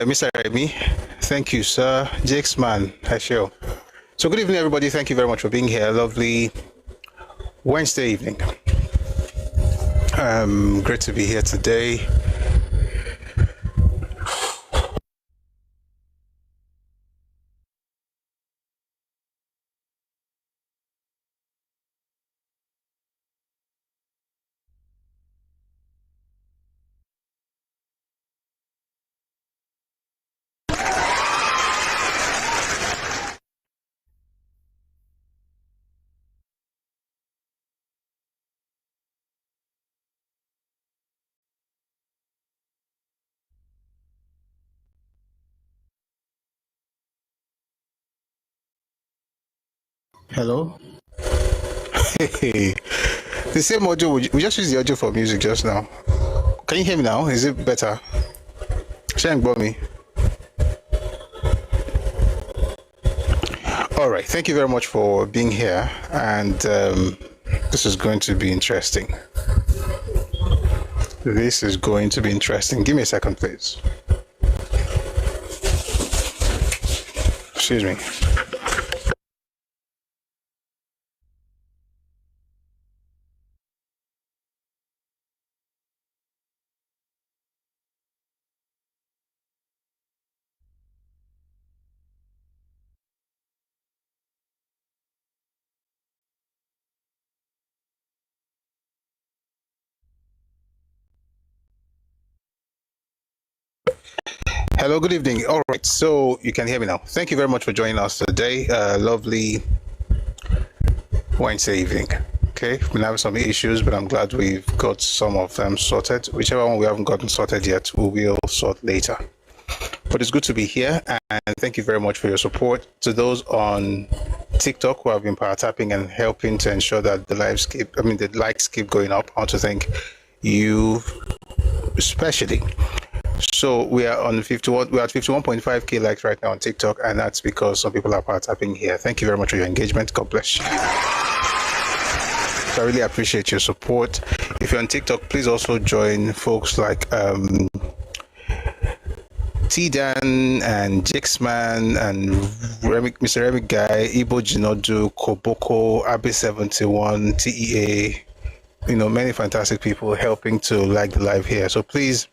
Mr. Remy. Thank you, sir. Jakes man, Hashio. So good evening, everybody. Thank you very much for being here. Lovely Wednesday evening. Great to be here today. Hello. Hey, the same audio. We just used the audio for music just now. Can you hear me now? Is it better? Shang me. All right. Thank you very much for being here, and this is going to be interesting. This is going to be interesting. Give me a second, please. Excuse me. Hello, good evening. All right, so you can hear me now. Thank you very much for joining us today. Lovely Wednesday evening. Okay, we've been having some issues, but I'm glad we've got some of them sorted. Whichever one we haven't gotten sorted yet, we will sort later. But it's good to be here, and thank you very much for your support. To those on TikTok who have been power tapping and helping to ensure that the likes keep going up, I want to thank you especially. So we are on 51. We're at 51.5k likes right now on TikTok, and that's because some people are power tapping here. Thank you very much for your engagement. God bless you. So I really appreciate your support. If you're on TikTok, please also join folks like T-Dan and Jixman and Mr. Remy Guy, Ibo Jinodu, Koboko, Abe71, TEA, many fantastic people helping to like the live here. So please,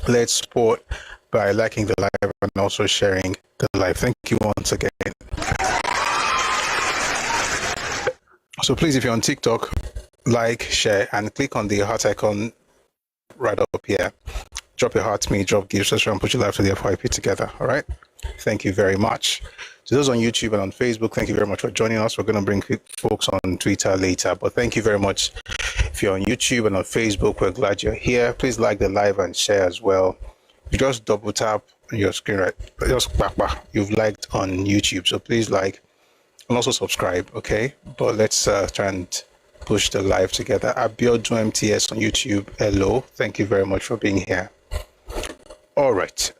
let's support by liking the live and also sharing the live. Thank you once again. So please, if you're on TikTok, like, share, and click on the heart icon right up here. Drop your heart to me, drop gifts, and put your life to the FYP together. All right. Thank you very much. To those on YouTube and on Facebook, thank you very much for joining us. We're going to bring folks on Twitter later, but thank you very much. If you're on YouTube and on Facebook, we're glad you're here. Please like the live and share as well. You just double tap on your screen, right? Just you've liked on YouTube, so please like and also subscribe, okay? But let's try and push the live together. Abiodun MTS on YouTube. Hello, thank you very much for being here. All right.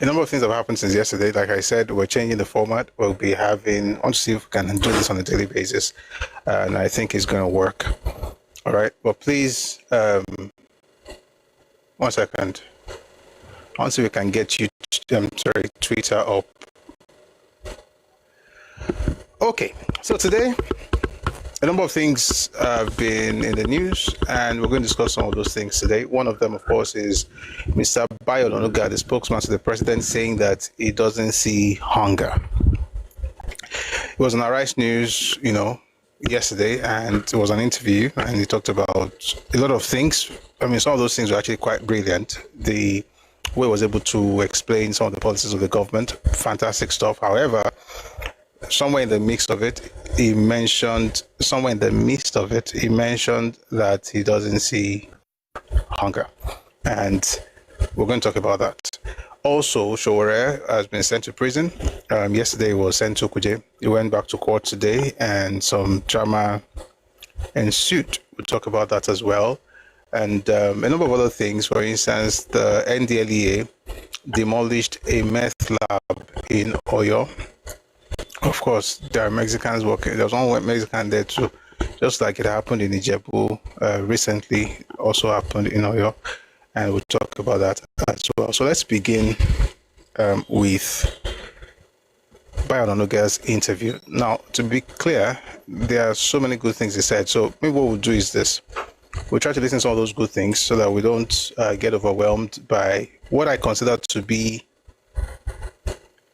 A number of things have happened since yesterday. Like I said, we're changing the format. We'll be having, I want to see if we can do this on a daily basis. And I think it's going to work. All right. But please, 1 second. I want to see if we can get you, Twitter up. Okay. So today, a number of things have been in the news, and we're going to discuss some of those things today. One of them, of course, is Mr. Bayo, Onanuga, the spokesman to the president, saying that he doesn't see hunger. It was on Arise News, yesterday, and it was an interview, and he talked about a lot of things. I mean, some of those things were actually quite brilliant. The way he was able to explain some of the policies of the government, fantastic stuff. However, somewhere in the midst of it, he mentioned that he doesn't see hunger. And we're going to talk about that. Also, Sowore has been sent to prison. Yesterday he was sent to Kuje. He went back to court today, and some drama ensued. We'll talk about that as well. And a number of other things. For instance, the NDLEA demolished a meth lab in Oyo. Of course, there are Mexicans working. There's one Mexican there too, just like it happened in Ijebu recently, also happened in Oyo. and we'll talk about that as well. So let's begin with Bayo Onanuga's interview. Now, to be clear, there are so many good things he said. So maybe what we'll do is this. We'll try to listen to all those good things so that we don't get overwhelmed by what I consider to be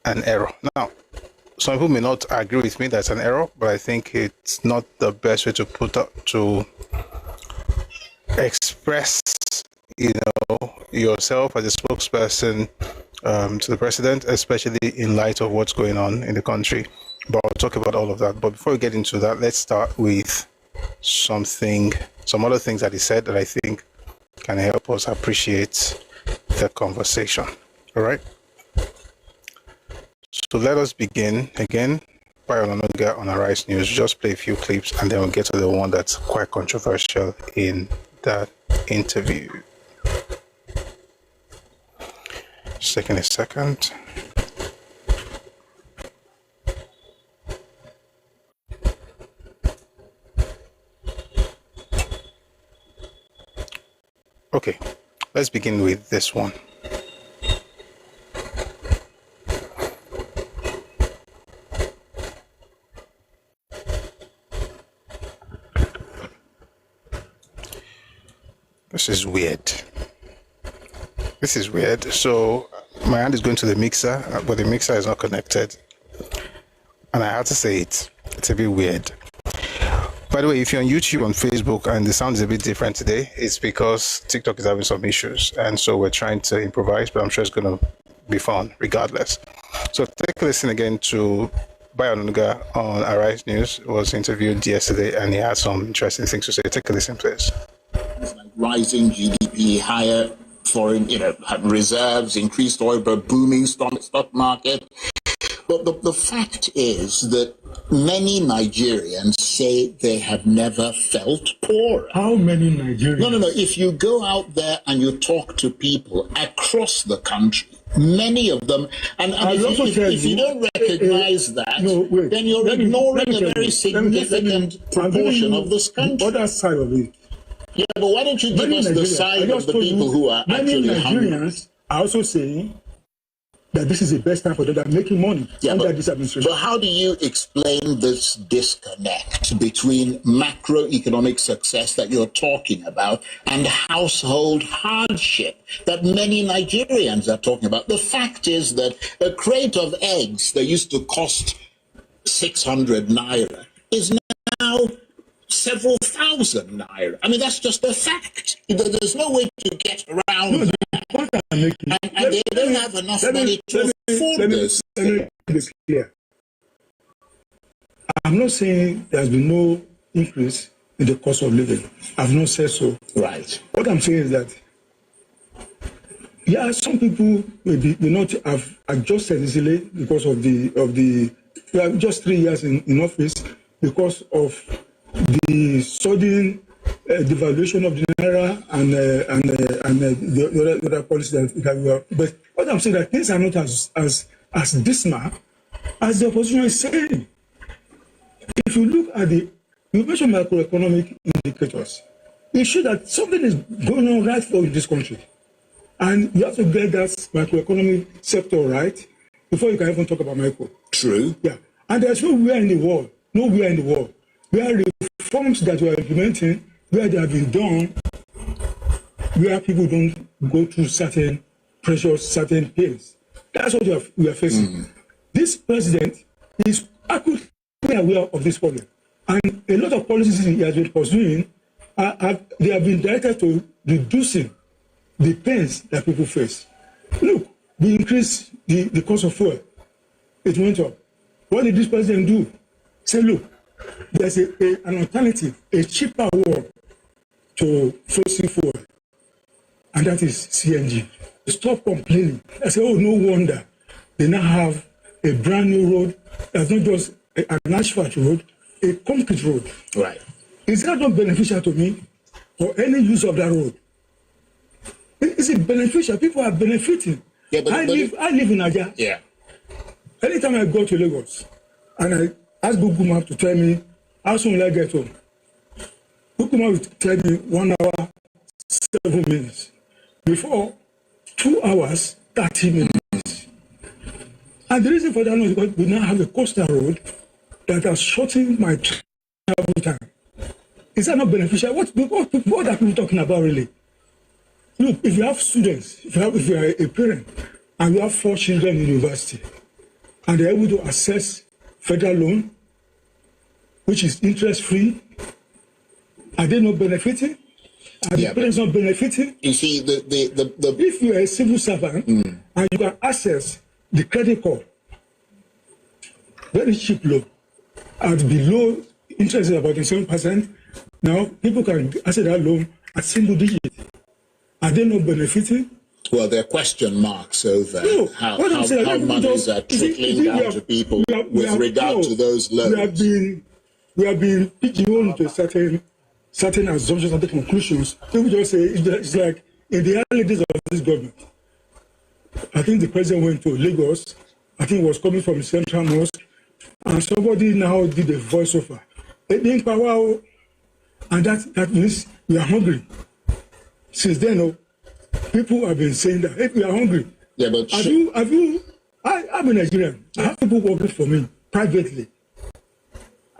an error. Now, some people may not agree with me that's an error, but I think it's not the best way to to express, yourself as a spokesperson to the president, especially in light of what's going on in the country. But I'll talk about all of that. But before we get into that, let's start with some other things that he said that I think can help us appreciate the conversation. All right. So let us begin again. Bayo Onanuga on Arise News. Just play a few clips and then we'll get to the one that's quite controversial in that interview. Just taking a second. Okay, let's begin with this one. This is weird. So my hand is going to the mixer, but the mixer is not connected. And I have to say it's a bit weird. By the way, if you're on YouTube, on Facebook, and the sound is a bit different today, it's because TikTok is having some issues. And so we're trying to improvise, but I'm sure it's going to be fun regardless. So take a listen again to Bayo Onanuga on Arise News. He was interviewed yesterday, and he had some interesting things to say. Take a listen, please. Rising GDP, higher foreign reserves, increased oil, but booming stock market. But the fact is that many Nigerians say they have never felt poor. How many Nigerians? No. If you go out there and you talk to people across the country, many of them, and if you don't recognize that, then you're ignoring a very significant proportion of this country. The other side of it. Yeah, but why don't you give us the side of the people who are actually hungry? Many Nigerians are also saying that this is the best time for them that are making money under this administration. But how do you explain this disconnect between macroeconomic success that you're talking about and household hardship that many Nigerians are talking about? The fact is that a crate of eggs that used to cost 600 naira is now several thousand naira. I mean, that's just a fact. There's no way to get around that. And they don't have enough money to afford this. Let me make this clear. I'm not saying there's been no increase in the cost of living. I've not said so. Right. What I'm saying is that, some people may not have adjusted easily because of the just 3 years in office because of the sudden devaluation of the naira and the other policies that we have. But what I'm saying is that things are not as dismal as the opposition is saying. If you look at the mentioned macroeconomic indicators, it shows that something is going on right for this country. And you have to get that macroeconomic sector right before you can even talk about micro. True. Yeah. And there's nowhere in the world, where reforms that we are implementing, where they have been done, where people don't go through certain pressures, certain pains. That's what we are facing. This president is acutely aware of this problem. And a lot of policies he has been pursuing, they have been directed to reducing the pains that people face. Look, we increased the cost of fuel. It went up. What did this president do? Say, look, there's an alternative, a cheaper word to fossil fuel, and that is CNG. Stop complaining. I say, oh, no wonder they now have a brand new road that's not just an asphalt road, a concrete road. Right. Is that not beneficial to me or any use of that road? Is it beneficial? People are benefiting. Yeah, I live in Nigeria. Yeah. Anytime I go to Lagos and I ask Google Map to tell me how soon will I get home, Google Map will tell me 1 hour, 7 minutes. Before, 2 hours, 30 minutes. And the reason for that is because we now have a coastal road that has shortened my travel time. Is that not beneficial? What are people talking about really? Look, if you have students, if you are a parent, and you have 4 children in university, and they're able to access federal loan, which is interest-free, are they not benefiting? Are the parents not benefiting? You see, if you are a civil servant and you can access the credit card, very cheap loan, at below interest is about 7%, now people can access that loan at single digit. Are they not benefiting? Well, there are question marks over how monies are trickling down to people with regard to those loans. We have been pigeonholed to certain assumptions and conclusions. People just say it's like in the early days of this government. I think the president went to Lagos. I think it was coming from Central Mosque, and somebody now did a voiceover. And that means we are hungry. Since then, people have been saying that if we are hungry, but I'm a Nigerian. I have people working for me privately.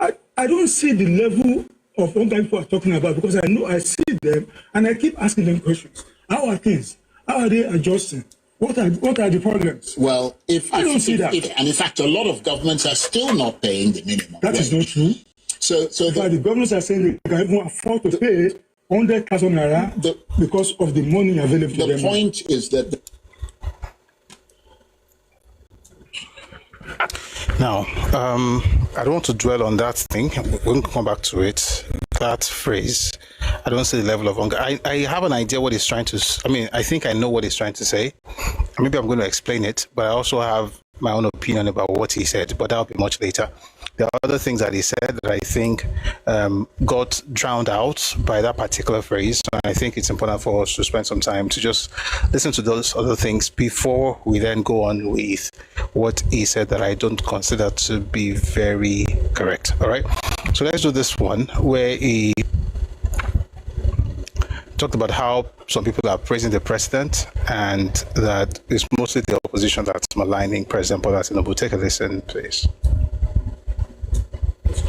I don't see the level of what people are talking about because I know I see them and I keep asking them questions. How are things? How are they adjusting? What are the problems? Well, I don't see that. And in fact, a lot of governments are still not paying the minimum That wage. is not true. So the governments are saying they can even afford to pay 100,000 naira because of the money available to them. The point is that Now, I don't want to dwell on that thing. We'll come back to it. That phrase, I don't see the level of hunger. I have an idea what he's trying to. I think I know what he's trying to say. Maybe I'm going to explain it, but I also have my own opinion about what he said. But that'll be much later. There are other things that he said that I think got drowned out by that particular phrase. And I think it's important for us to spend some time to just listen to those other things before we then go on with what he said that I don't consider to be very correct. All right. So let's do this one where he talked about how some people are praising the president and that it's mostly the opposition that's maligning President Bola Tinubu. Take a listen, please.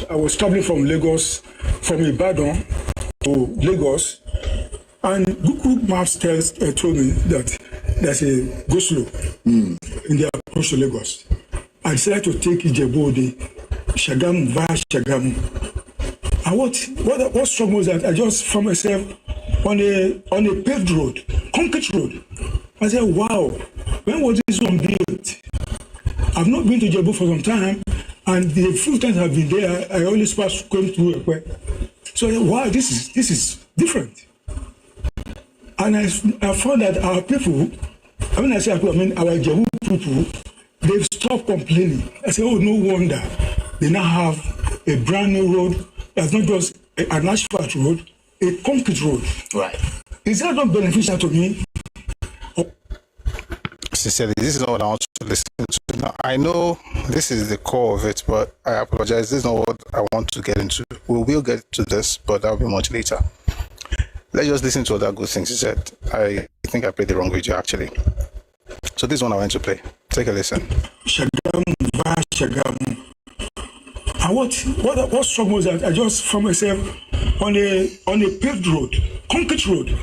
I was traveling from from Ibadan to Lagos, and Google Maps told me that there's a go-slow in the approach to Lagos. I decided to take Ijebu-Ode, Shagamu via Shagamu. And what struck me was that I just found myself on a paved road, concrete road. I said, wow, when was this one built? I've not been to Ijebu for some time. And the few times I've been there, I always pass going through Ekwe. So I said, wow, this is different. And I found that our people, when I say our Ijebu people, they've stopped complaining. I said, oh, no wonder. They now have a brand new road that's not just an asphalt road, a concrete road. Right. Is that not beneficial to me? Sincerely, this is not what I want to listen to. Now, I know this is the core of it, but I apologize. This is not what I want to get into. We will get to this, but that will be much later. Let's just listen to other good things he said. I think I played the wrong video, actually. So this one I went to play. Take a listen. Shagamu via Shagamu. And what struck me was that I just found myself on a paved road, concrete road.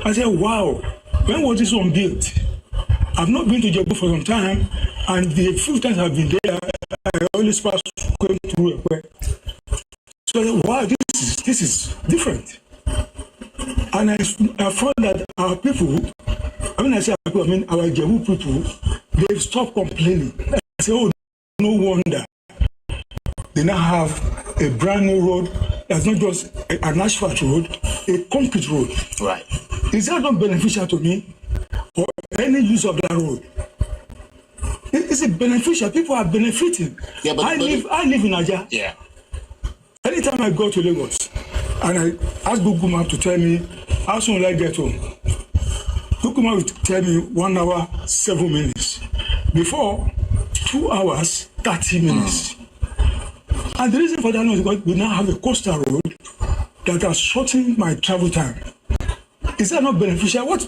I said, wow, when was this one built? I've not been to Ijebu for some time, and the few times I've been there, I always pass going through Ekwe. So I said, wow, this is different. And I found that our people, when I say our people, I mean our Ijebu people, they've stopped complaining. I say, oh, no wonder. They now have a brand new road that's not just an asphalt road, a concrete road. Right. Is that not beneficial to me? Or any use of that road? Is it beneficial? People are benefiting. Yeah, I live in Aja. Yeah. Anytime I go to Lagos and I ask Google Map to tell me how soon will I get home, Google Map will tell me 1 hour, 7 minutes. Before, 2 hours, 30 minutes. And the reason for that is because we now have a coastal road that has shortened my travel time. Is that not beneficial? What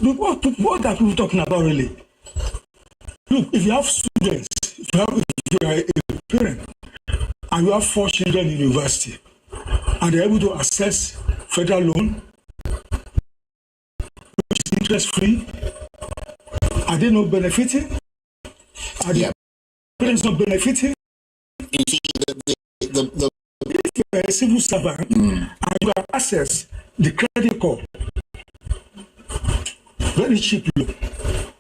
are people talking about really? Look, if you have students, if you are a parent, and you have 4 children in university, and they're able to access federal loan, which is interest-free, are they not benefiting? Are the parents not benefiting? You see, If you are a civil servant and you have access the credit card very cheaply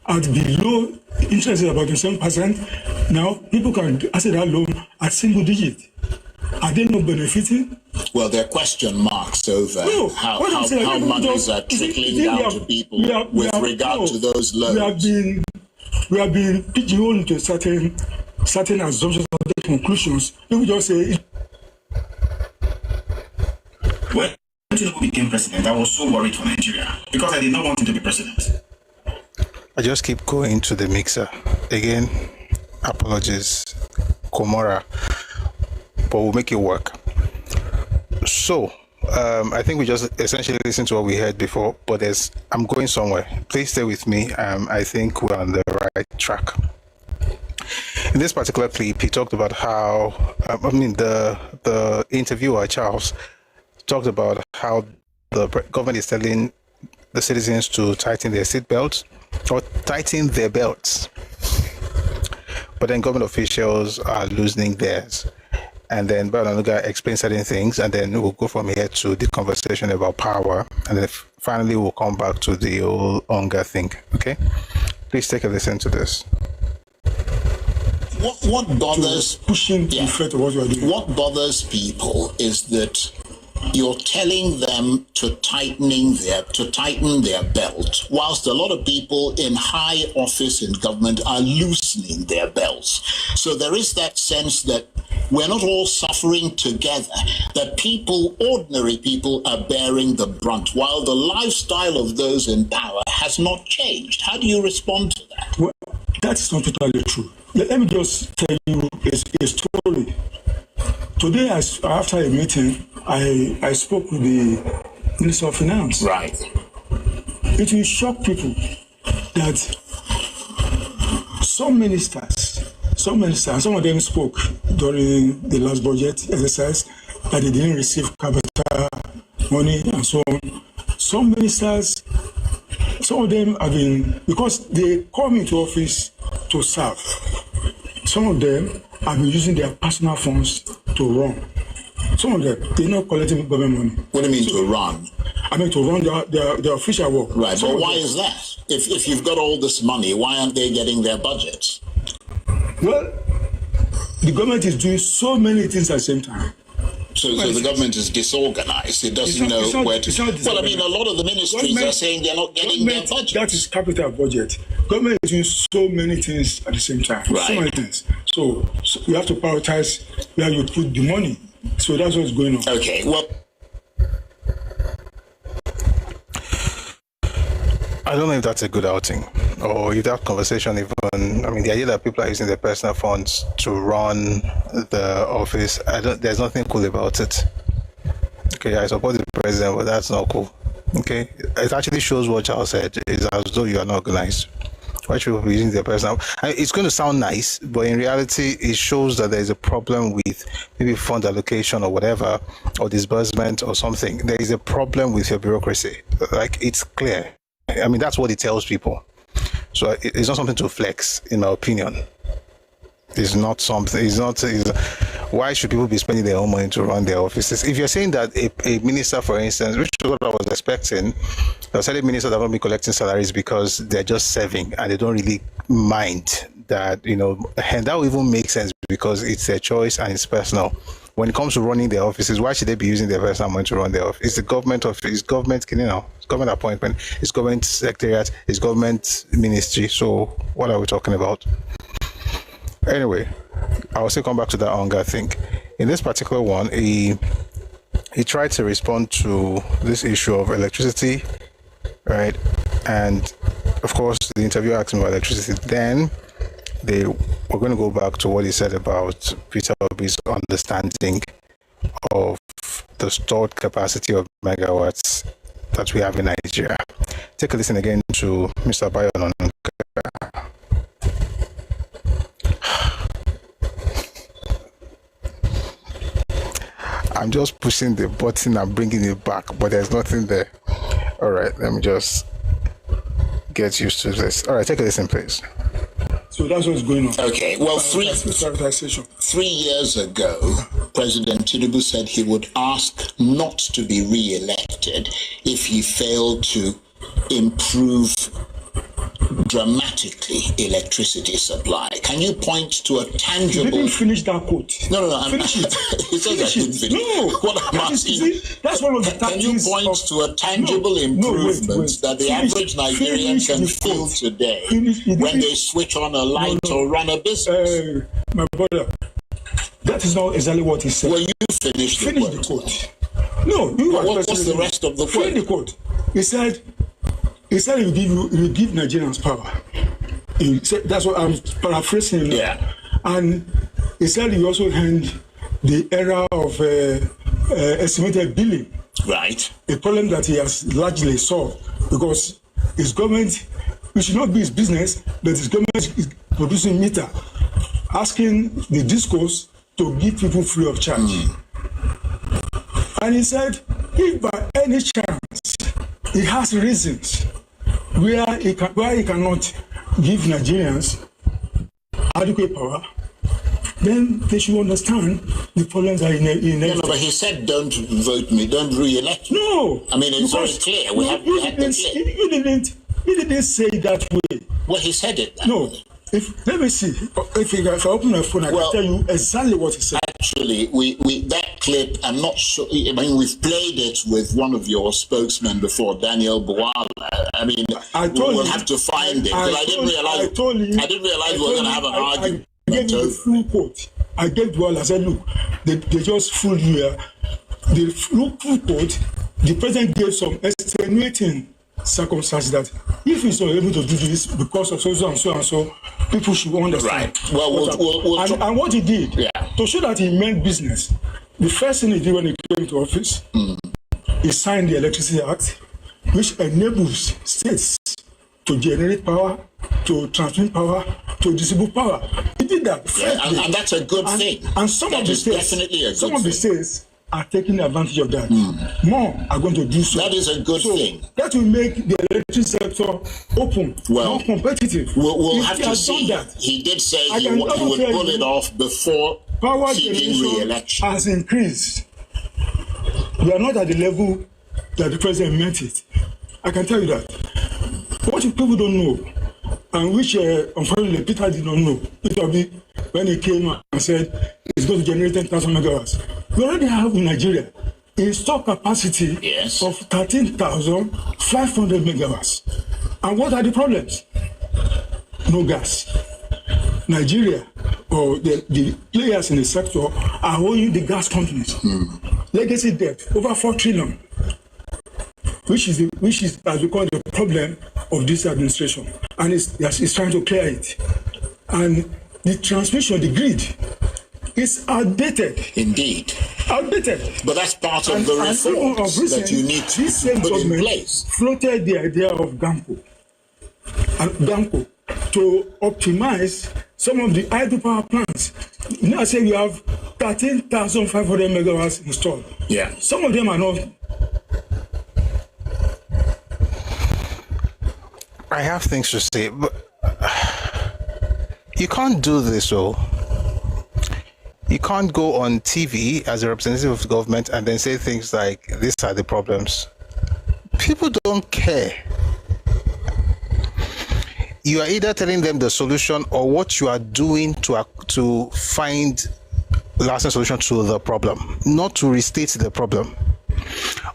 at below interest is about 7%, now people can access that loan at single digit. Are they not benefiting? well, there are question marks over how monies are trickling down to people with regard to those loans. We have been pigeonholed into certain assumptions and conclusions. People just say. When Tinubu became president, I was so worried for Nigeria because I did not want him to be president. I just keep going to the mixer. Again, apologies, Komora, but we'll make it work. So, I think we just essentially listened to what we heard before, but I'm going somewhere. Please stay with me. I think we're on the right track. In this particular clip, he talked about how, the interviewer, Charles, talked about how the government is telling the citizens to tighten their seatbelts or tighten their belts. But then government officials are loosening theirs. And then Onanuga explains certain things, and then we'll go from here to the conversation about power, and then finally we'll come back to the whole hunger thing. Okay? Please take a listen to this. What bothers pushing the threat of what you are doing? What bothers people is that you're telling them to tighten their belt, whilst a lot of people in high office in government are loosening their belts. So there is that sense that we're not all suffering together, that ordinary people are bearing the brunt, while the lifestyle of those in power has not changed. How do you respond to that? Well, that's not totally true. Let me just tell you a story. Today, after a meeting, I spoke with the Minister of Finance. Right. It will shock people that some ministers, some of them spoke during the last budget exercise that they didn't receive capital money and so on. Some ministers, some of them have been, because they come into office to serve, some of them have been using their personal funds to run. Some of them, they're not collecting government money. What do you mean to run? I mean to run their official work. Right, but why is that? If you've got all this money, why aren't they getting their budgets? Well, the government is doing so many things at the same time. So the government is disorganized. It doesn't know where to. Well, I mean, a lot of the ministries are saying they're not getting their budget. That is capital budget. Government is doing so many things at the same time. Right. So many things. So you have to prioritize where you put the money. So that's what's going on. Okay. Well, I don't know if that's a good outing, or if that conversation even, the idea that people are using their personal funds to run the office, there's nothing cool about it. Okay, I support the president, but that's not cool. Okay, it actually shows what Charles said, is as though you are not organized. Why should people be using their personal? It's going to sound nice, but in reality, it shows that there is a problem with maybe fund allocation or whatever, or disbursement or something. There is a problem with your bureaucracy. Like, it's clear. That's what it tells people. So it's not something to flex, in my opinion. It's not something. Why should people be spending their own money to run their offices? If you're saying that a minister, for instance, which is what I was expecting, there are certain ministers that won't be collecting salaries because they're just serving and they don't really mind that, and that will even make sense because it's their choice and it's personal. When it comes to running their offices, why should they be using their personal money to run their office? It's the government office, it's government, it's government appointment, it's government secretariat, it's government ministry. So what are we talking about? Anyway, I will still come back to that hunger thing. In this particular one, he tried to respond to this issue of electricity, right? And of course, the interviewer asked him about electricity. Then we're going to go back to what he said about Peter Obi's understanding of the stored capacity of megawatts that we have in Nigeria. Take a listen again to Mr. Bayo Onanuga. I'm just pushing the button and bringing it back, but there's nothing there. All right, let me just get used to this. All right, take a listen, please. So that's what's going on. Okay, well, 3 years ago, President Tinubu said he would ask not to be re-elected if he failed to improve dramatically electricity supply. Can you point to a tangible... You didn't finish that quote. No. Finish it. He says I didn't finish. No. What I'm asking, that's one of the can you point to a tangible improvement that the average Nigerian can feel today when they switch on a light or run a business? My brother, that is not exactly what he said. Well, you finished the quote. No, you what's the rest of the quote? Finish the quote. He said he will give Nigerians power. He said, that's what I'm paraphrasing now. Yeah. And he said he also end the era of estimated billing. Right. A problem that he has largely solved because his government, it should not be his business, but his government is producing meter, asking the discourse to give people free of charge. And he said, if by any chance he has reasons where he cannot give Nigerians adequate power, then they should understand the problems are in No, but he said, don't vote me, don't re-elect me. No. I mean, it's very clear. We had the clear. He didn't say it that way. Well, he said it that way. Let me see. If I open my phone, I can tell you exactly what he said. Actually, we that clip, I'm not sure. I mean, we've played it with one of your spokesmen before, Daniel Bwala. I mean, we'll have to find it. I didn't realize we were going to have an argument. I gave you the full quote. I gave Bwala. I said, look, they just fooled you here. The full quote, the president gave some extenuating circumstances that if he's not able to do this because of so and so, people should understand. Right. Well, and what he did, to show that he meant business, the first thing he did when he came to office, he signed the Electricity Act, which enables states to generate power, to transmit power, to distribute power. He did that. And that's a good thing. And some of the states are taking advantage of that. More are going to do so. That is a good thing. That will make the electric sector open, more competitive. We'll have to see. That. He did say he would pull it off before power seeking re-election. Has increased. We are not at the level that the president meant it. I can tell you that. What people don't know, and which unfortunately Peter did not know, Peter B, when he came and said it's going to generate 10,000 megawatts. We already have in Nigeria a stock capacity of 13,500 megawatts. And what are the problems? No gas. Nigeria, or the players in the sector, are owing the gas companies. Legacy debt, over 4 trillion, which has become the problem of this administration. And it's trying to clear it. And the transmission, the grid, is outdated. Indeed. Outdated. But that's part of the reforms that you need to put in place. Floated the idea of GAMCO to optimize some of the idle power plants. Now, say we have 13,500 megawatts installed. Yeah. Some of them are not. I have things to say, but you can't do this, though. You can't go on TV as a representative of the government and then say things like, these are the problems. People don't care. You are either telling them the solution or what you are doing to find lasting solution to the problem, not to restate the problem.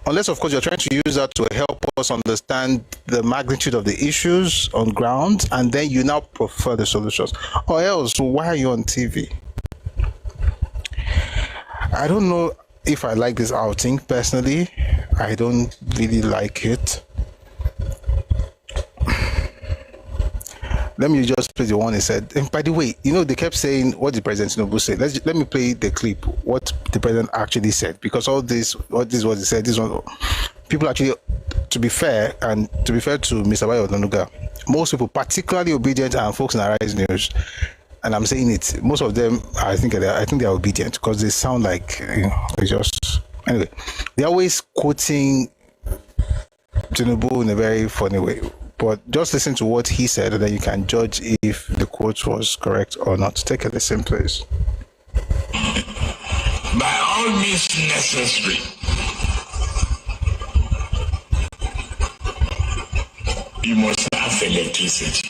Unless, of course, you're trying to use that to help us understand the magnitude of the issues on ground, and then you now prefer the solutions. Or else, why are you on TV? I don't know if I like this outing personally. I don't really like it. Let me just play the one he said. And by the way, they kept saying what the President Tinubu said. Let me play the clip, what the President actually said, because all this what he said, this one, people actually to be fair, and to be fair to Mr. Bayo Onanuga, most people, particularly Obedient and folks in Arise News, and I'm saying it, most of them, I think they're obedient because they sound like, they just, anyway, they're always quoting Tinubu in a very funny way. But just listen to what he said, and then you can judge if the quote was correct or not. Take a listen, please. By all means necessary, you must have electricity,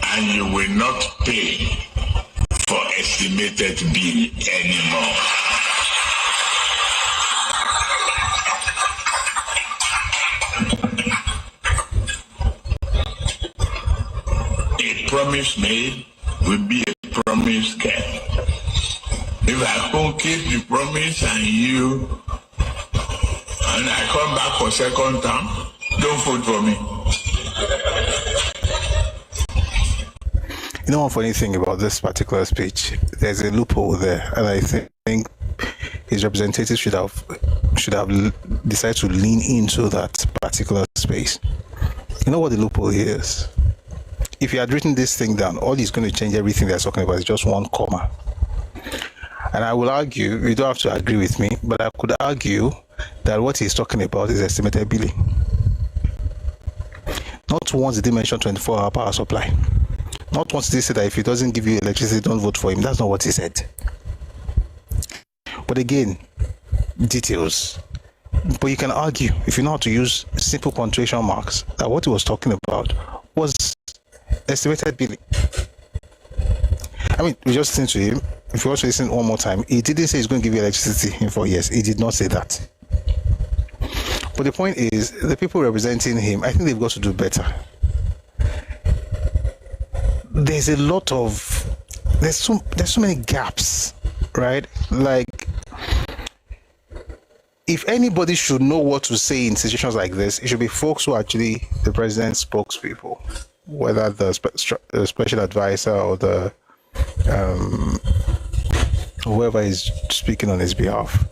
and you will not pay for estimated bill anymore. A promise made will be a promise kept. If I don't keep the promise and I come back for second term, don't vote for me. You know one funny thing about this particular speech? There's a loophole there, and I think his representatives should have decided to lean into that particular space. You know what the loophole is? If you had written this thing down, all he's going to change everything they're talking about is just one comma. And I will argue, you don't have to agree with me, but I could argue that what he's talking about is estimated billing. Not once did he mention 24-hour power supply. Not once did he say that if he doesn't give you electricity, don't vote for him. That's not what he said. But again, details. But you can argue, if you know how to use simple punctuation marks, that what he was talking about was estimated billing. I mean, we just listen to him. If you also listen one more time, he didn't say he's going to give you electricity in 4 years. He did not say that. But the point is, the people representing him, I think they've got to do better. There's a lot of, there's so many gaps, right? Like, if anybody should know what to say in situations like this, it should be folks who are actually the president's spokespeople, whether the special advisor or the whoever is speaking on his behalf.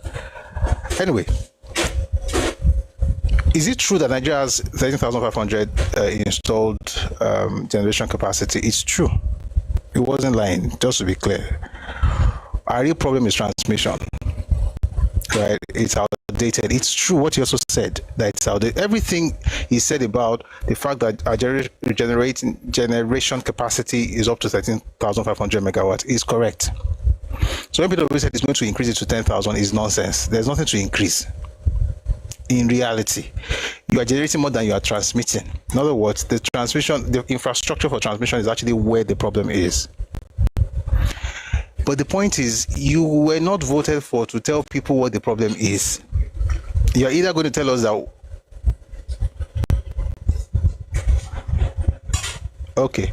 Anyway, is it true that Nigeria has 13,500 installed generation capacity? It's true. It wasn't lying, just to be clear. Our real problem is transmission. Right? It's outdated. It's true what he also said, that it's outdated. Everything he said about the fact that our generation capacity is up to 13,500 megawatts is correct. So when people said it's going to increase it to 10,000 is nonsense. There's nothing to increase. In reality, you are generating more than you are transmitting. In other words, the infrastructure for transmission is actually where the problem is. But the point is, you were not voted for to tell people what the problem is. You're either going to tell us that, okay,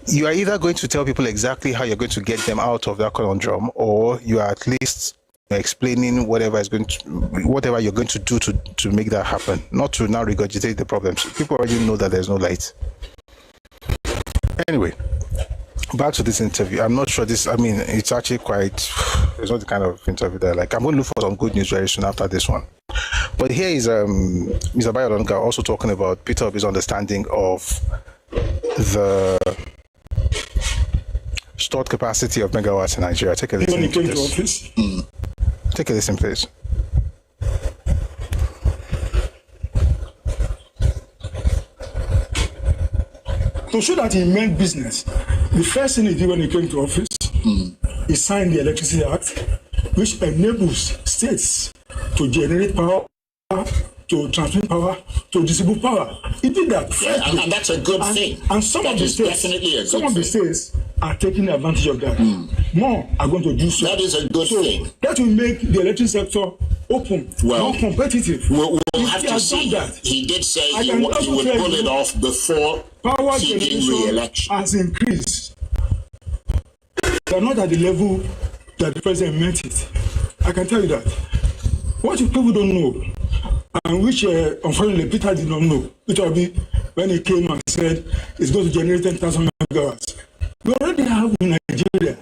you are either going to tell people exactly how you're going to get them out of that conundrum, or you are at least explaining whatever you're going to do to make that happen, not to now regurgitate the problems. People already know that there's no light. Anyway, back to this interview. I'm not sure it's actually it's not the kind of interview that I'm going to look for some good news very soon after this one. But here is Mr. Bayo Onanuga also talking about Peter Obi's understanding of the stored capacity of megawatts in Nigeria. Take a listen to this. Take a listen, please. To show that he meant business, the first thing he did when he came to office, he signed the Electricity Act, which enables states to generate power, to transmit power, to distribute power. He did that. Yeah, and that's a good thing. And some of the states are taking advantage of that. More are going to do so. That is a good thing. That will make the electric sector open, more competitive. We'll have to see. He did say he would pull it off before power he did re-election. Has increased. They are not at the level that the president meant it. I can tell you that. What people don't know, and which unfortunately Peter did not know, Peter Obi, when he came and said it's going to generate 10,000 megawatts. We already have in Nigeria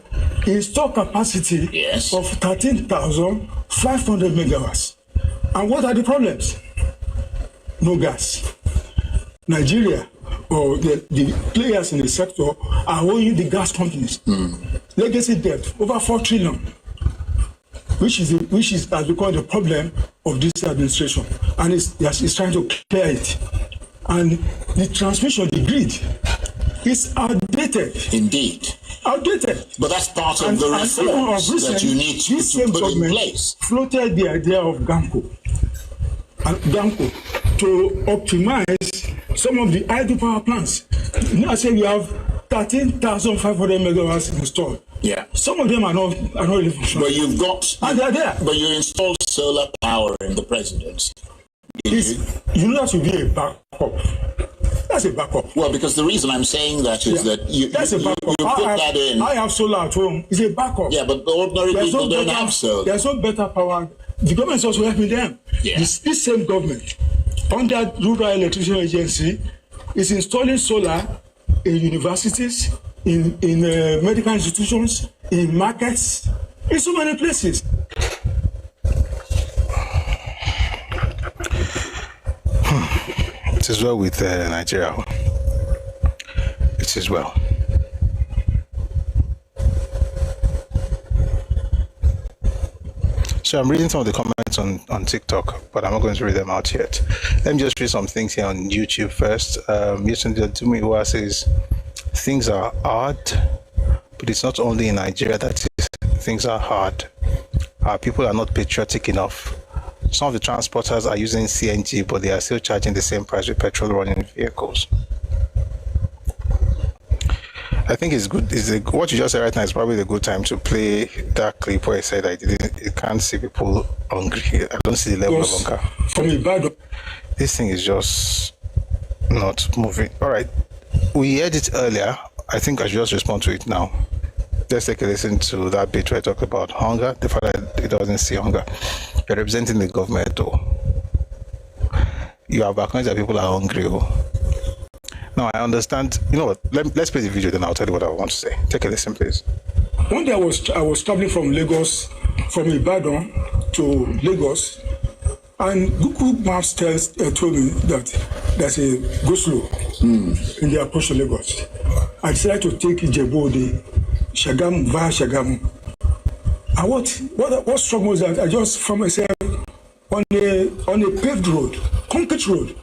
installed capacity of 13,500 megawatts. And what are the problems? no gas. Nigeria, or the players in the sector, are owing the gas companies. Legacy debt, over 4 trillion, which has become the problem of this administration. And it's trying to clear it. And the transmission, the grid, is outdated. Indeed. Outdated. But that's part of the reforms that you need to put in place. Floated the idea of GAMCO to optimize some of the idle power plants. Now I say we have 13,500 megawatts installed. Yeah. Some of them are not really functional. But you've got, and they're there. But you installed solar power in the presidency. You know that should be a backup. That's a backup. Well, because the reason I'm saying that is that you put that in. I have solar at home. It's a backup. Yeah, but the ordinary people don't have solar. There's no better power. The government is also helping them. Yeah. This same government, under Rural Electricity Agency, is installing solar in universities, in medical institutions, in markets, in so many places. It is well with Nigeria. It is well. So I'm reading some of the comments on TikTok, but I'm not going to read them out yet. Let me just read some things here on YouTube first. Yesterday, Tumiwa says, things are hard, but it's not only in Nigeria that things are hard. People are not patriotic enough. Some of the transporters are using CNG, but they are still charging the same price with petrol running vehicles. I think it's good. What you just said right now is probably the good time to play that clip where I said I can't see people hungry. I don't see the level of hunger. This thing is just not moving. All right. We heard it earlier. I think I should just respond to it now. Let's take a listen to that bit where I talk about hunger, the fact that it doesn't see hunger. You're representing the government, though. You have acknowledged that people are hungry, Now, I understand. You know what? Let's play the video, then I'll tell you what I want to say. Take a listen, please. One day I was traveling from Lagos, from Ibadan to Lagos, and Google Maps told me that there's a go-slow in the approach to Lagos. I decided to take Ijebu, Shagamu, via Shagamu. And what struck me was that I just found myself on a paved road, concrete road.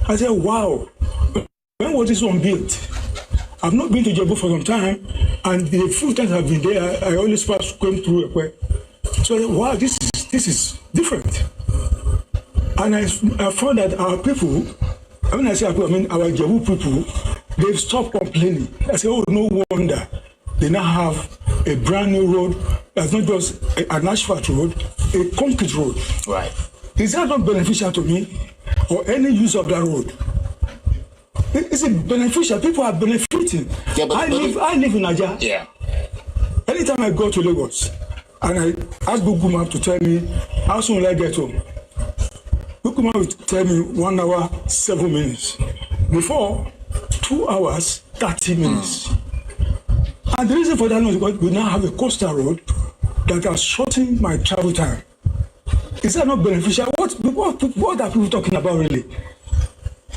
I said, wow. When was this one built? I've not been to Jebu for some time, and the few times I've been there, I always going through Ekwe. So I said, wow, this is different. And I found that our people, when I say our people, I mean our Jebu people, they've stopped complaining. I said, oh, no wonder. They now have a brand new road that's not just an asphalt road, a concrete road. Right. Is that not beneficial to me or any use of that road? Is it beneficial? People are benefiting. Yeah, I live in Nigeria. Yeah. Anytime I go to Lagos and I ask Google Maps to tell me how soon will I get home, Google Maps will tell me 1 hour, 7 minutes. Before, 2 hours, 30 minutes. And the reason for that is because we now have a coastal road that has shortened my travel time. Is that not beneficial? What are people talking about really?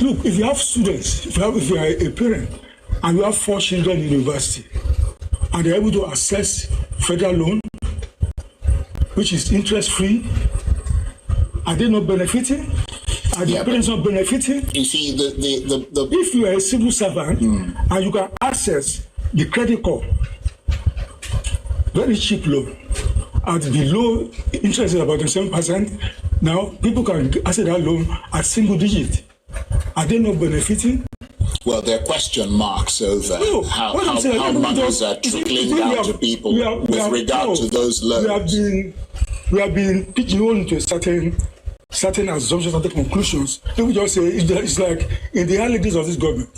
Look, if you have students, if you are a parent, and you have 4 children in university, and they're able to access federal loan, which is interest-free, are they not benefiting? Are the parents not benefiting? You see, if you are a civil servant and you can access the credit card, very cheap loan, at the low interest is about 7%. Now, people can access that loan at single digit. Are they not benefiting? Well, there are question marks over how monies are trickling down to people with regard to those loans. We have been pigeonholed into certain assumptions, certain conclusions. People just say it's like in the early days of this government.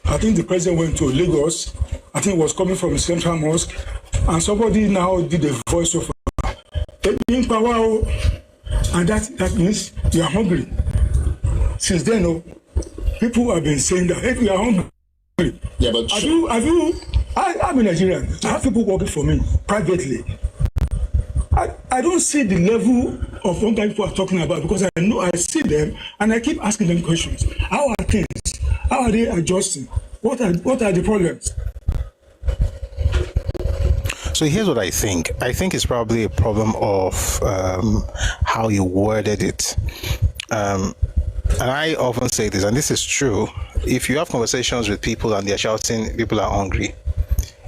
I think the president went to Lagos. I think it was coming from the Central Mosque, and somebody now did a voiceover. In power, and that means you are hungry. Since then, people have been saying that if you are hungry, yeah, but I'm a Nigerian. I have people working for me privately. I don't see the level of hunger people are talking about because I know I see them and I keep asking them questions. How are things? How are they adjusting? What are the problems? So here's what I think. I think it's probably a problem of how you worded it. And I often say this, and this is true. If you have conversations with people and they're shouting, people are hungry,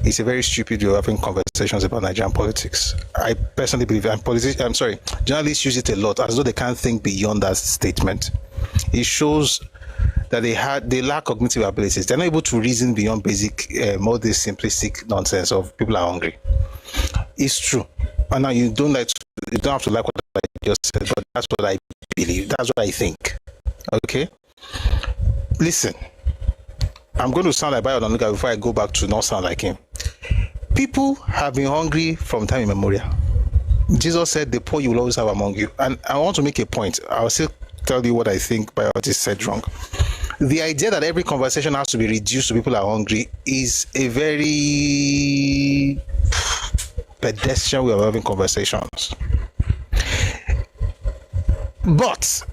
it's a very stupid way of having conversations about Nigerian politics. I personally believe, journalists use it a lot as though they can't think beyond that statement. It shows that they lack cognitive abilities. They're not able to reason beyond basic, more this simplistic nonsense of people are hungry. It's true. And now you don't have to like what I just said, but that's what I believe. That's what I think. Okay? Listen. I'm going to sound like Bayo Onanuga before I go back to not sound like him. People have been hungry from time immemorial. Jesus said, the poor you will always have among you. And I want to make a point. I'll still tell you what I think Bayo just said wrong. The idea that every conversation has to be reduced to people are hungry is a very pedestrian way of having conversations. But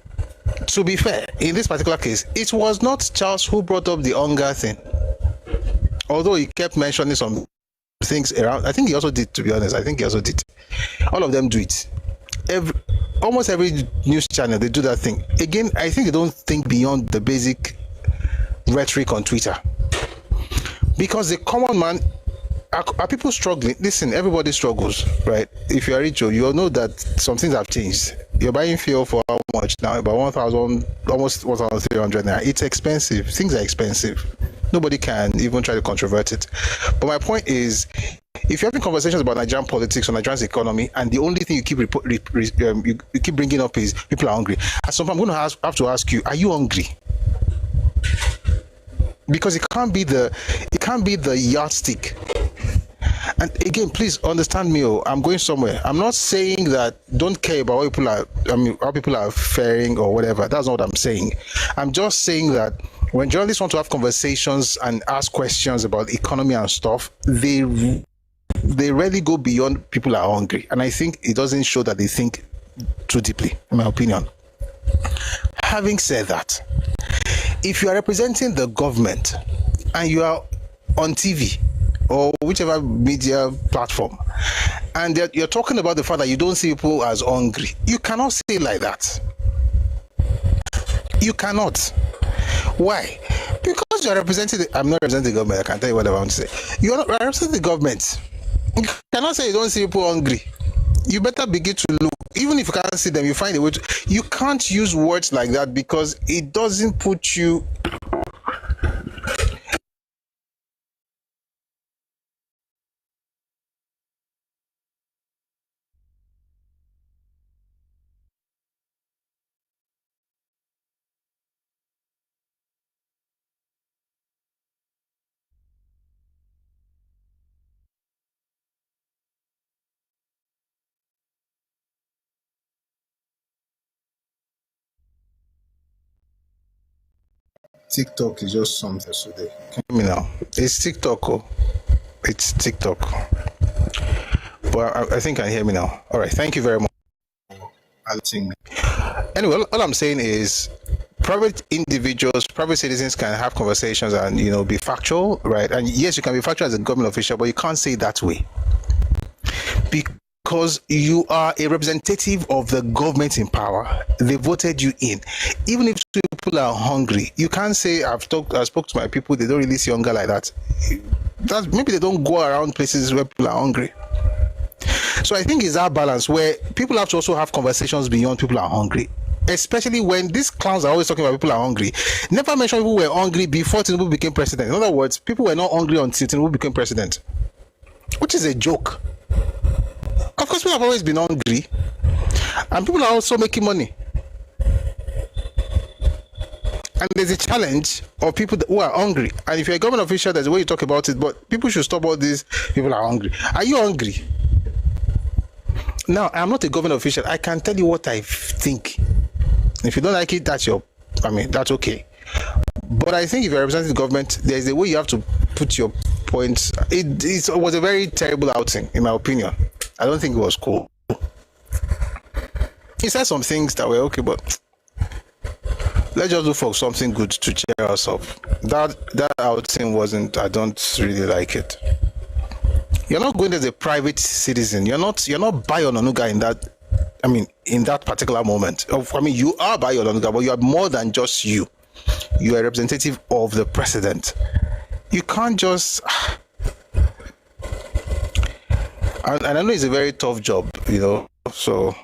to be fair, in this particular case, it was not Charles who brought up the hunger thing. Although he kept mentioning some things around. I think he also did, to be honest. I think he also did. All of them do it. Almost every news channel, they do that thing. Again, I think they don't think beyond the basic rhetoric on Twitter. Because the common man, are people struggling? Listen, everybody struggles, right? If you're rich, you'll know that some things have changed. You're buying fuel for how much now? About 1,000, almost 1,300 now. It's expensive. Things are expensive. Nobody can even try to controvert it. But my point is, if you're having conversations about Nigerian politics or Nigerian's economy, and the only thing you keep you keep bringing up is people are hungry, at some point I'm going to have to ask you, are you hungry? Because it can't be the yardstick. And again, please understand me. I'm going somewhere. I'm not saying that don't care about how people are faring or whatever. That's not what I'm saying. I'm just saying that when journalists want to have conversations and ask questions about economy and stuff, they rarely go beyond people are hungry. And I think it doesn't show that they think too deeply, in my opinion. Having said that, if you are representing the government and you are on TV or whichever media platform, and you're talking about the fact that you don't see people as hungry, you cannot say like that. You cannot. Why? Because you're representing I'm not representing the government. I can tell you what I want to say. You're not representing the government. You cannot say you don't see people hungry. You better begin to look. Even if you can't see them, you find a way to. You can't use words like that because it doesn't put you. TikTok is just something today. Hear me now. It's TikTok. Oh. It's TikTok. But I think I hear me now. All right. Thank you very much. Anyway, all I'm saying is private individuals, private citizens can have conversations and, be factual, right? And yes, you can be factual as a government official, but you can't say it that way. Because you are a representative of the government in power. They voted you in. Even if people are hungry, you can't say I spoke to my people, they don't really see hunger like that. Maybe they don't go around places where people are hungry. So I think it's that balance where people have to also have conversations beyond people are hungry. Especially when these clowns are always talking about people are hungry. Never mention people were hungry before Tinubu became president. In other words, people were not hungry until Tinubu became president. Which is a joke. Of course, people have always been hungry, and people are also making money. And there's a challenge of people who are hungry. And if you're a government official, there's a way you talk about it, but people should stop all these people are hungry. Are you hungry? Now, I'm not a government official. I can tell you what I think. If you don't like it, that's okay. But I think if you're representing the government, there's a way you have to put your points. It was a very terrible outing, in my opinion. I don't think it was cool. he said some things that were okay, but let's just look for something good to cheer us up. That outing wasn't. I don't really like it. You're not going as a private citizen. You're not Bayo Onanuga in that. I mean, in that particular moment. I mean, you are Bayo Onanuga, but you are more than just you. You are a representative of the president. You can't just. And I know it's a very tough job, you know. So,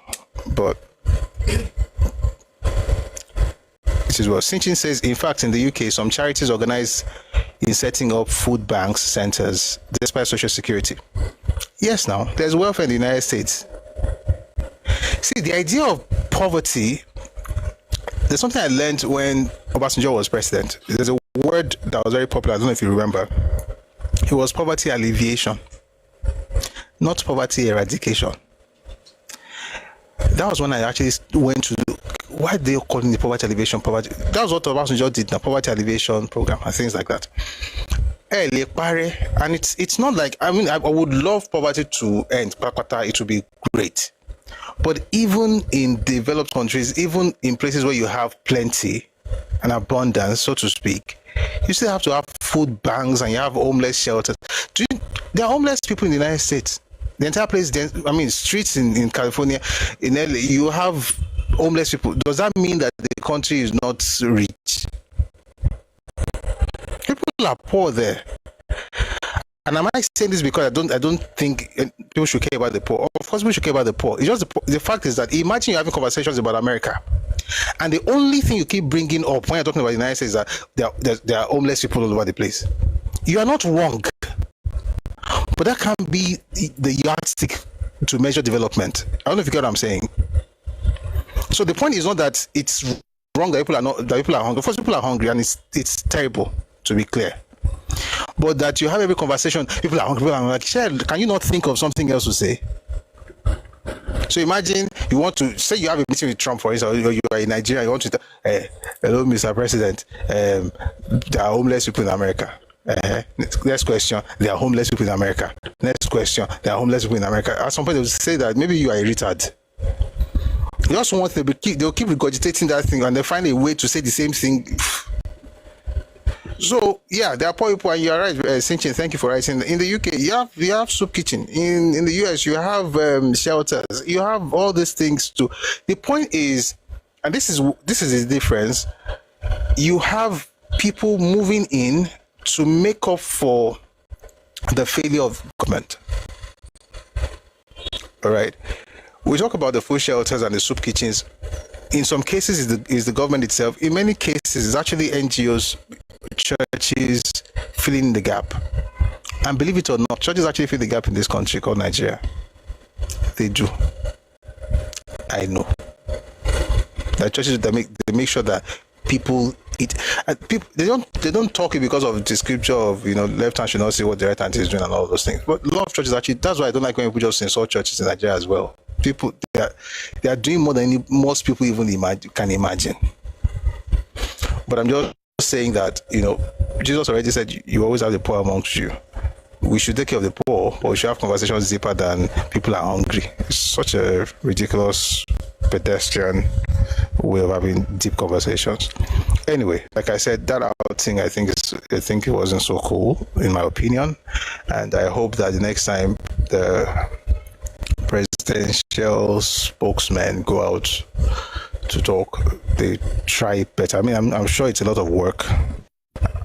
but this is what Sinchin says. In fact, in the UK, some charities organize in setting up food banks centers despite social security. Yes, now there's welfare in the United States. See, the idea of poverty. There's something I learned when Obasanjo was president. There's a word that was very popular. I don't know if you remember. It was poverty alleviation, not poverty eradication. That was when I actually went to why they calling the poverty alleviation poverty. That was what Obasanjo did, the poverty alleviation program and things like that. And it's not like, I mean, I would love poverty to end. It would be great. But even in developed countries, even in places where you have plenty and abundance, so to speak, you still have to have food banks and you have homeless shelters. There are homeless people in the United States. The entire place, I mean, streets in California, in LA, you have homeless people. Does that mean that the country is not rich? People are poor there. And am I saying this because I don't think people should care about the poor? Of course, we should care about the poor. It's just the fact is that imagine you're having conversations about America, and the only thing you keep bringing up when you're talking about the United States is that there are homeless people all over the place. You are not wrong, but that can't be the yardstick to measure development. I don't know if you get what I'm saying. So the point is not that it's wrong that people are hungry. Of course, people are hungry, and it's terrible, to be clear. But that you have every conversation, people are hungry, I'm like, can you not think of something else to say? So imagine you want to say you have a meeting with Trump, for instance, or you are in Nigeria, you want to hello, Mr. President, there are homeless people in America. Next question, there are homeless people in America. Next question, there are homeless people in America. At some point, they will say that maybe you are a retard. You just want they'll keep regurgitating that thing and they find a way to say the same thing. So yeah, there are poor people, and you're right, Sinchin, thank you for writing. In the UK, you have soup kitchen. In the US, you have shelters. You have all these things too. The point is, and this is the difference. You have people moving in to make up for the failure of government. All right. We talk about the food shelters and the soup kitchens. In some cases, is the government itself. In many cases, it's actually NGOs, churches filling the gap. And believe it or not, churches actually fill the gap in this country called Nigeria. They do. I know. The churches, they make sure that people eat. People they don't talk it because of the scripture of left hand should not see what the right hand is doing and all those things. But a lot of churches actually. That's why I don't like when people just insult churches in Nigeria as well. People they are doing more than most people even can imagine. But I'm just saying that Jesus already said you always have the poor amongst you. We should take care of the poor, but we should have conversations deeper than people are hungry. It's such a ridiculous, pedestrian way of having deep conversations. Anyway, like I said, that outing I think it wasn't so cool in my opinion, and I hope that the next time the presidential spokesmen go out to talk, they try it better. I mean, I'm sure it's a lot of work.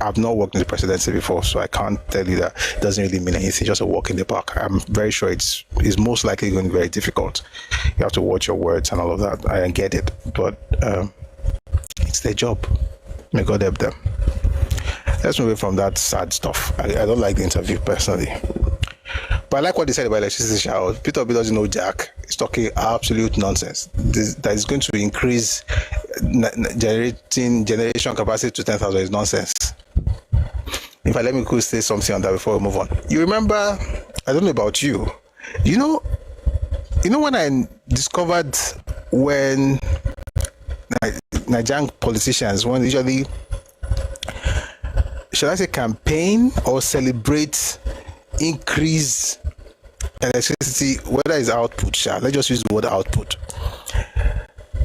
I've not worked in the presidency before, so I can't tell you that it doesn't really mean anything, just a walk in the park. I'm very sure it's most likely going to be very difficult. You have to watch your words and all of that. I get it, but it's their job. May God help them. Let's move away from that sad stuff. I don't like the interview personally. But I like what they said about electricity shower. Peter Obi doesn't know Jack. He's talking absolute nonsense. That is going to increase generation capacity to 10,000 is nonsense. In fact, let me say something on that before we move on. You remember, I don't know about you, you know when I discovered when Nigerian politicians want usually, should I say, campaign or celebrate increase electricity, whether it's output, let's just use the word output.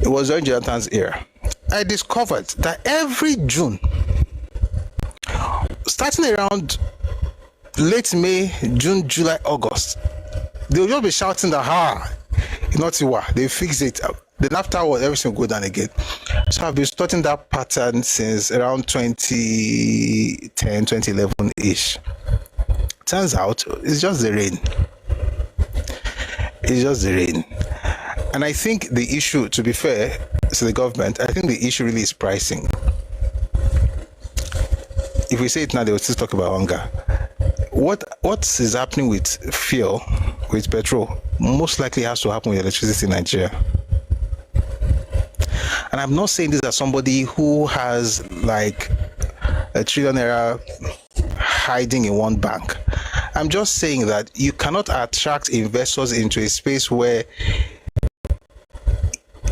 It was during Jonathan's era. I discovered that every June, starting around late May, June, July, August, they'll just be shouting that, they fix it. Then afterwards, everything will go down again. So I've been studying that pattern since around 2010, 2011-ish. Turns out, it's just the rain. It's just the rain. And I think the issue, to be fair to the government, I think the issue really is pricing. If we say it now, they will still talk about hunger. What is happening with fuel, with petrol, most likely has to happen with electricity in Nigeria. And I'm not saying this as somebody who has like $1 trillion hiding in one bank. I'm just saying that you cannot attract investors into a space where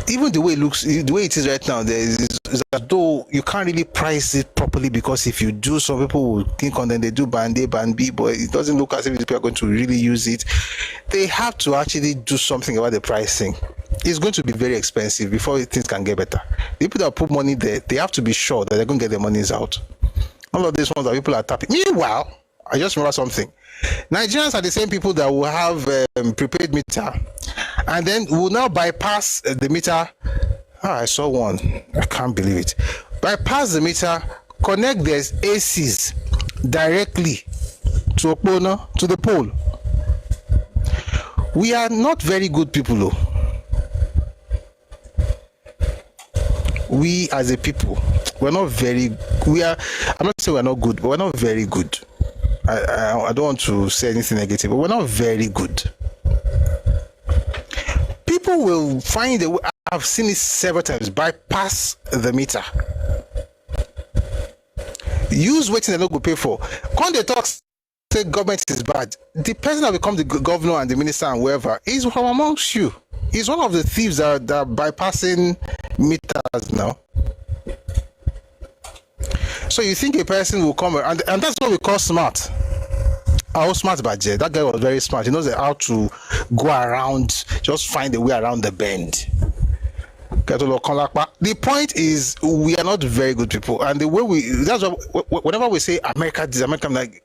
even the way it looks, the way it is right now, there is as though you can't really price it properly, because if you do, some people will think on them, they do band A, band B, but it doesn't look as if people are going to really use it. They have to actually do something about the pricing. It's going to be very expensive before things can get better. The people that put money there, they have to be sure that they're going to get their monies out. All of these ones that people are tapping. Meanwhile, I just remember something. Nigerians are the same people that will have prepaid meter, and then will now bypass the meter. I saw one. I can't believe it. Bypass the meter, connect their ACs directly to the pole. We are not very good people, though. We as a people, we're not very. I'm not saying we're not good, but we're not very good. I don't want to say anything negative, but we're not very good. People will find a way. I've seen it several times. Bypass the meter. Use waiting they don't go pay for. When they talk, say government is bad. The person that becomes the governor and the minister and whoever is from amongst you. He's one of the thieves that are bypassing meters now. So you think a person will come, and that's what we call smart. How smart budget. That guy was very smart. He knows how to go around, just find a way around the bend. The point is, we are not very good people, and the way that's what, whenever we say America, this America, like,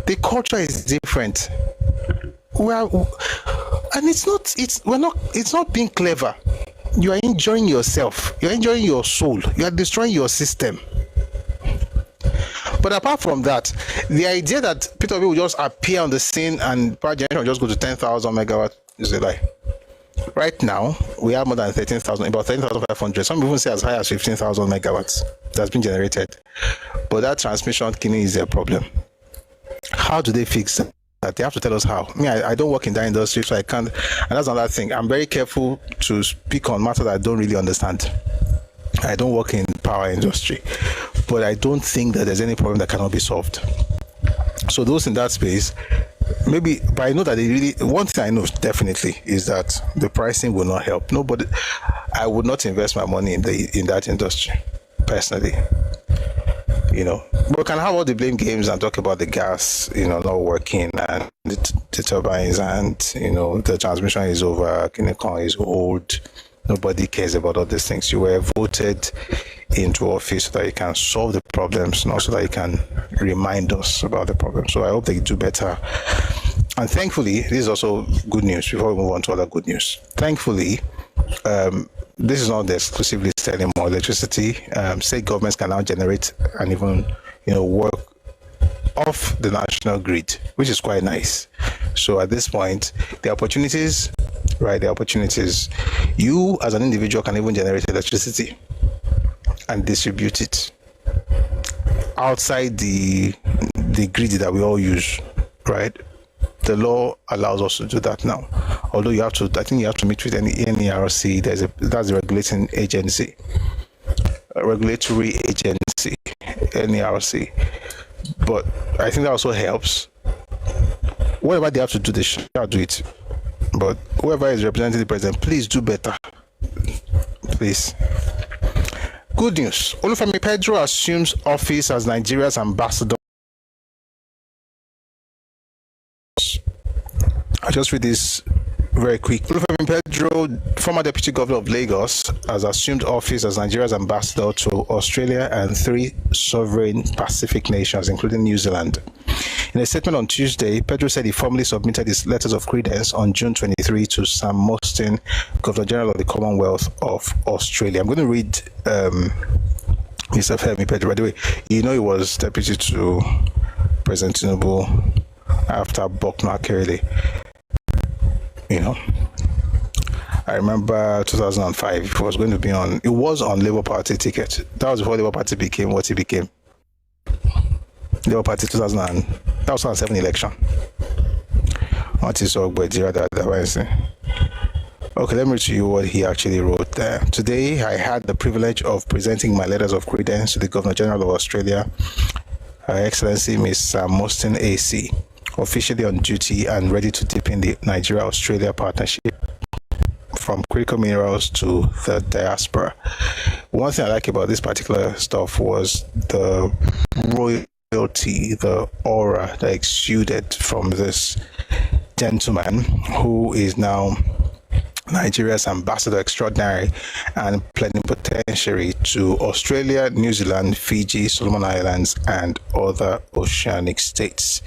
the culture is different. And it's not being clever. You are enjoying yourself. You're enjoying your soul. You are destroying your system. But apart from that, the idea that people will just appear on the scene and power generation will just go to 10,000 megawatts is a lie. Right now, we have more than 13,000, about 13,500. Some people say as high as 15,000 megawatts that's been generated. But that transmission killing is a problem. How do they fix that? They have to tell us how. I don't work in that industry, so I can't. And that's another thing. I'm very careful to speak on matters that I don't really understand. I don't work in power industry, but I don't think that there's any problem that cannot be solved. So those in that space, maybe, but I know that they really, one thing I know definitely is that the pricing will not help. Nobody, I would not invest my money in that industry, personally. But we can have all the blame games and talk about the gas, not working, and the turbines, and the transmission is over, Kinecon is old. Nobody cares about all these things. You were voted into office so that you can solve the problems, not so that you can remind us about the problems. So I hope they do better. And thankfully, this is also good news before we move on to other good news. Thankfully, this is not the exclusive list anymore. Electricity, state governments can now generate and even, work off the national grid, which is quite nice. So at this point, the opportunities, you as an individual can even generate electricity and distribute it outside the grid that we all use, right? The law allows us to do that now. Although I think you have to meet with any NERC. That's the regulating agency, regulatory agency, NERC. But I think that also helps. Whatever they have to do, they should do it. But whoever is representing the president, please do better. Please. Good news. Olufemi Pedro assumes office as Nigeria's ambassador. I just read this very quick. Pedro, former Deputy Governor of Lagos, has assumed office as Nigeria's ambassador to Australia and 3 sovereign Pacific nations, including New Zealand. In a statement on Tuesday, Pedro said he formally submitted his letters of credence on June 23 to Sam Mostyn, Governor General of the Commonwealth of Australia. I'm going to read Mr. Femi Pedro. By the way, you know he was deputy to President Tinubu after Bokno Akerele. You know, I remember 2005. It was going to be on. It was on Labour Party ticket. That was before Labour Party became what it became. Labour Party 2007 election. What is so good? Okay, let me read to you what he actually wrote there. Today, I had the privilege of presenting my letters of credence to the Governor General of Australia, Her Excellency Ms. Sam Mostyn AC, officially on duty and ready to deepen the Nigeria-Australia partnership from critical minerals to the diaspora. One thing I like about this particular stuff was the royalty, the aura that exuded from this gentleman who is now Nigeria's ambassador extraordinary and plenipotentiary to Australia, New Zealand, Fiji, Solomon Islands, and other oceanic states.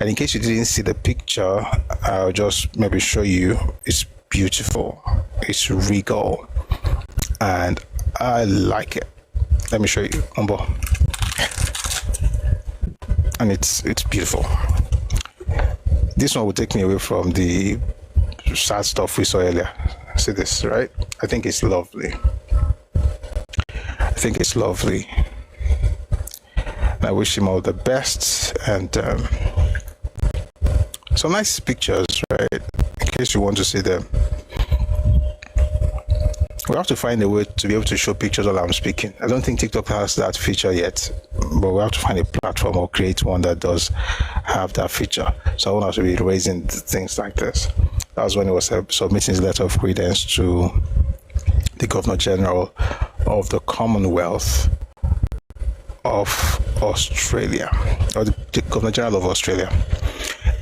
And in case you didn't see the picture, I'll just maybe show you. It's beautiful, it's regal, and I like it. Let me show you, Umbo. And it's beautiful. This one will take me away from the sad stuff we saw earlier. See this, right? I think it's lovely. I wish him all the best, and some nice pictures, right? In case you want to see them. We have to find a way to be able to show pictures while I'm speaking. I don't think TikTok has that feature yet, but we have to find a platform or create one that does have that feature. So I won't have to be raising things like this. That was when he was submitting his letter of credence to the Governor General of the Commonwealth of Australia, or the Governor General of Australia.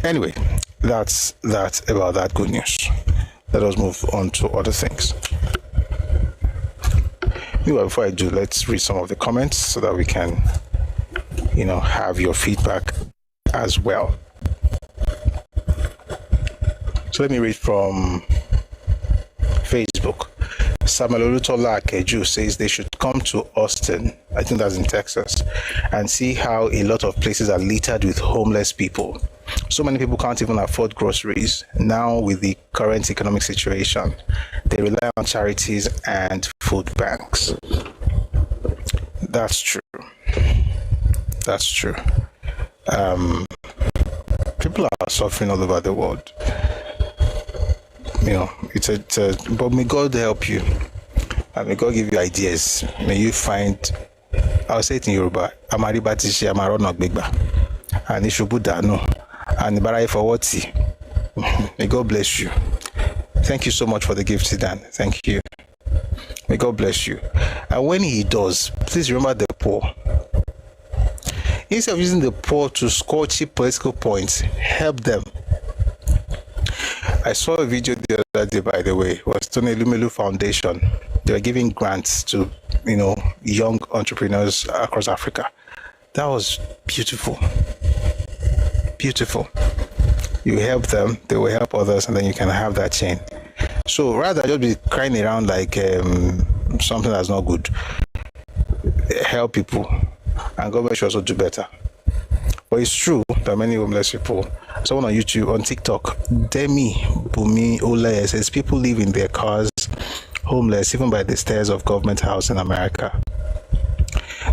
Anyway, that's about that good news. Let us move on to other things. Anyway, before I do, let's read some of the comments so that we can, have your feedback as well. So let me read from Facebook. Samuel Olutola Akeju says they should come to Austin, I think that's in Texas, and see how a lot of places are littered with homeless people. So many people can't even afford groceries. Now with the current economic situation, they rely on charities and food banks. That's true. People are suffering all over the world. But may God help you. And may God give you ideas. May you find, I'll say it in Yoruba, Amari Batishi Amarono Gbegba. And Ishubudano. And Barai Fawati. May God bless you. Thank you so much for the gift, Sidan. Thank you. May God bless you. And when he does, please remember the poor. Instead of using the poor to score cheap political points, help them. I saw a video the other day, by the way. It was Tony Lumelu Foundation. They were giving grants to, young entrepreneurs across Africa. That was beautiful. Beautiful. You help them, they will help others, and then you can have that chain. So rather than just be crying around like something that's not good, help people, and government should also do better. But it's true that many homeless people, someone on YouTube, on TikTok, Demi Bumi Ole says people live in their cars homeless even by the stairs of government house in America.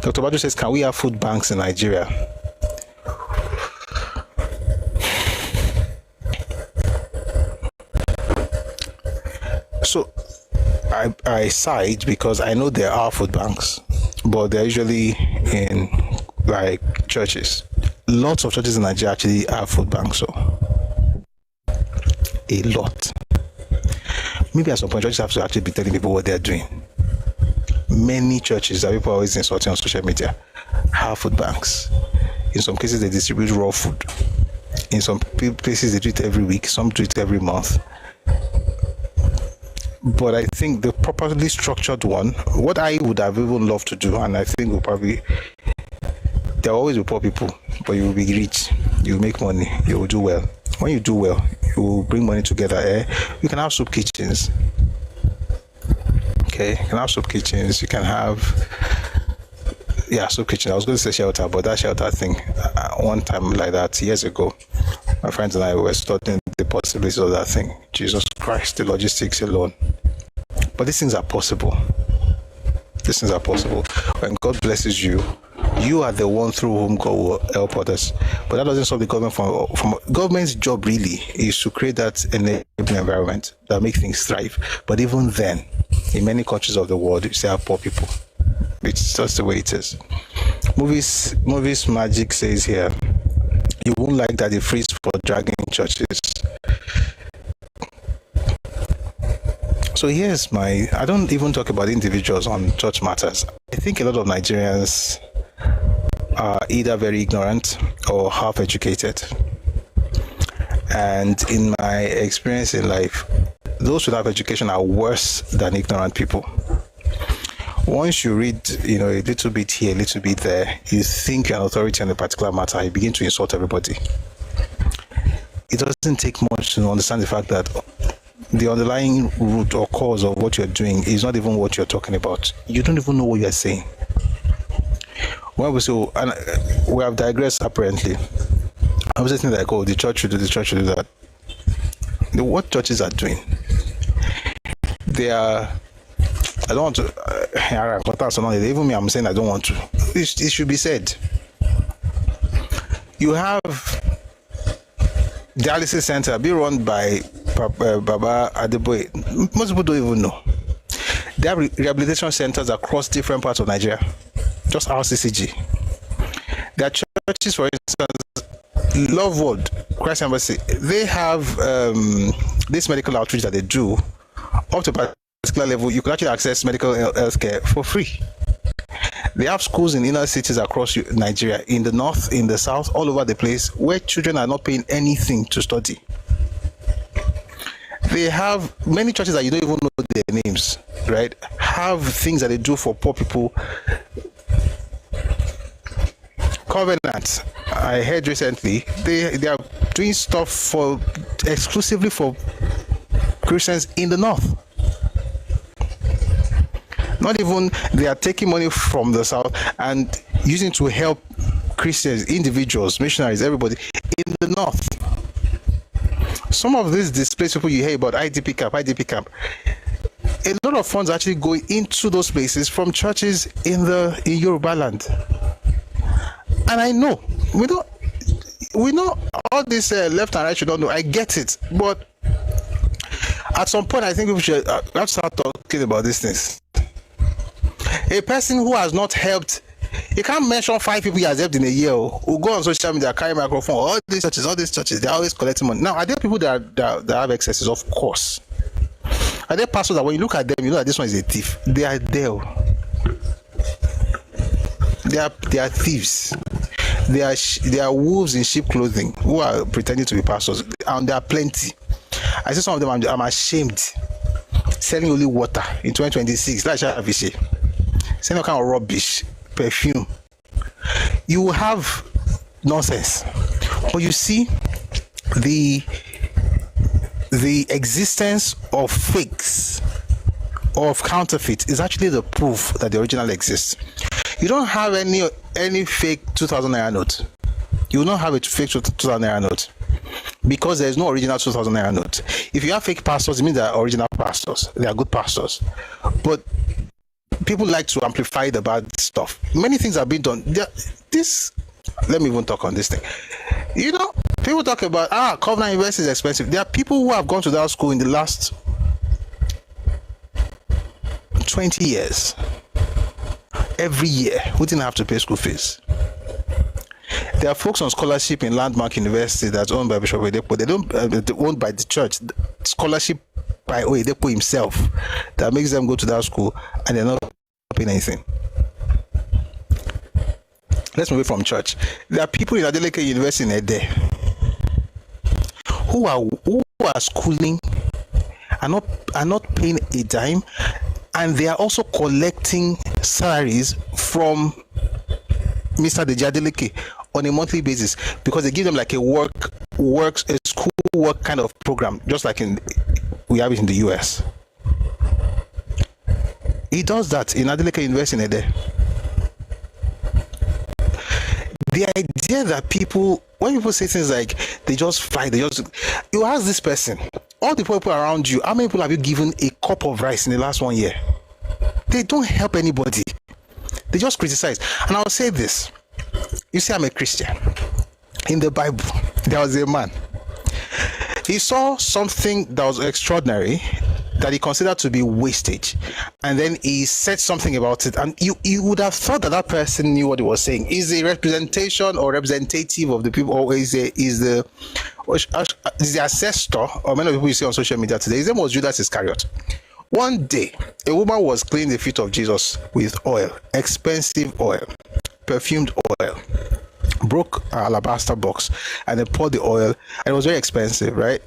Dr. Bayo says, can we have food banks in Nigeria? So I side because I know there are food banks, but they're usually in like churches. Lots of churches in Nigeria actually have food banks, so a lot. Maybe at some point churches have to actually be telling people what they're doing. Many churches that people are always insulting on social media have food banks. In some cases they distribute raw food. In some places they do it every week, some do it every month. But I think the properly structured one, what I would have even loved to do, and I think will probably, there will always be poor people, but you will be rich, you will make money, you will do well. When you do well, you will bring money together. You can have soup kitchens. Okay, you can have soup kitchens. You can have, soup kitchen. I was going to say shelter, but that shelter thing, one time like that years ago, my friends and I were studying the possibilities of that thing. Jesus Christ, the logistics alone. But these things are possible. These things are possible. When God blesses you, you are the one through whom God will help others. But that doesn't stop the government from government's job really is to create that enabling environment that makes things thrive. But even then, in many countries of the world, you still have poor people. It's just the way it is. Movies magic says here, you won't like that they freeze for dragging churches. So here's I don't even talk about individuals on church matters. I think a lot of Nigerians are either very ignorant or half educated. And in my experience in life, those without education are worse than ignorant people. Once you read, a little bit here, a little bit there, you think you're an authority on a particular matter, you begin to insult everybody. It doesn't take much to understand the fact that the underlying root or cause of what you're doing is not even what you're talking about. You don't even know what you're saying. When we say, and we have digressed apparently. I was saying like, the church should do this, church should do that. What churches are doing? They are, I don't want to, even me, I'm saying I don't want to. It should be said. You have dialysis center be run by Baba Adeboye. Most people don't even know. There are rehabilitation centers across different parts of Nigeria. Just RCCG. There are churches, for instance, Love World, Christ Embassy. They have this medical outreach that they do up to a particular level. You can actually access medical health care for free. They have schools in inner cities across Nigeria, in the north, in the south, all over the place, where children are not paying anything to study. They have many churches that you don't even know their names, right? Have things that they do for poor people. Covenant, I heard recently, they are doing stuff exclusively for Christians in the north. Not even, they are taking money from the south and using to help Christians, individuals, missionaries, everybody in the north. Some of these displaced people you hear about, IDP camp, a lot of funds actually go into those places from churches in Yoruba land. And I know, we know all this left and right should not know. I get it, but at some point, I think we should have to start talking about these things. A person who has not helped, you can't mention 5 people he has helped in a year who go on social media, carry microphone. All these churches, they're always collecting money. Now, are there people that have excesses? Of course. Are there pastors that when you look at them, you know that this one is a thief? They are there. They are thieves. They are wolves in sheep clothing who are pretending to be pastors, and there are plenty. I see some of them. I'm ashamed. Selling only water in 2026. That's Shavishe. Selling all kind of rubbish, perfume. You will have nonsense, but you see the existence of fakes, of counterfeit, is actually the proof that the original exists. You don't have any fake 2,000 naira note. You will not have a fake 2,000 naira note because there is no original 2,000 naira note. If you have fake pastors, it means they are original pastors. They are good pastors. But people like to amplify the bad stuff. Many things are being done. Let me even talk on this thing. People talk about, Covenant University is expensive. There are people who have gone to that school in the last 20 years. Every year, who didn't have to pay school fees. There are folks on scholarship in Landmark University that's owned by Bishop Oyedepo. They don't owned by the church. Scholarship by Oyedepo himself that makes them go to that school, and they're not paying anything. Let's move away from church. There are people in Adeleke University in Ede who are schooling are not paying a dime, and they are also collecting salaries from Mr. Dejadeleke on a monthly basis, because they give them like a school work kind of program, just like we have it in the US. He does that in Adeleke University in Ede. The idea that when people say things like they just fight, you ask this person, all the people around you, how many people have you given a cup of rice in the last 1 year? They don't help anybody. They just criticize. And I'll say this. You see, I'm a Christian. In the Bible, there was a man. He saw something that was extraordinary, that he considered to be wastage, and then he said something about it, and you would have thought that person knew what he was saying. Is a representation or representative of the people, or is the ancestor, or many people you see on social media today. His name was Judas Iscariot. One day, a woman was cleaning the feet of Jesus with oil, expensive oil, perfumed oil, broke an alabaster box, and they poured the oil, and it was very expensive, right?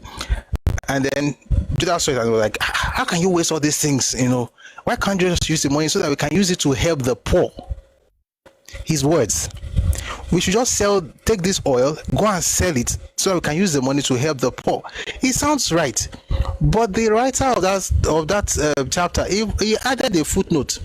And then Judas saw it and was like, how can you waste all these things? Why can't you just use the money so that we can use it to help the poor? His words. We should just take this oil, go and sell it so that we can use the money to help the poor. It sounds right. But the writer of that chapter, he added a footnote.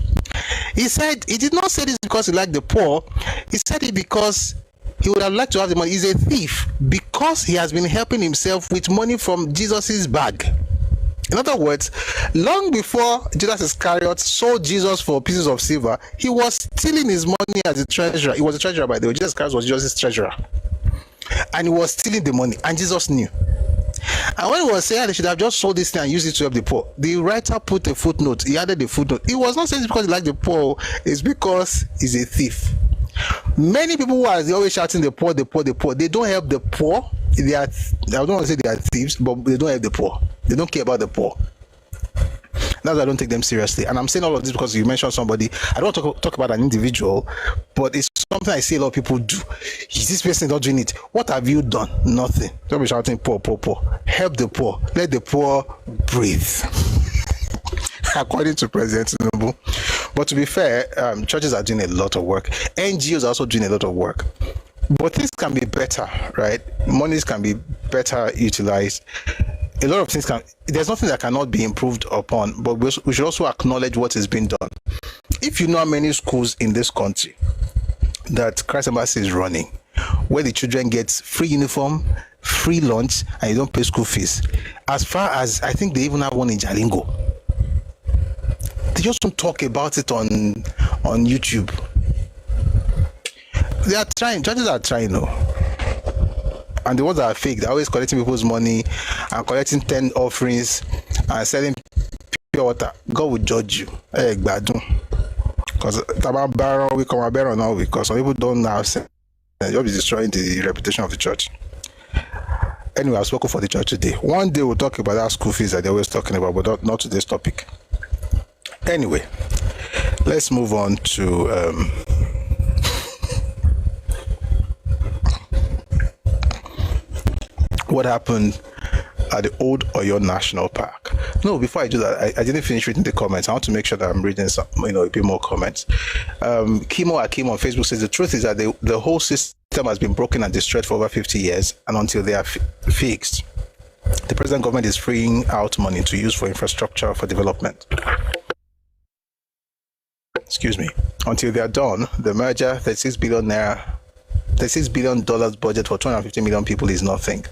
He said he did not say this because he liked the poor. He said it because he would have liked to have the money. He's a thief because he has been helping himself with money from Jesus's bag. In other words, long before Judas Iscariot sold Jesus for pieces of silver, he was stealing his money as a treasurer. He was a treasurer, by the way. Jesus Iscariot was Jesus' treasurer. And he was stealing the money, and Jesus knew. And when he was saying they should have just sold this thing and used it to help the poor, the writer put a footnote. He added a footnote. He was not saying it's because he liked the poor, it's because he's a thief. Many people who are always shouting the poor, they don't help the poor. I don't want to say they are thieves, but they don't help the poor. They don't care about the poor. That's why I don't take them seriously. And I'm saying all of this because you mentioned somebody. I don't want to talk about an individual, but it's something I see a lot of people do. Is this person not doing it? What have you done? Nothing. Don't be shouting poor, poor, poor. Help the poor. Let the poor breathe. According to President Tinubu. But to be fair, churches are doing a lot of work. NGOs are also doing a lot of work. But things can be better, right? Monies can be better utilized. A lot of things there's nothing that cannot be improved upon, but we should also acknowledge what is being done. If you know how many schools in this country that Christ Embassy is running, where the children get free uniform, free lunch, and you don't pay school fees. As far as, I think they even have one in Jalingo. They just don't talk about it on YouTube. They are trying, churches are trying, and the ones that are fake, they're always collecting people's money and collecting 10 offerings and selling pure water. God will judge you. Because we come barrel now, because some people don't now say you'll be destroying the reputation of the church. Anyway, I've spoken for the church today. One day we'll talk about that school fees that they're always talking about, but not today's topic. Anyway, let's move on to what happened at the Old Oyo National Park. No, before I do that, I didn't finish reading the comments. I want to make sure that I'm reading some, a bit more comments. Kimo Akim on Facebook says the truth is that the whole system has been broken and destroyed for over 50 years, and until they are fixed, the present government is freeing out money to use for infrastructure for development. Excuse me. Until they are done, the merger, $36 billion budget for 250 million people is nothing.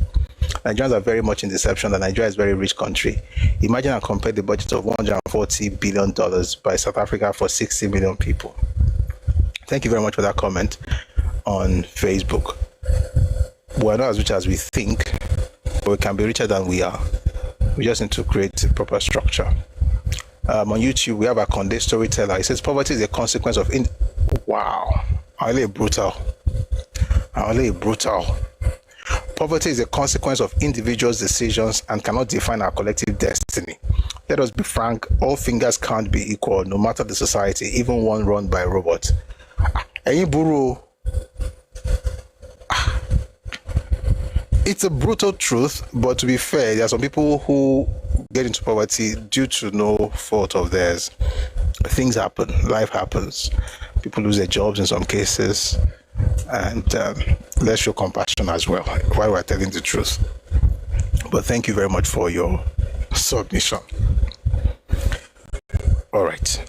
Nigerians are very much in deception that Nigeria is a very rich country. Imagine and compare the budget of $140 billion by South Africa for 60 million people. Thank you very much for that comment on Facebook. We're not as rich as we think, but we can be richer than we are. We just need to create a proper structure. On YouTube, we have a Conde storyteller. He says poverty is a consequence of wow. Brutal. Poverty is a consequence of individuals' decisions and cannot define our collective destiny. Let us be frank, all fingers can't be equal, no matter the society, even one run by a robot. It's a brutal truth, but to be fair, there are some people who get into poverty due to no fault of theirs. Things happen, life happens, people lose their jobs in some cases, and let's show compassion as well while we're telling the truth. But thank you very much for your submission. All right.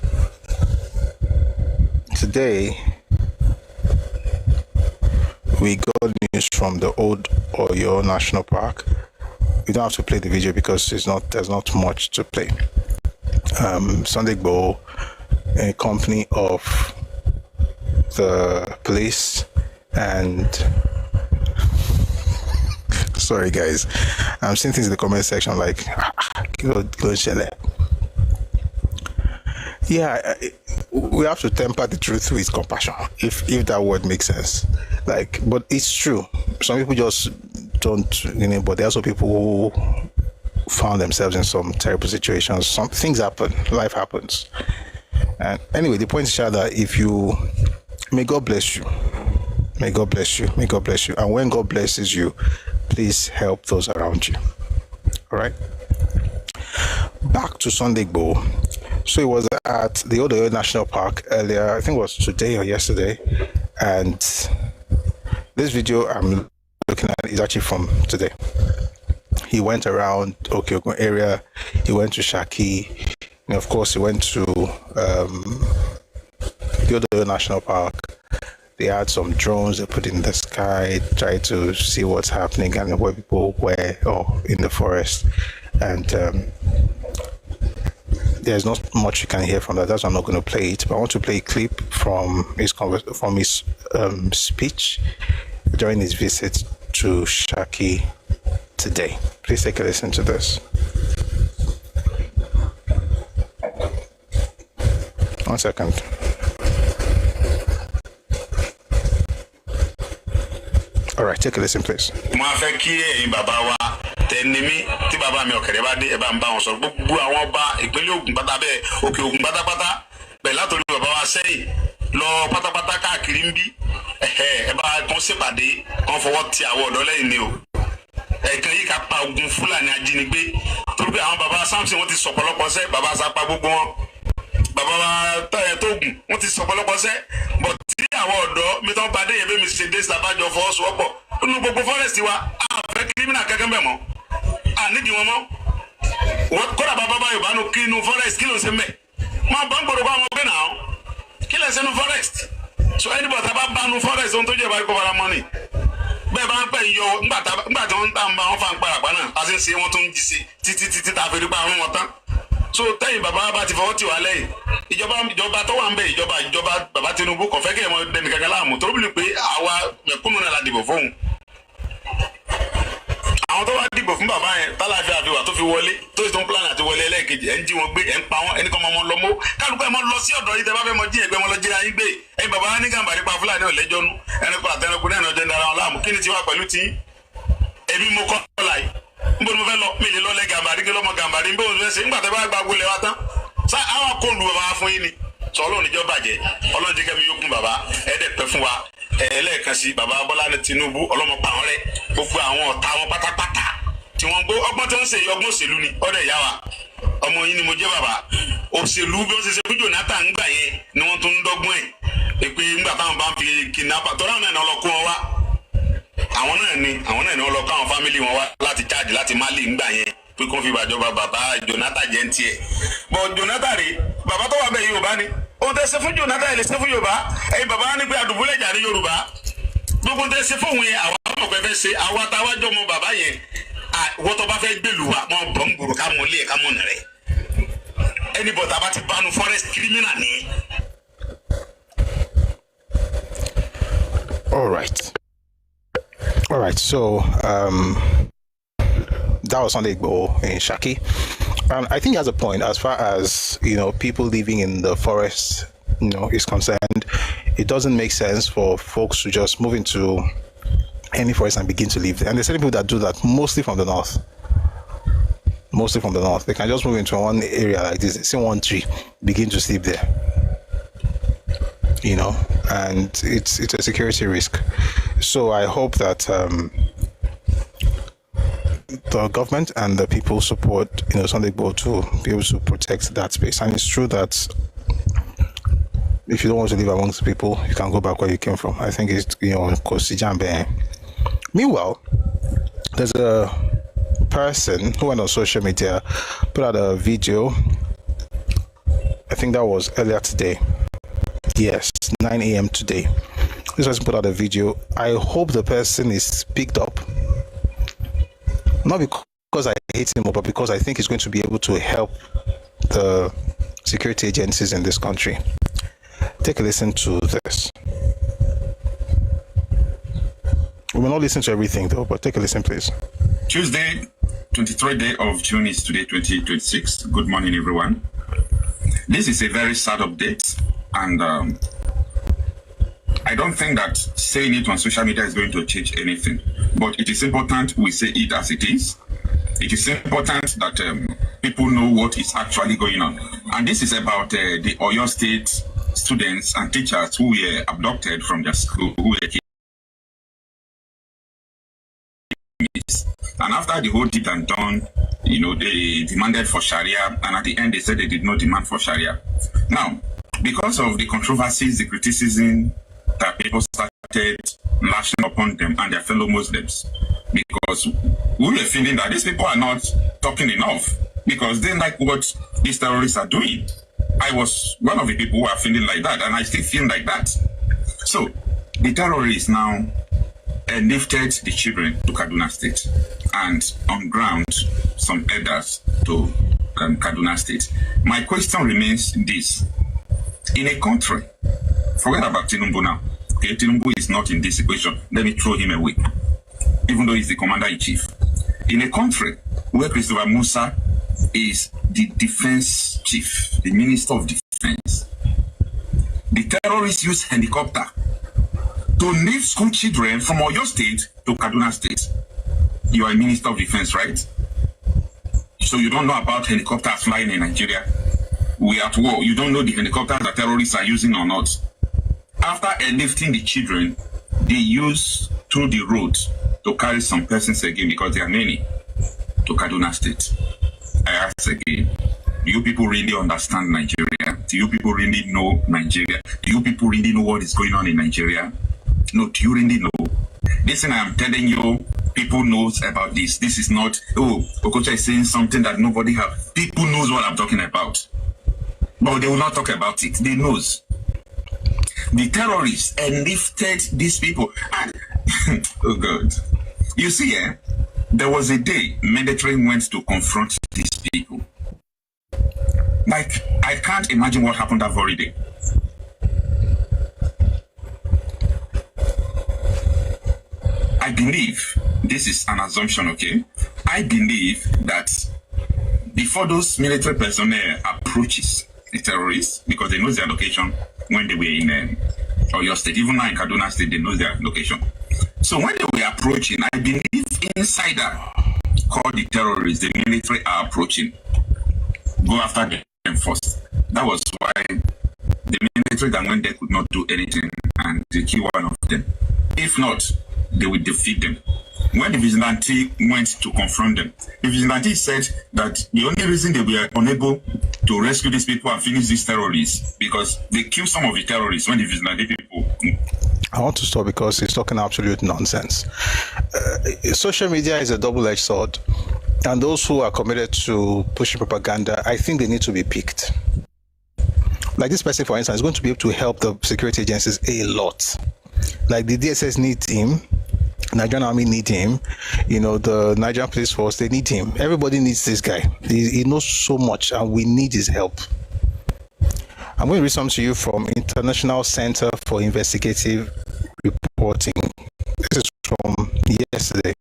Today, we got news from the old Oyo National Park. We don't have to play the video because there's not much to play. Sunday Igboho, a company of the police and sorry guys, I'm seeing things in the comment section like yeah, we have to temper the truth with compassion, if that word makes sense. Like, but it's true. Some people just don't, but there are also people who found themselves in some terrible situations. Some things happen, life happens. And anyway, the point is that if you, may God bless you. May God bless you. May God bless you. And when God blesses you, please help those around you. All right. Back to Sunday Igboho. So it was at the Oyo National Park earlier, I think it was today or yesterday. And this video I'm looking at is actually from today. He went around Okeogun area. He went to Shaki. And of course, he went to the Oyo National Park. They had some drones they put in the sky, try to see what's happening and where people were in the forest. And there's not much you can hear from that. That's why I'm not going to play it. But I want to play a clip from his speech during his visit to Shaki today. Please take a listen to this. One second. All right, take a listen, please. Tẹnimi tí bàbá mi ọ̀kẹ́rẹ́ bá dé ẹ bá ń bá wọn sọ gbogbo àwọn ọba ìpínlẹ̀ Ògùn pátá bẹ́ẹ̀ Òkè Ògùn pátápátá bẹ́ẹ̀ látòrí bàbá wa sẹ́yìn lọ pátápátá káàkiri ń bí ẹ bá kàn ṣèpàdé kàn fọwọ́ ti àwọn ọ̀dọ́ lẹ́yìn ni o ẹ̀kan yìí ká pa ogun Fúlàní ajínigbé torí pé àwọn bàbá Samson wọ́n ti sọ̀pọ̀lọpọ̀ sẹ́ bàbá Sapa gbogbo wọn bàbá wa Tóògùn wọ́n ti sọ̀pọ̀lọpọ̀ sẹ́ bọ̀ tí àwọn ọ̀dọ́ mi tán padé yẹn bẹ́ẹ̀ mi ṣe dé sábàjọ fọwọ́sowọ́pọ̀ nínú gbogbo forest wa àfẹ́ kírímìnà kankan bẹ̀ mọ́ ànídìí wọn mọ́ kódà bàbá Bayo bá nu kí inú forest kí ló ń ṣe mẹ́ máa bá ń gbòdò bá wọn gbé náà kí lè ṣe nu forest so anybody tá bá bá nu forest ohun tó jẹ́ ìbáyìí kó fara mọ́ ni bẹ́ẹ̀ bá ń pẹ́ yọ ńgbà tí wọ́n ń tà ń bá wọn fa ń para àgbà náà a sì ń ṣe wọ́n tó ń jí sí títí tá a fi rí pa àrùn wọn tán so tẹ́yìn bàbá bá ti fọwọ́ tì wá lẹ́yìn ìjọba tó wà ń bẹ ìjọba bàbá Tinubu kò fẹ́ kí ẹ̀ mọ́ dẹni kankan láàmú tó bí pé àwa mẹ̀kúnnù náà la dìbò fóun àwọn tó wá dìbò fún bàbá yẹn tálàfíà àfihàn tó fi wọlé tó sì tó ń plan àti wọlé ẹlẹ́ẹ̀kejì ẹ̀ ń jí wọn gbé ẹ̀ ń pa wọn ẹni kan máa mọ lọ mọ́ kálukú ẹ̀ mọ́ lọ sí ọ̀dọ̀ yìí tẹ́ bá fẹ́ mọ jí ẹgbẹ́ wọn lọ jíra yín gbé ẹ̀yin bàbá ní Gàmbàrí pa Fúlàní ọ̀lẹ́jọ́ nú ẹranko àtẹnukú náà ọjọ́ ń dara wọn láàmú kí ni tiwa pẹ̀lú tí èmi mo kọ́ ọ̀la yìí níbo ni mo fẹ́ lọ mi lè lọ lẹ Gàmbàrí kí lọ́mọ Gàmbàrí níbo ni mo fẹ́ ṣe nígbà tẹ́ bá gba agbolẹ̀ wa tán sá àwọn kóòlù bàbá fún yín ni sọ Ọlọ́run níjọ́ bàjẹ́ Ọlọ́run jẹ́ kẹ́mi yókùn bàbá ẹ̀ẹ́dẹ̀pẹ́ fún wa ẹlẹ́ẹ̀kan sí bàbá Bọ́lá Tinubu ọlọ́mọ pa wọn rẹ gbogbo àwọn ọ̀tá wọn pátápátá tí wọ́n gbó ọgbọ́n tí wọ́n ń ṣe ọgbọ́n òṣèlú ni ọ̀dẹ̀ ìyá wa ọmọ yín ni mo jẹ́ bàbá òṣèlú bí wọ́n ṣe ṣe fún Jonathan ńgbà yẹn ni wọ́n tún ń dọ́gbọ́n ẹ̀ pé ńgbà táwọn bá ń fi kidnapper tọ́lá náà ni ọlọ́kú wọn wá àwọn náà ni wọ́n lọ káwọn fámìlì wọn wá láti jáde láti Mali ńgbà yẹn pé kó fi bàjọba bàbá Jonathan jẹ́ ń tiẹ̀ bọ̀ Jonathan rè bàbá tó wà bẹ́ẹ̀ Yorùbá ni ohun tẹ́ ṣe fún Jonathan lè ṣe fún Yorùbá ẹ̀yin bàbá ní pé àdùbúlẹ̀ jà ní Yorùbá gbogbo tẹ́ ṣe fóun yẹn àwa ọmọ pẹ́ fẹ́ ṣe àwa táwájọ́ ọmọ bàbá yẹn wọ́n tó bá fẹ́ gbèlú wa wọ́n bọ̀ ń gbòòrò ká mọ̀ lé ẹ̀ ká mọ̀ nà rẹ̀ ẹni bọ̀tà bá ti bánu forest criminal ni. All right. So that was Sunday Igboho in Shaki, and I think he has a point as far as people living in the forest is concerned. It doesn't make sense for folks to just move into any forest and begin to live there. And there's certain people that do that, mostly from the north. They can just move into one area like this, see one tree, begin to sleep there. And it's a security risk. So I hope that the government and the people support, Sunday Igboho to be able to protect that space. And it's true that if you don't want to live amongst people, you can go back where you came from. I think it's, Kosijambe. Meanwhile, there's a person who went on social media, put out a video. I think that was earlier today. Yes, 9 a.m. today. This person put out a video. I hope the person is picked up. Not because I hate him, but because I think he's going to be able to help the security agencies in this country. Take a listen to this. We will not listen to everything though, but take a listen, please. Tuesday, 23rd day of June is today, 2026. Good morning, everyone. This is a very sad update, and I don't think that saying it on social media is going to change anything. But it is important we say it as it is. It is important that people know what is actually going on. And this is about the Oyo State students and teachers who were abducted from their school, who were kidnapped. And after the whole did and done, they demanded for Sharia, and at the end they said they did not demand for Sharia. Now, because of the controversies, the criticism that people started lashing upon them and their fellow Muslims, because we were feeling that these people are not talking enough, because they like what these terrorists are doing. I was one of the people who are feeling like that, and I still feel like that. So, the terrorists now lifted the children to Kaduna State, and on ground some elders to Kaduna State. My question remains this. In a country, forget about Tinubu now. Okay, Tinubu is not in this equation. Let me throw him away, even though he's the commander-in-chief. In a country where Christopher Musa is the defense chief, the minister of defense, the terrorists use helicopter to lift school children from Oyo State to Kaduna State. You are a minister of defense, right? So you don't know about helicopters flying in Nigeria. We are at war. You don't know the helicopters that terrorists are using or not. After airlifting the children, they use through the road to carry some persons again, because there are many, to Kaduna State. I ask again, do you people really understand Nigeria? Do you people really know Nigeria? Do you people really know what is going on in Nigeria? No, do you really know? Listen, I am telling you, people knows about this. This is not, Okocha is saying something that nobody has. People knows what I'm talking about. But they will not talk about it. They knows. The terrorists enlifted these people. And, oh God. You see, there was a day military went to confront these people. Like, I can't imagine what happened that very day. I believe, this is an assumption, okay? I believe that before those military personnel approaches the terrorists, because they know their location when they were in Oyo State, even now in Kaduna State, they know their location. So when they were approaching, I believe insider called the terrorists, the military are approaching. Go after them first. That was why the military that went there could not do anything, and they killed one of them. If not, they would defeat them. When the vigilante went to confront them, the vigilante said that the only reason they were unable to rescue these people and finish these terrorists because they killed some of the terrorists when the vigilante people. I want to stop because he's talking absolute nonsense. Social media is a double-edged sword, and those who are committed to pushing propaganda, I think they need to be picked. Like this person, for instance, is going to be able to help the security agencies a lot. Like the DSS needs him, Nigerian Army need him, the Nigerian Police Force, they need him. Everybody needs this guy. He knows so much, and we need his help. I'm going to read something to you from International Center for Investigative Reporting. This is from yesterday.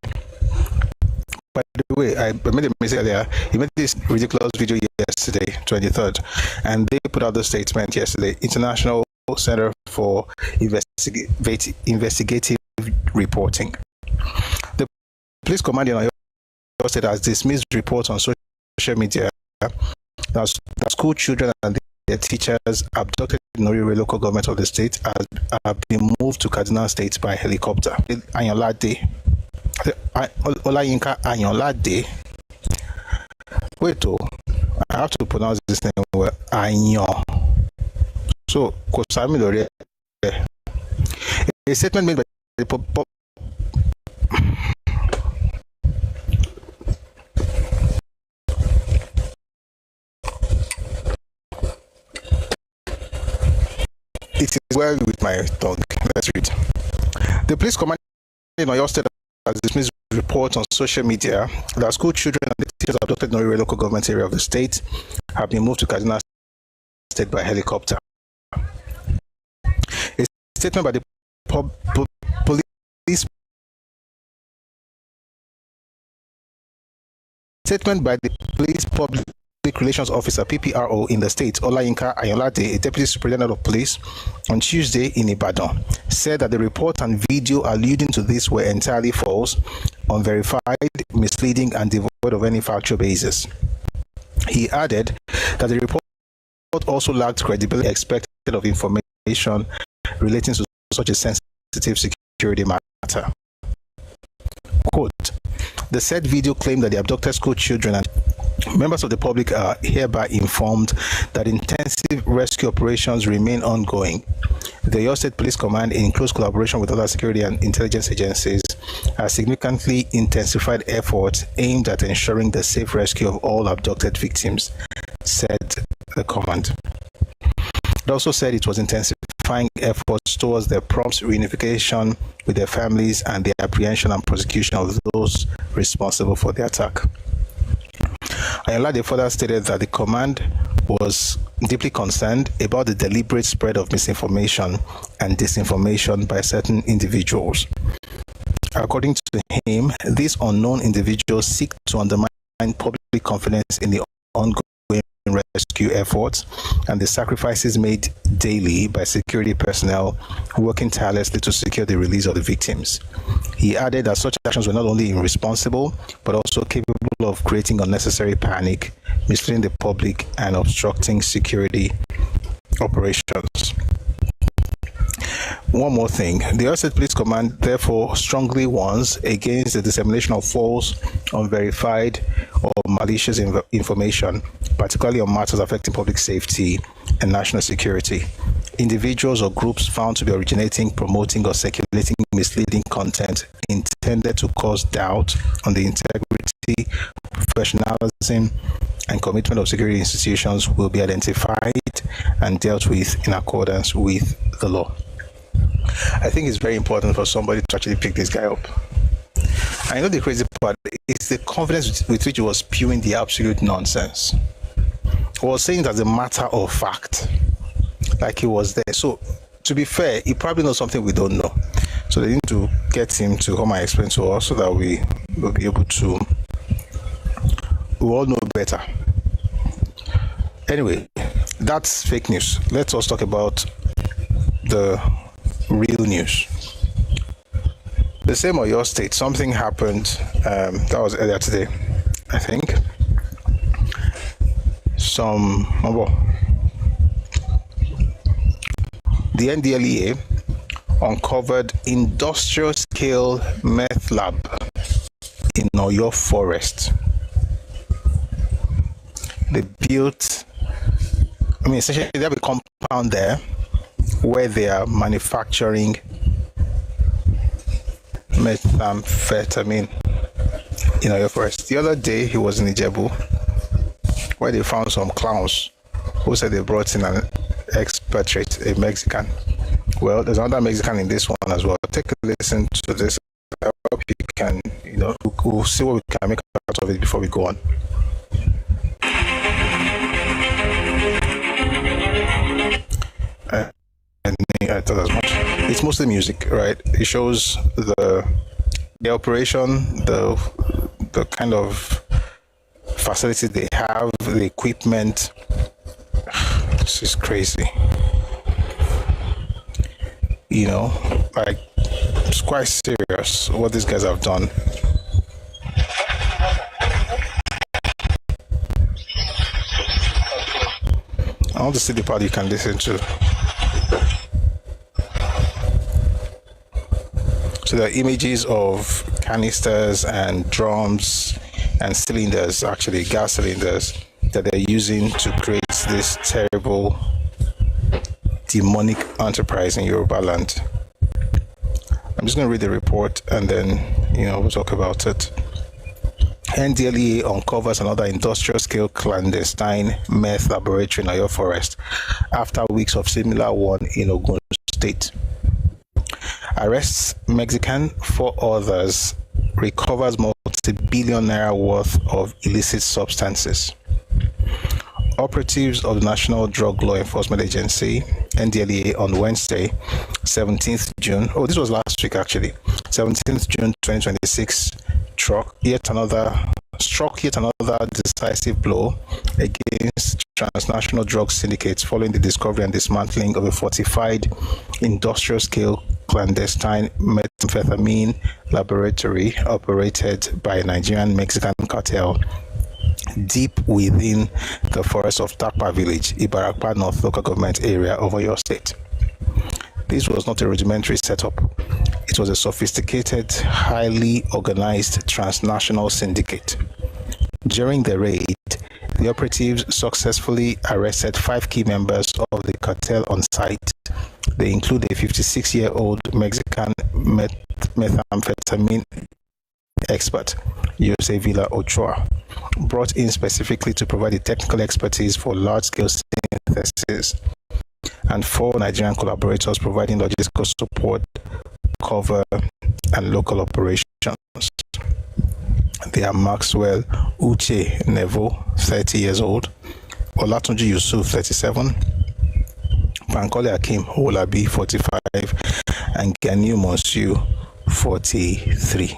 By the way, I made a mistake earlier. He made this ridiculous video yesterday, 23rd, and they put out the statement yesterday. International Center for Investigative Reporting. The police command in Oyo State has dismissed reports on social media that school children and their teachers abducted in Orire local government of the state have been moved to Kaduna State by helicopter. Anyolade Olayinka Ayonlade. Wait, I have to pronounce this name well. Ayon. So, Kosami Lore. A statement made by the it is well with my tongue. Let's read. The police command in Oyo State has dismissed reports on social media that school children and the teachers abducted in Oyo local government area of the state have been moved to Kaduna State by helicopter. A statement by the police public relations officer PPRO in the state, Olayinka Ayonlade, a deputy superintendent of police, on Tuesday in Ibadan, said that the report and video alluding to this were entirely false, unverified, misleading, and devoid of any factual basis. He added that the report also lacked credibility expected of information relating to such a sensitive security matter. Quote, the said video claimed that the abducted school children and members of the public are hereby informed that intensive rescue operations remain ongoing. The Oyo State Police Command, in close collaboration with other security and intelligence agencies, has significantly intensified efforts aimed at ensuring the safe rescue of all abducted victims, said the command. It also said it was intensifying efforts towards their prompt reunification with their families and the apprehension and prosecution of those responsible for the attack. Ayonlade further stated that the command was deeply concerned about the deliberate spread of misinformation and disinformation by certain individuals. According to him, these unknown individuals seek to undermine public confidence in the ongoing rescue efforts and the sacrifices made daily by security personnel working tirelessly to secure the release of the victims. He added that such actions were not only irresponsible, but also capable of creating unnecessary panic, misleading the public, and obstructing security operations. One more thing, the Oyo State Police Command therefore strongly warns against the dissemination of false, unverified, or malicious information, particularly on matters affecting public safety and national security. Individuals or groups found to be originating, promoting, or circulating misleading content intended to cause doubt on the integrity, professionalism, and commitment of security institutions will be identified and dealt with in accordance with the law. I think it's very important for somebody to actually pick this guy up. I know the crazy part is the confidence with which he was spewing the absolute nonsense. He was saying it as a matter of fact, like he was there. So, to be fair, he probably knows something we don't know. So they need to get him to come and explain to us so that we will be able to, we all know better. Anyway, that's fake news. Let us talk about the real news. The same Oyo State, something happened, that was earlier today, I think. The NDLEA uncovered industrial scale meth lab in Oyo Forest. They built, essentially they have a compound there where they are manufacturing methamphetamine in Oyo Forest. The other day he was in Ijebu where they found some clowns who said they brought in an expatriate, a Mexican. Well, there's another Mexican in this one as well. Take a listen to this. I hope you can, we'll see what we can make out of it before we go on. I thought as much. It's mostly music, right? It shows the operation, the kind of facilities they have, the equipment. This is crazy. It's quite serious what these guys have done. I want to see the part you can listen to. So there are images of canisters and drums and cylinders, actually gas cylinders, that they're using to create this terrible demonic enterprise in Yoruba land. I'm just going to read the report and then, we'll talk about it. NDLEA uncovers another industrial-scale clandestine meth laboratory in Oyo Forest after weeks of similar one in Ogun State. Arrests Mexican, 4 others, recovers multi-billion naira worth of illicit substances. Operatives of the National Drug Law Enforcement Agency, NDLEA, on Wednesday, 17th June, this was last week actually, 17th June 2026, struck yet another decisive blow against transnational drug syndicates following the discovery and dismantling of a fortified industrial-scale clandestine methamphetamine laboratory operated by a Nigerian-Mexican cartel deep within the forest of Takpa village, Ibarakpa North local government area of Oyo State. This was not a rudimentary setup. It was a sophisticated, highly organized transnational syndicate. During the raid, the operatives successfully arrested 5 key members of the cartel on site. They include a 56-year-old Mexican methamphetamine expert, Jose Villa Ochoa, brought in specifically to provide the technical expertise for large-scale synthesis, and 4 Nigerian collaborators providing logistical support, cover, and local operations. They are Maxwell Uche Nevo, 30 years old, Olatunji Yusuf, 37, Pankole Akim Olabi, 45, and Ganiu Monsieur, 43.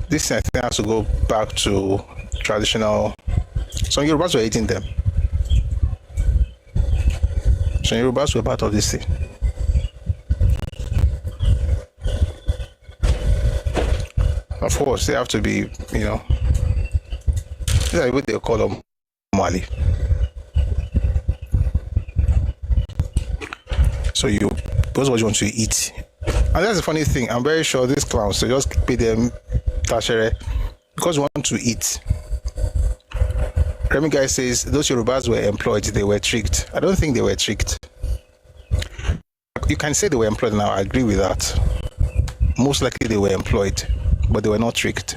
This thing has to go back to traditional. Some Yorubas were eating them. Some Yorubas were part of this thing. Of course, they have to be, these are what they call them Mali. So those what you want to eat. And that's the funny thing. I'm very sure these clowns, they just pay them tashere because we want to eat. Remy Guy says those Yorubas were employed, they were tricked. I don't think they were tricked. You can say they were employed now, I agree with that. Most likely they were employed, but they were not tricked.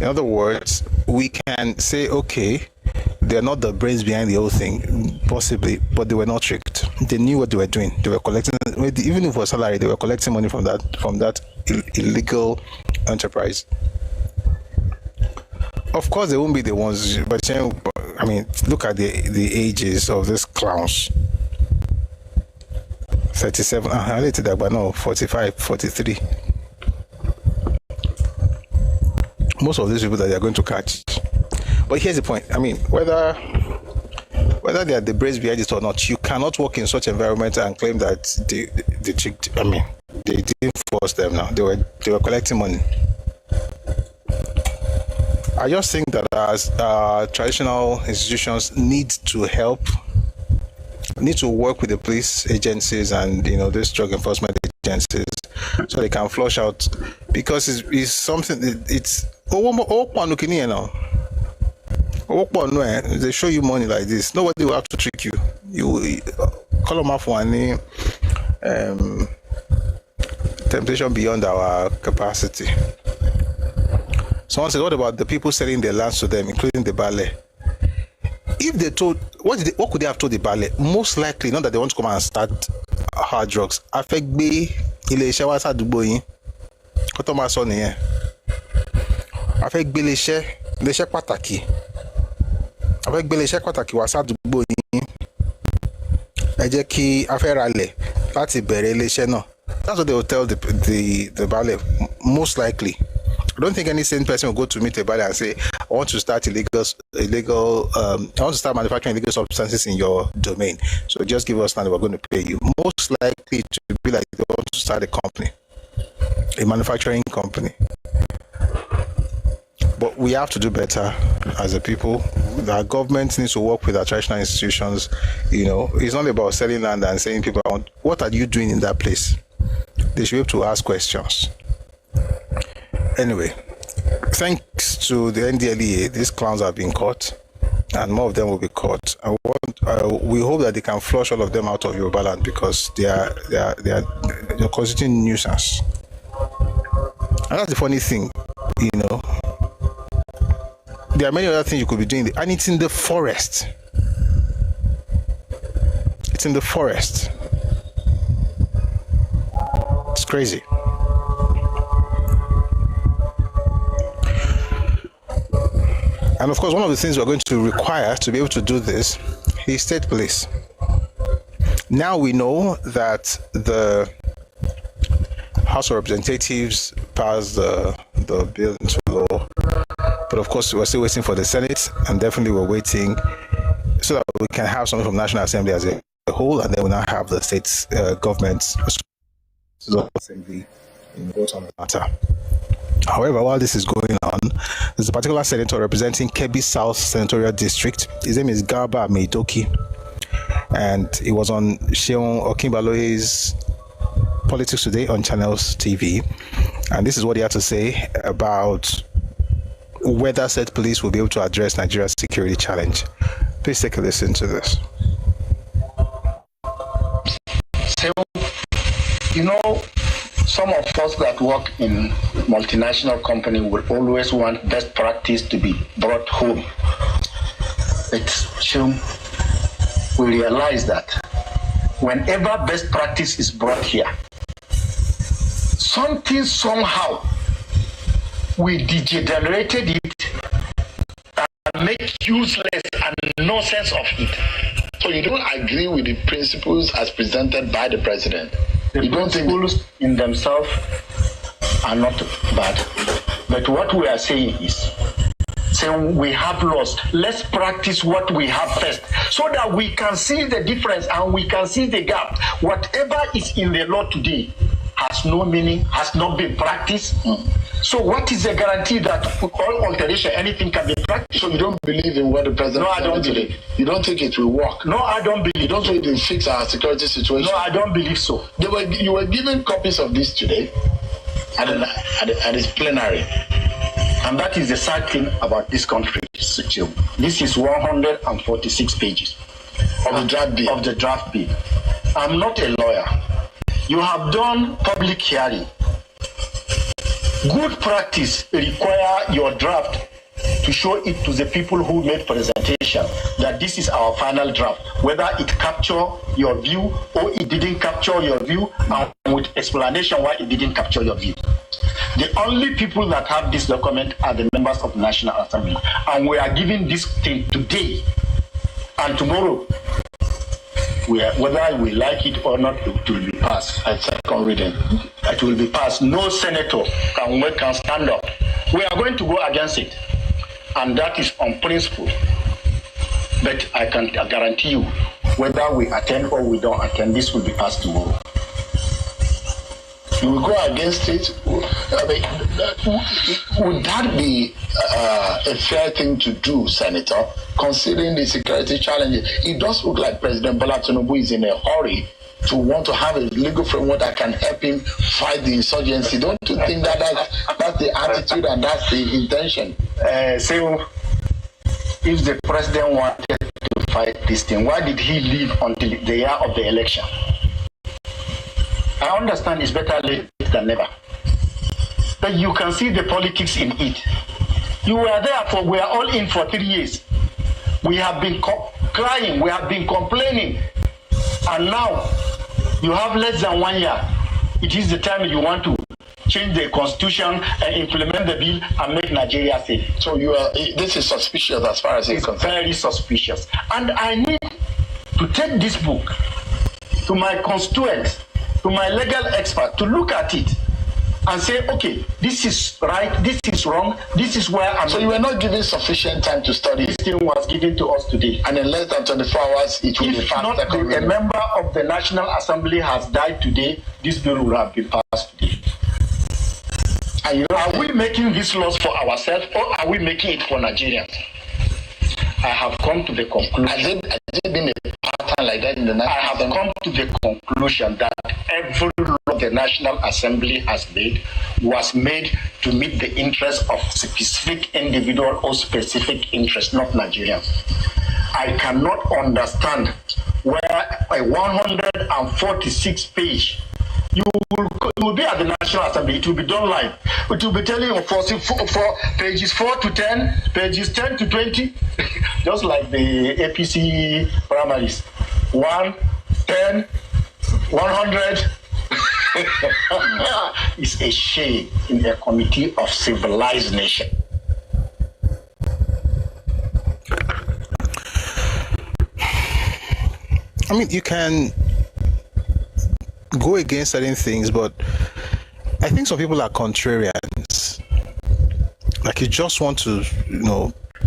In other words, we can say, okay, they're not the brains behind the whole thing, possibly, but they were not tricked. They knew what they were doing. They were collecting, even if it was salary, they were collecting money from that illegal enterprise. Of course, they won't be the ones, but I mean, look at the ages of these clowns. 37, I related that, but no, 45, 43. Most of these people that they are going to catch. But here's the point. I mean, whether they are the brains behind it or not, you cannot work in such environment and claim that they tricked. I mean, they didn't force them now. They were collecting money. I just think that as traditional institutions need to work with the police agencies and these drug enforcement agencies so they can flush out, because it's something. It's they show you money like this. Nobody will have to trick you. You call them off one temptation beyond our capacity. Someone said, what about the people selling their lands to them, including the ballet? If they told, what could they have told the ballet? Most likely, not that they want to come and start hard drugs. Affect be ile iṣẹ́ wa sádùúgbò yín. Kó tó máa sọ nìyẹn. Affect be ile iṣẹ́ pàtàkì. Affect be ile iṣẹ́ pàtàkì wa sádùúgbò yín. Ẹ jẹ́ kí a fẹ́ ralẹ̀ láti bẹ̀rẹ̀ ile iṣẹ́ náà. That's what they will tell the ballet, most likely. I don't think any sane person will go to meet a buyer and say, I want to start I want to start manufacturing illegal substances in your domain. So just give us money, we're going to pay you. Most likely to be like they want to start a company, a manufacturing company. But we have to do better as a people. Our government needs to work with our traditional institutions. It's not about selling land and saying people, what are you doing in that place? They should be able to ask questions. Anyway, thanks to the NDLEA, these clowns have been caught, and more of them will be caught. We hope that they can flush all of them out of Yoruba land, because they are constituting nuisance. And that's the funny thing, There are many other things you could be doing, and it's in the forest. It's in the forest. It's crazy. And of course, one of the things we're going to require to be able to do this is state police. Now we know that the House of Representatives passed the bill into law. But of course, we're still waiting for the Senate, and definitely we're waiting so that we can have something from National Assembly as a whole, and then we now have the state governments assembly in vote on the matter. However, while this is going on, there's a particular senator representing Kebbi South Senatorial District. His name is Garba Meidoki, and he was on Sheon Okinbaloye's Politics Today on Channels TV. And this is what he had to say about whether said police will be able to address Nigeria's security challenge. Please take a listen to this. So, some of us that work in multinational company will always want best practice to be brought home. We realize that whenever best practice is brought here, something somehow we degenerated it and make useless and nonsense of it. So you don't agree with the principles as presented by the president? The principles in themselves are not bad. But what we are saying is, we have lost. Let's practice what we have first, so that we can see the difference and we can see the gap. Whatever is in the law today has no meaning, has not been practiced. So what is the guarantee that all alteration, anything can be practiced? So you don't believe in what the president No, I don't today? believe. You don't think it will work? No, I don't believe. You don't think it will fix our security situation? No, I don't believe so. You were given copies of this today at its plenary. And that is the sad thing about this country. This is 146 pages of the draft bill. I'm not a lawyer. You have done public hearing. Good practice require your draft to show it to the people who made presentation that this is our final draft, whether it capture your view or it didn't capture your view, and with explanation why it didn't capture your view. The only people that have this document are the members of the National Assembly, and we are giving this thing today and tomorrow. Whether we like it or not, it will be passed at second reading. It will be passed. No senator can stand up. We are going to go against it, and that is on principle. But I can guarantee you, whether we attend or we don't attend, this will be passed tomorrow. You will go against it? I mean, would that be a fair thing to do, Senator, considering the security challenges? It does look like President Bola Tinubu is in a hurry to want to have a legal framework that can help him fight the insurgency. Don't you think that that's the attitude and that's the intention? So, if the president wanted to fight this thing, why did he leave until the year of the election? I understand it's better late than never. But you can see the politics in it. You were there we are all in for 3 years. We have been crying, we have been complaining. And now, you have less than 1 year. It is the time you want to change the constitution and implement the bill and make Nigeria safe. So this is suspicious as far as it's concerned. Very suspicious. And I need to take this book to my constituents, to my legal expert, to look at it and say, okay, this is right, this is wrong, this is where I'm... So you were not given sufficient time to study. This thing was given to us today. And in less than 24 hours, it will be If passed. not a member of the National Assembly has died today, this bill would have been passed today. And are we making these laws for ourselves, or are we making it for Nigerians? I have come to the conclusion. Has it been a pattern like that in the National I have come to the conclusion that every law the National Assembly has made was made to meet the interests of specific individual or specific interests, not Nigerians. I cannot understand where a 146 page, you will be at the National Assembly, it will be done live. It will be telling you for pages 4 to 10, pages 10 to 20, just like the APC primaries. 1, 10, 100. It's a shame in a committee of civilized nation. I mean, you can go against certain things, but I think some people are contrarians. Like, you just want to,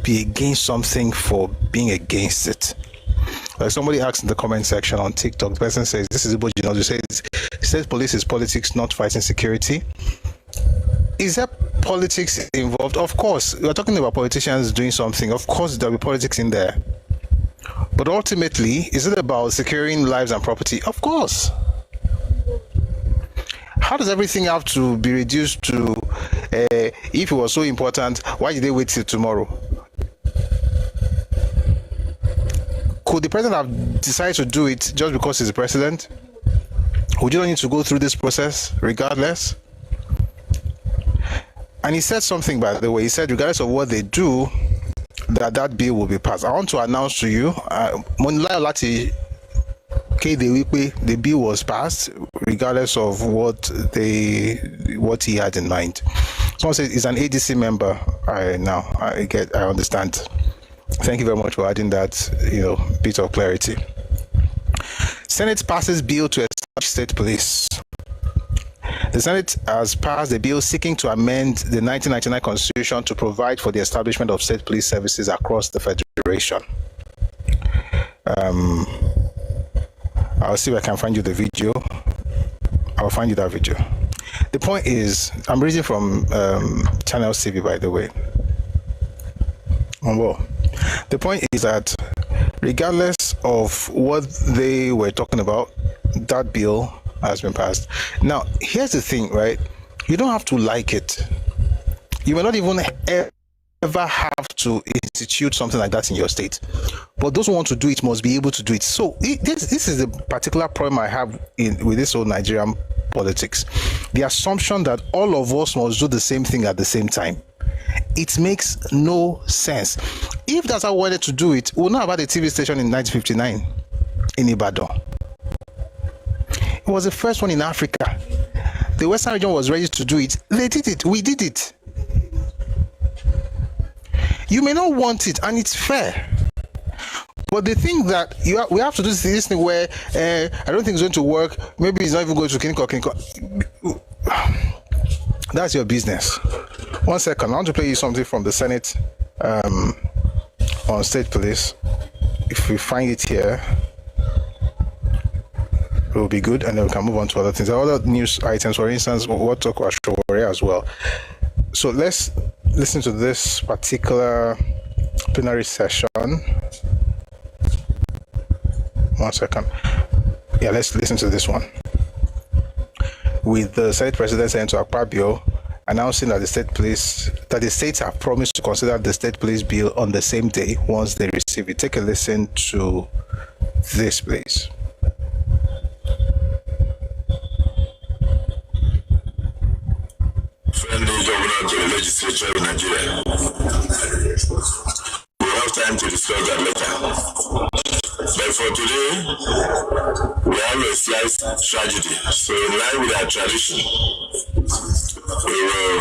be against something for being against it. Like somebody asked in the comment section on TikTok, the person says, this is what says police is politics, not fighting security. Is there politics involved? Of course. We're talking about politicians doing something. Of course, there'll be politics in there. But ultimately, is it about securing lives and property? Of course. How does everything have to be reduced to, if it was so important, why did they wait till tomorrow? Could the president have decided to do it just because he's the president? Would you not need to go through this process regardless? And he said something, by the way. He said, regardless of what they do, that bill will be passed. I want to announce to you, the bill was passed, regardless of what he had in mind. Someone says he's an ADC member. I understand. Thank you very much for adding that, bit of clarity. Senate passes bill to establish state police. The Senate has passed a bill seeking to amend the 1999 Constitution to provide for the establishment of state police services across the Federation. I'll see if I can find you the video. I'll find you that video. The point is, I'm reading from Channel TV, by the way. The point is that regardless of what they were talking about, that bill has been passed. Now, here's the thing, right? You don't have to like it. You may not even ever have to institute something like that in your state. But those who want to do it must be able to do it. So this is the particular problem I have with this whole Nigerian politics. The assumption that all of us must do the same thing at the same time. It makes no sense. If that's how we wanted to do it, we would not have had a TV station in 1959 in Ibadan. It was the first one in Africa. The Western region was ready to do it. They did it. We did it. You may not want it, and it's fair. But the thing that we have to do this thing where I don't think it's going to work. Maybe it's not even going to clinical. That's your business. 1 second. I want to play you something from the Senate on state police. If we find it here, it will be good, and then we can move on to other things. There are other news items, for instance, we'll talk about Sowore as well. So let's listen to this particular plenary session. 1 second. Yeah, let's listen to this one. With the Senate President Senator Ẹkáàbọ announcing that the states have promised to consider the state police bill on the same day once they receive it. Take a listen to this, please. Friendly governor to the legislature in Nigeria. We have time to discuss that later. But for today, we have a slight tragedy. So in line with our tradition, we will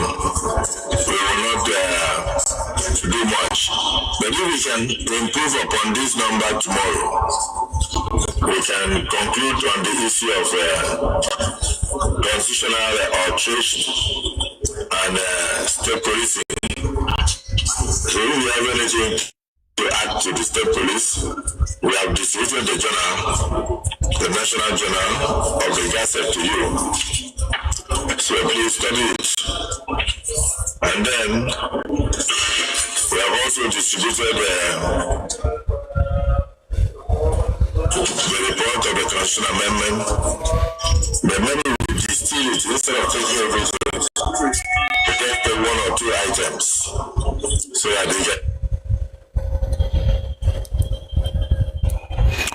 not do much. But if we can improve upon this number tomorrow, we can conclude on the issue of constitutional alteration and state policing. So if you have anything to add to the state police, we have distributed the journal, the national journal of the Gazette to you. So please study it. And then we have also distributed the report of the Constitutional Amendment. But many will distill it instead of taking everything. Just the 1 or 2 items so that they get.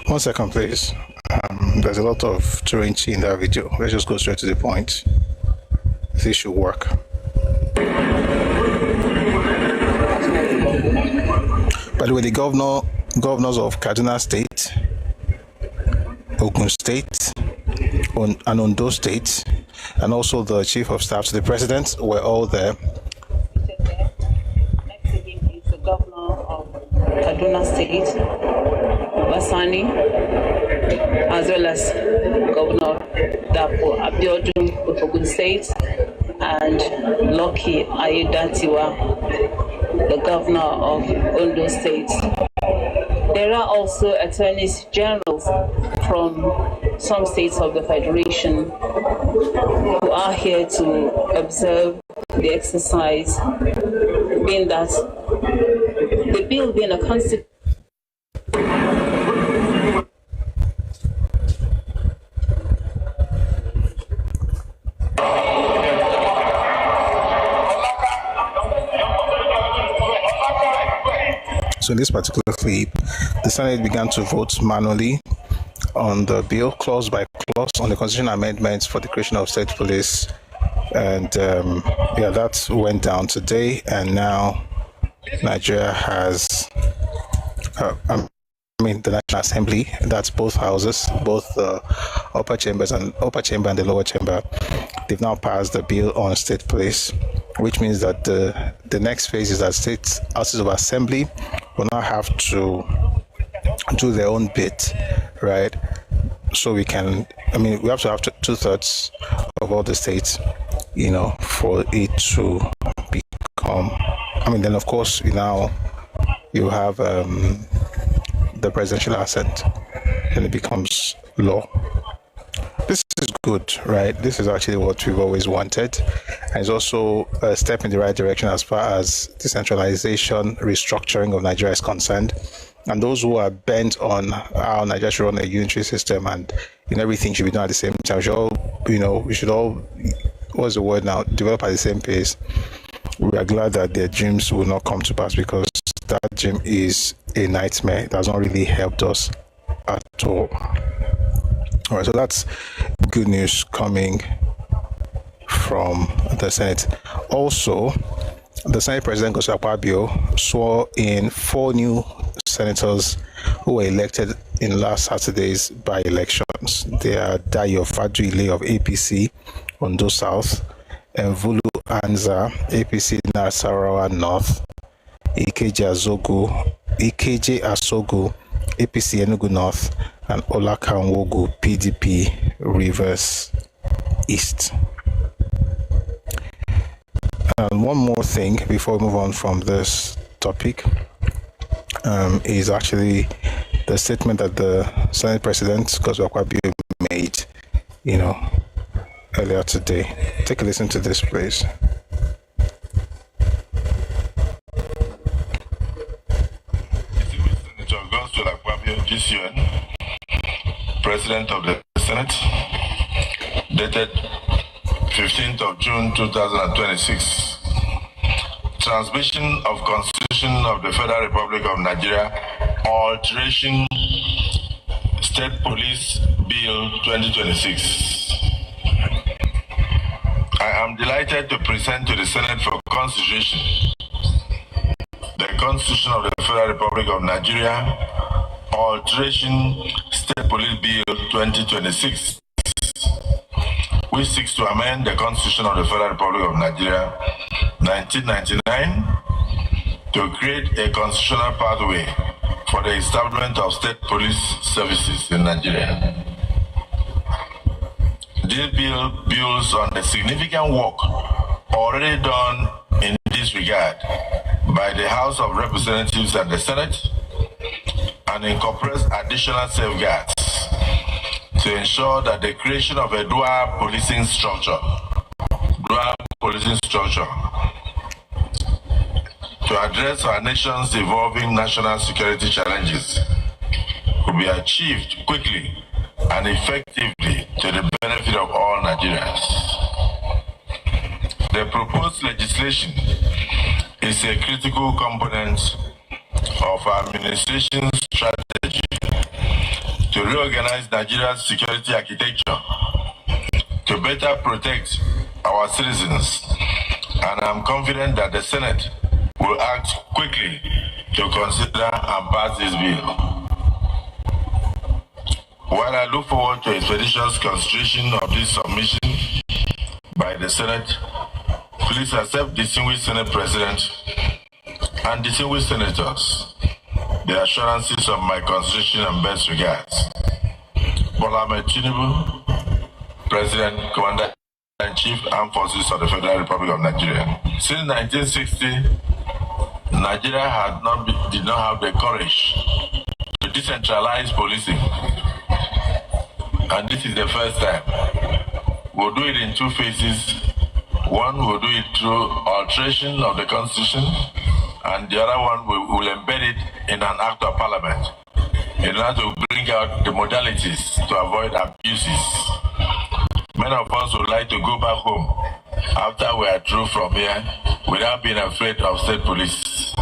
1 second, please. There's a lot of terrain in that video. Let's just go straight to the point. This should work. By the way, the governors of Kaduna State, Ogun State, and Ondo State, and also the chief of staff to the president were all there. Next to him is the governor of Kaduna State, Basani, as well as Governor Dapo Abiodun of Ogun State, and Lucky Ayedatiwa, the governor of Ondo State. There are also attorneys generals from some states of the Federation who are here to observe the exercise, being that the bill being a constitution. So in this particular clip, the Senate began to vote manually on the bill, clause by clause, on the constitutional amendments for the creation of state police. And that went down today. And now Nigeria has, the National Assembly, that's both houses, both the upper chamber and the lower chamber, they've now passed the bill on state police, which means that the next phase is that state houses of assembly will now have to do their own bit, right? So we have to have 2/3 of all the states, for it to become, then of course, you have the presidential assent, and it becomes law. This is good, right? This is actually what we've always wanted. And it's also a step in the right direction as far as decentralization, restructuring of Nigeria is concerned. And those who are bent on how Nigeria should run a unitary system and everything should be done at the same time, we should all, what's the word now, develop at the same pace. We are glad that their dreams will not come to pass, because that dream is a nightmare. It has not really helped us at all. All right, so that's good news coming from the Senate. Also, the Senate President Bayo swore in 4 new senators who were elected in last Saturday's by-elections. They are Dayo Faduile of APC, Ondo South, and Vulu Anza, APC Nasarawa North, Ikeje Asogu, APC Enugu North, and Olakanwogu, PDP Rivers East. And one more thing before we move on from this topic is actually the statement that the Senate President Bayo made, earlier today. Take a listen to this, please. President of the Senate, dated 15th of June 2026. Transmission of Constitution of the Federal Republic of Nigeria, Alteration, State Police Bill 2026. I am delighted to present to the Senate for consideration the Constitution of the Federal Republic of Nigeria, Alteration, State Police Bill 2026, which seeks to amend the Constitution of the Federal Republic of Nigeria, 1999, to create a constitutional pathway for the establishment of state police services in Nigeria. This bill builds on the significant work already done in this regard by the House of Representatives and the Senate, and incorporates additional safeguards to ensure that the creation of a dual policing structure to address our nation's evolving national security challenges could be achieved quickly and effectively to the benefit of all Nigerians. The proposed legislation is a critical component of our administration's strategy to reorganize Nigeria's security architecture to better protect our citizens, and I'm confident that the Senate will act quickly to consider and pass this bill. While I look forward to expeditious consideration of this submission by the Senate, please accept, distinguished Senate President and distinguished senators, the assurances of my consideration and best regards. Bola Ahmed Tinubu, President, Commander-in-Chief, Armed Forces of the Federal Republic of Nigeria. Since 1960, Nigeria did not have the courage to decentralize policing, and this is the first time. We'll do it in two phases. One, we'll do it through alteration of the Constitution, and the other one, will embed it in an act of parliament in order to bring out the modalities to avoid abuses. Many of us would like to go back home after we are through from here without being afraid of state police.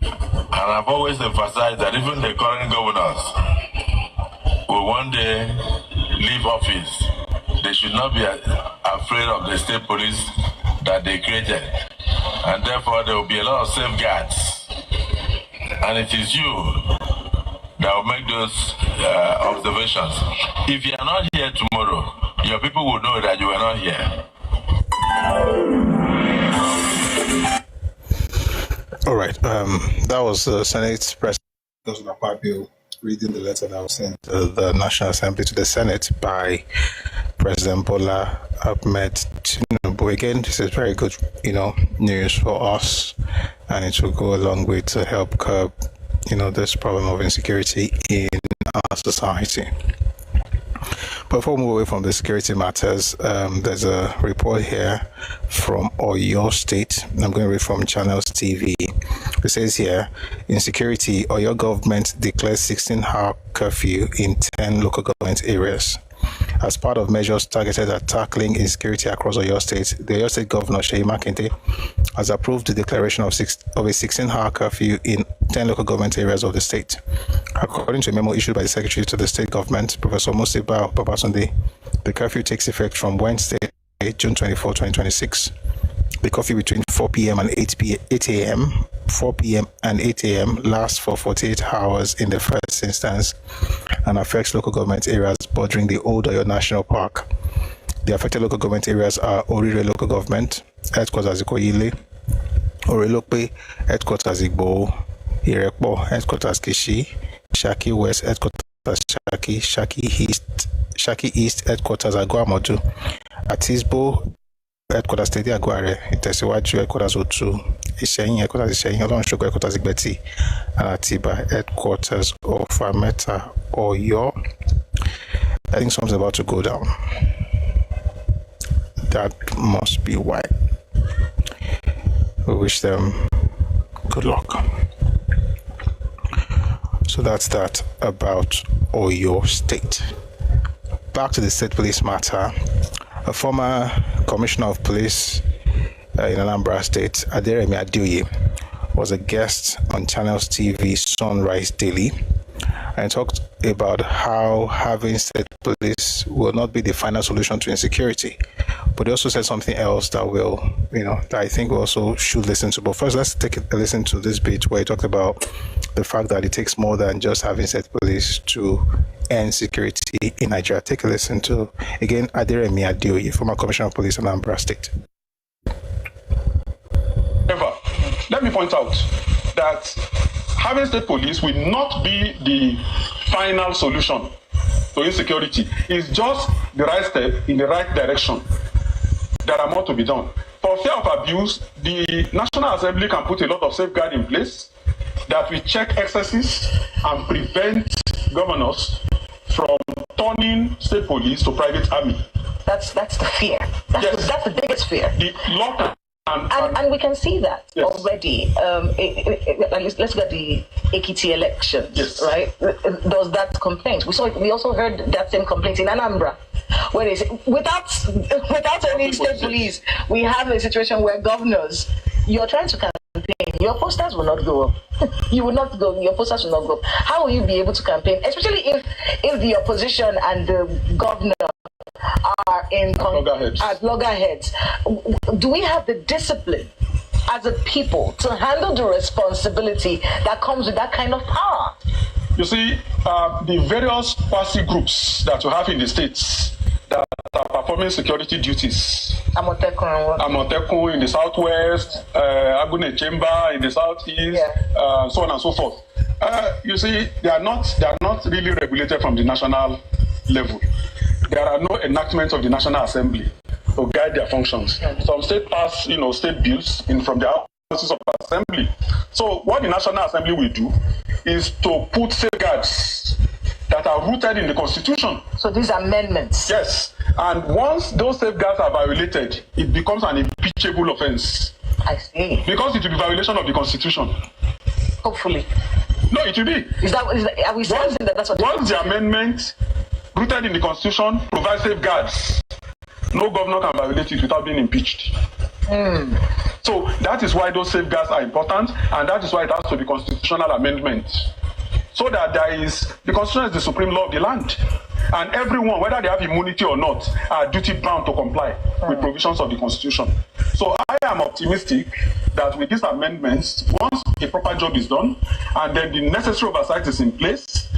And I've always emphasized that even the current governors will one day leave office. They should not be afraid of the state police that they created. And therefore, there will be a lot of safeguards. And it is you that will make those observations. If you are not here tomorrow, your people will know that you are not here. All right. That was the Senate President Bayo reading the letter that was sent to the National Assembly to the Senate by President Bola Ahmed Tinubu. Again, this is very good, news for us, and it will go a long way to help curb, this problem of insecurity in our society. Before we move away from the security matters, there's a report here from Oyo State. I'm going to read from Channels TV. It says here, insecurity, Oyo government declares 16-hour curfew in 10 local government areas. As part of measures targeted at tackling insecurity across Oyo State, the Oyo State Governor Seyi Makinde has approved the declaration of a 16-hour curfew in 10 local government areas of the state. According to a memo issued by the Secretary to the State Government, Professor Musiba Babatunde, the curfew takes effect from Wednesday, June 24, 2026. The curfew between 4 p.m. and 8 a.m. 4 p.m. and 8 a.m. lasts for 48 hours in the first instance and affects local government areas bordering the Old Oyo National Park. The affected local government areas are Orire Local Government, Headquarters Ikoyile, Orelope, Headquarters Igbo, Irepo, Headquarters Kishi, Shaki West, Headquarters Shaki East, Headquarters Aguamodu, Atisbo, Headquarters Tedi Aguare, Itesiwaju, Headquarters Otu, Isheyin, Headquarters Isheyin, Olonshoko, Headquarters Igbeti, and Atiba, Headquarters of Ameta, Oyo. I think something's about to go down. That must be why. We wish them good luck. So that's that about Oyo State. Back to the state police matter. A former commissioner of police in Anambra State, Aderemi Adeoye, was a guest on Channels TV Sunrise Daily and talked about how having state police will not be the final solution to insecurity. But he also said something else that will, that I think we also should listen to. But first, let's take a listen to this bit where he talked about the fact that it takes more than just having state police to end security in Nigeria. Take a listen to, again, Aderemi Adeoye, former commissioner of police in Anambra State. However, let me point out that having state police will not be the final solution to insecurity is just the right step in the right direction. There are more to be done. For fear of abuse, the National Assembly can put a lot of safeguards in place that will check excesses and prevent governors from turning state police to private army. That's the fear. That's the biggest fear. The law and we can see that already. Let's get the Ekiti election, right? There was that complaint. We also heard that same complaint in Anambra, where they say, without any state police, we have a situation where governors, you're trying to campaign, your posters will not go up. You will not go. Your posters will not go up. How will you be able to campaign, especially if the opposition and the governor are at loggerheads? Do we have the discipline as a people to handle the responsibility that comes with that kind of power? You see, the various party groups that you have in the states that are performing security duties. Amotekun in the southwest, Agune Chamber in the southeast, so on and so forth. You see, they are not really regulated from the national level. There are no enactments of the National Assembly to guide their functions. Some states pass, state bills from the houses of assembly. So what the National Assembly will do is to put safeguards that are rooted in the Constitution. So these amendments. Yes. And once those safeguards are violated, it becomes an impeachable offense. I see. Because it will be violation of the Constitution. Hopefully. No, it will be. Are we saying that that's what? Once the amendment rooted in the Constitution provides safeguards, no governor can violate it without being impeached. So that is why those safeguards are important, and that is why it has to be constitutional amendment. So that the Constitution is the supreme law of the land. And everyone, whether they have immunity or not, are duty bound to comply with provisions of the Constitution. So I am optimistic that with these amendments, once a proper job is done, and then the necessary oversight is in place,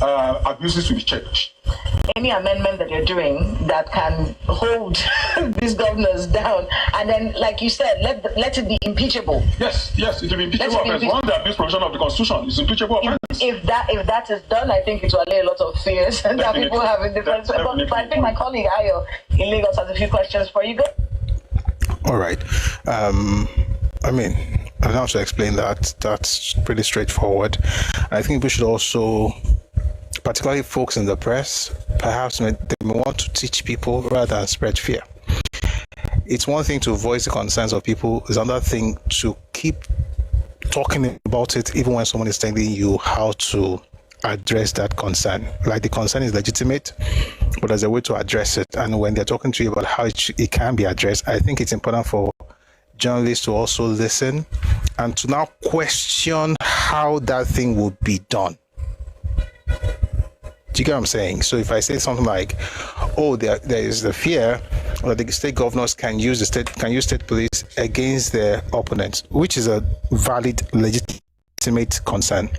abuses will be checked. Any amendment that you're doing that can hold these governors down, and then, like you said, let it be impeachable. Yes, it will be impeachable offense. Once they abuse provision of the Constitution, it's impeachable offense. If that is done, I think it will allay a lot of fears that people have in different. But I think my colleague Ayo in Lagos has a few questions for you. Go. All right. I mean, I don't have to explain that. That's pretty straightforward. I think we should also, particularly folks in the press, perhaps they may want to teach people rather than spread fear. It's one thing to voice the concerns of people. It's another thing to keep talking about it even when someone is telling you how to address that concern. Like, the concern is legitimate, but there's a way to address it. And when they're talking to you about how it can be addressed, I think it's important for journalists to also listen and to now question how that thing will be done. Do you get what I'm saying? So if I say something like, oh, there is the fear that the state governors can use state police against their opponents, which is a valid, legitimate concern.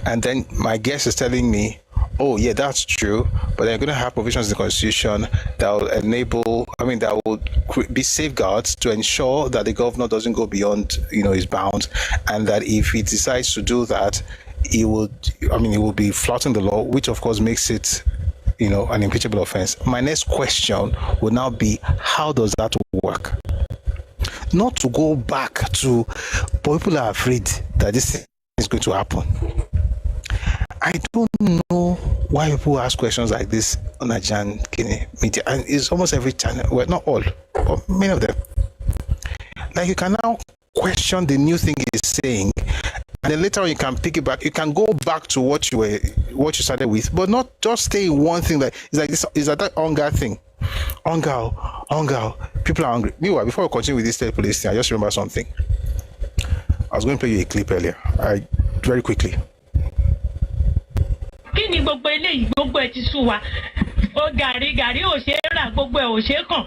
And then my guest is telling me, oh yeah, that's true, but they're going to have provisions in the Constitution that will that will be safeguards to ensure that the governor doesn't go beyond, his bounds, and that if he decides to do that, he will be flouting the law, which of course makes it, an impeachable offense. My next question would now be, how does that work? Not to go back to, but people are afraid that this thing is going to happen. I don't know why people ask questions like this on Nigerian media, and it's almost every channel. Well, not all, but many of them. Like, you can now question the new thing he's saying, and then later on you can pick it back. You can go back to what you started with, but not just stay in one thing. Like, it's like this. Is that hunger thing? Hunger. People are hungry. Meanwhile, before we continue with this state police thing, I just remember something. I was going to play you a clip earlier. Very quickly. Kí ni gbogbo eléyìí, gbogbo ẹ̀ ti sú wa, ó gàrí ò ṣe é rà, gbogbo ẹ̀ ò ṣe é kàn,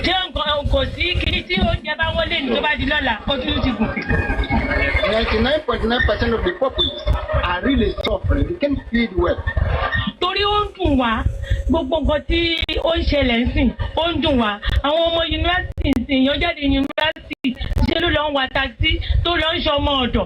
ṣé nǹkan kò sí kíní tí oúnjẹ bá wọlé ní tó bá di lọ́la ó tún ti gùn. 99.9% of the populace are really suffering. They can't feed well. Torí ó ń dùn wá, gbogbo nǹkan tí ó ń ṣẹlẹ̀ ń sìn ó ń dùn wá. Àwọn ọmọ yunifásitì ń sìn, èèyàn jáde yunifásitì ṣe ló lọ ń wa taxi tó lọ ń ṣọmọ ọ̀dọ̀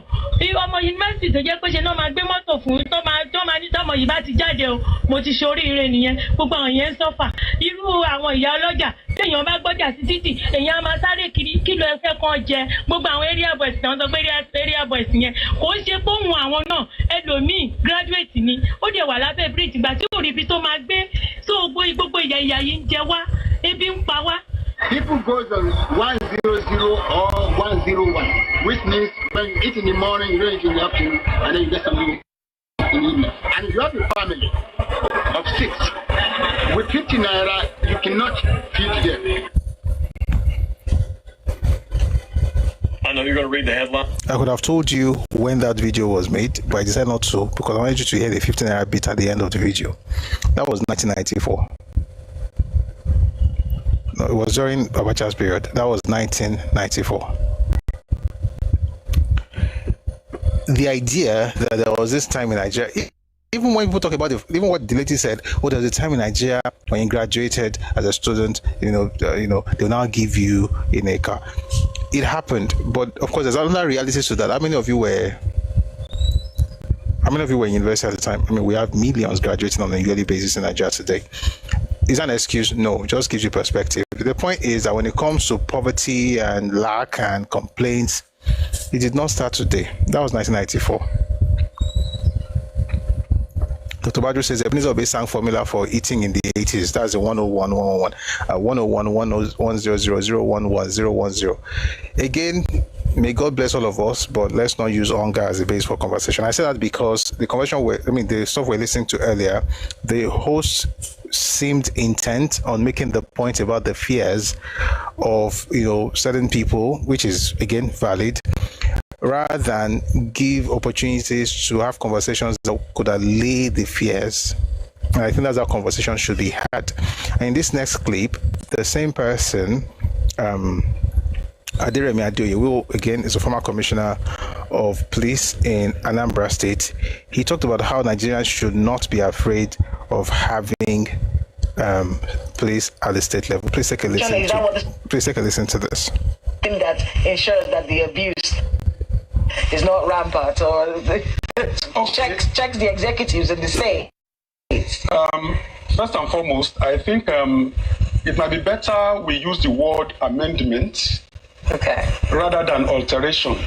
ọmọ yunifásitì tó jẹ́ pé ṣe náà máa gbé mọ́tò fún tó máa ní tọ́mọ yìí bá ti jáde o mo ti ṣoríire nìyẹn gbogbo àwọn yẹn ń sọ́fà irú àwọn ìyá ọlọ́jà téèyàn bá gbọ́jà sí títì èèyàn á máa sáré kiri kí ló ẹfẹ́ kan jẹ gbogbo àwọn area boys náà sọ pé area boys yẹn kò ń ṣe fóònù àwọn náà ẹlòmíì graduate ni ó dẹ̀ wà lábẹ́ bridge ìgbà tí ò rí ibi tó máa gbé tó gbogbo ìyà yìí ń jẹ wá ebi ń pa wá. People go on 100 or 101, which means when you eat in the morning, you don't eat in the afternoon, and then you get something in the evening. And if you have a family of 6, with 50 naira, you cannot feed them. I know you're going to read the headline. I could have told you when that video was made, but I decided not to because I wanted you to hear the 15 naira bit at the end of the video. That was 1994. No, it was during Abacha's period. That was 1994. The idea that there was this time in Nigeria, even when people talk about it, even what the lady said, oh, there was a time in Nigeria when you graduated as a student, they'll now give you a car. It happened, but of course, there's another reality to that. How many of you were in university at the time? I mean, we have millions graduating on a yearly basis in Nigeria today. Is that an excuse? No, it just gives you perspective. The point is that when it comes to poverty and lack and complaints, it did not start today. That was 1994. Dr. Badru says the Ebenezer Obey sang formula for eating in the 80s. That's the 101, 111, 101, 100, 010. Again, may God bless all of us, but let's not use hunger as a base for conversation. I say that because the stuff we're listening to earlier, the host seemed intent on making the point about the fears of certain people, which is again valid, rather than give opportunities to have conversations that could allay the fears. And I think that's how conversation should be had. And in this next clip, the same person, Aderemi Adeoye, who again is a former commissioner of police in Anambra State, he talked about how Nigerians should not be afraid of having police at the state level. Please take a listen. Please take a listen to this. That ensures that the abuse is not rampant, or checks the executives in the state. First and foremost, I think it might be better we use the word amendment rather than alteration.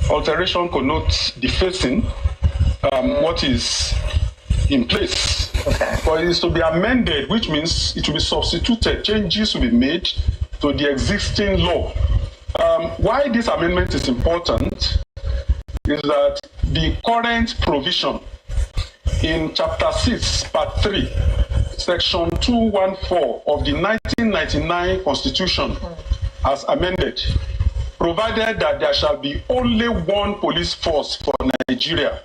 Alteration connotes defacing what is in place. But it is to be amended, which means it will be substituted, changes will be made to the existing law. Why this amendment is important is that the current provision in Chapter 6, Part 3, Section 214 of the 1999 Constitution, as amended, provided that there shall be only one police force for Nigeria,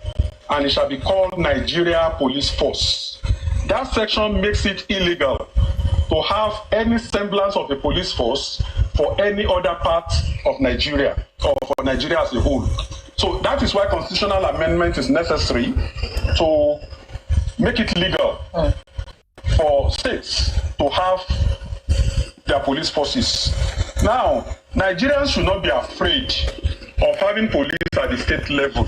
and it shall be called Nigeria Police Force. That section makes it illegal to have any semblance of a police force for any other part of Nigeria, or for Nigeria as a whole. So that is why constitutional amendment is necessary to make it legal for states to have their police forces. Now, Nigerians should not be afraid of having police at the state level.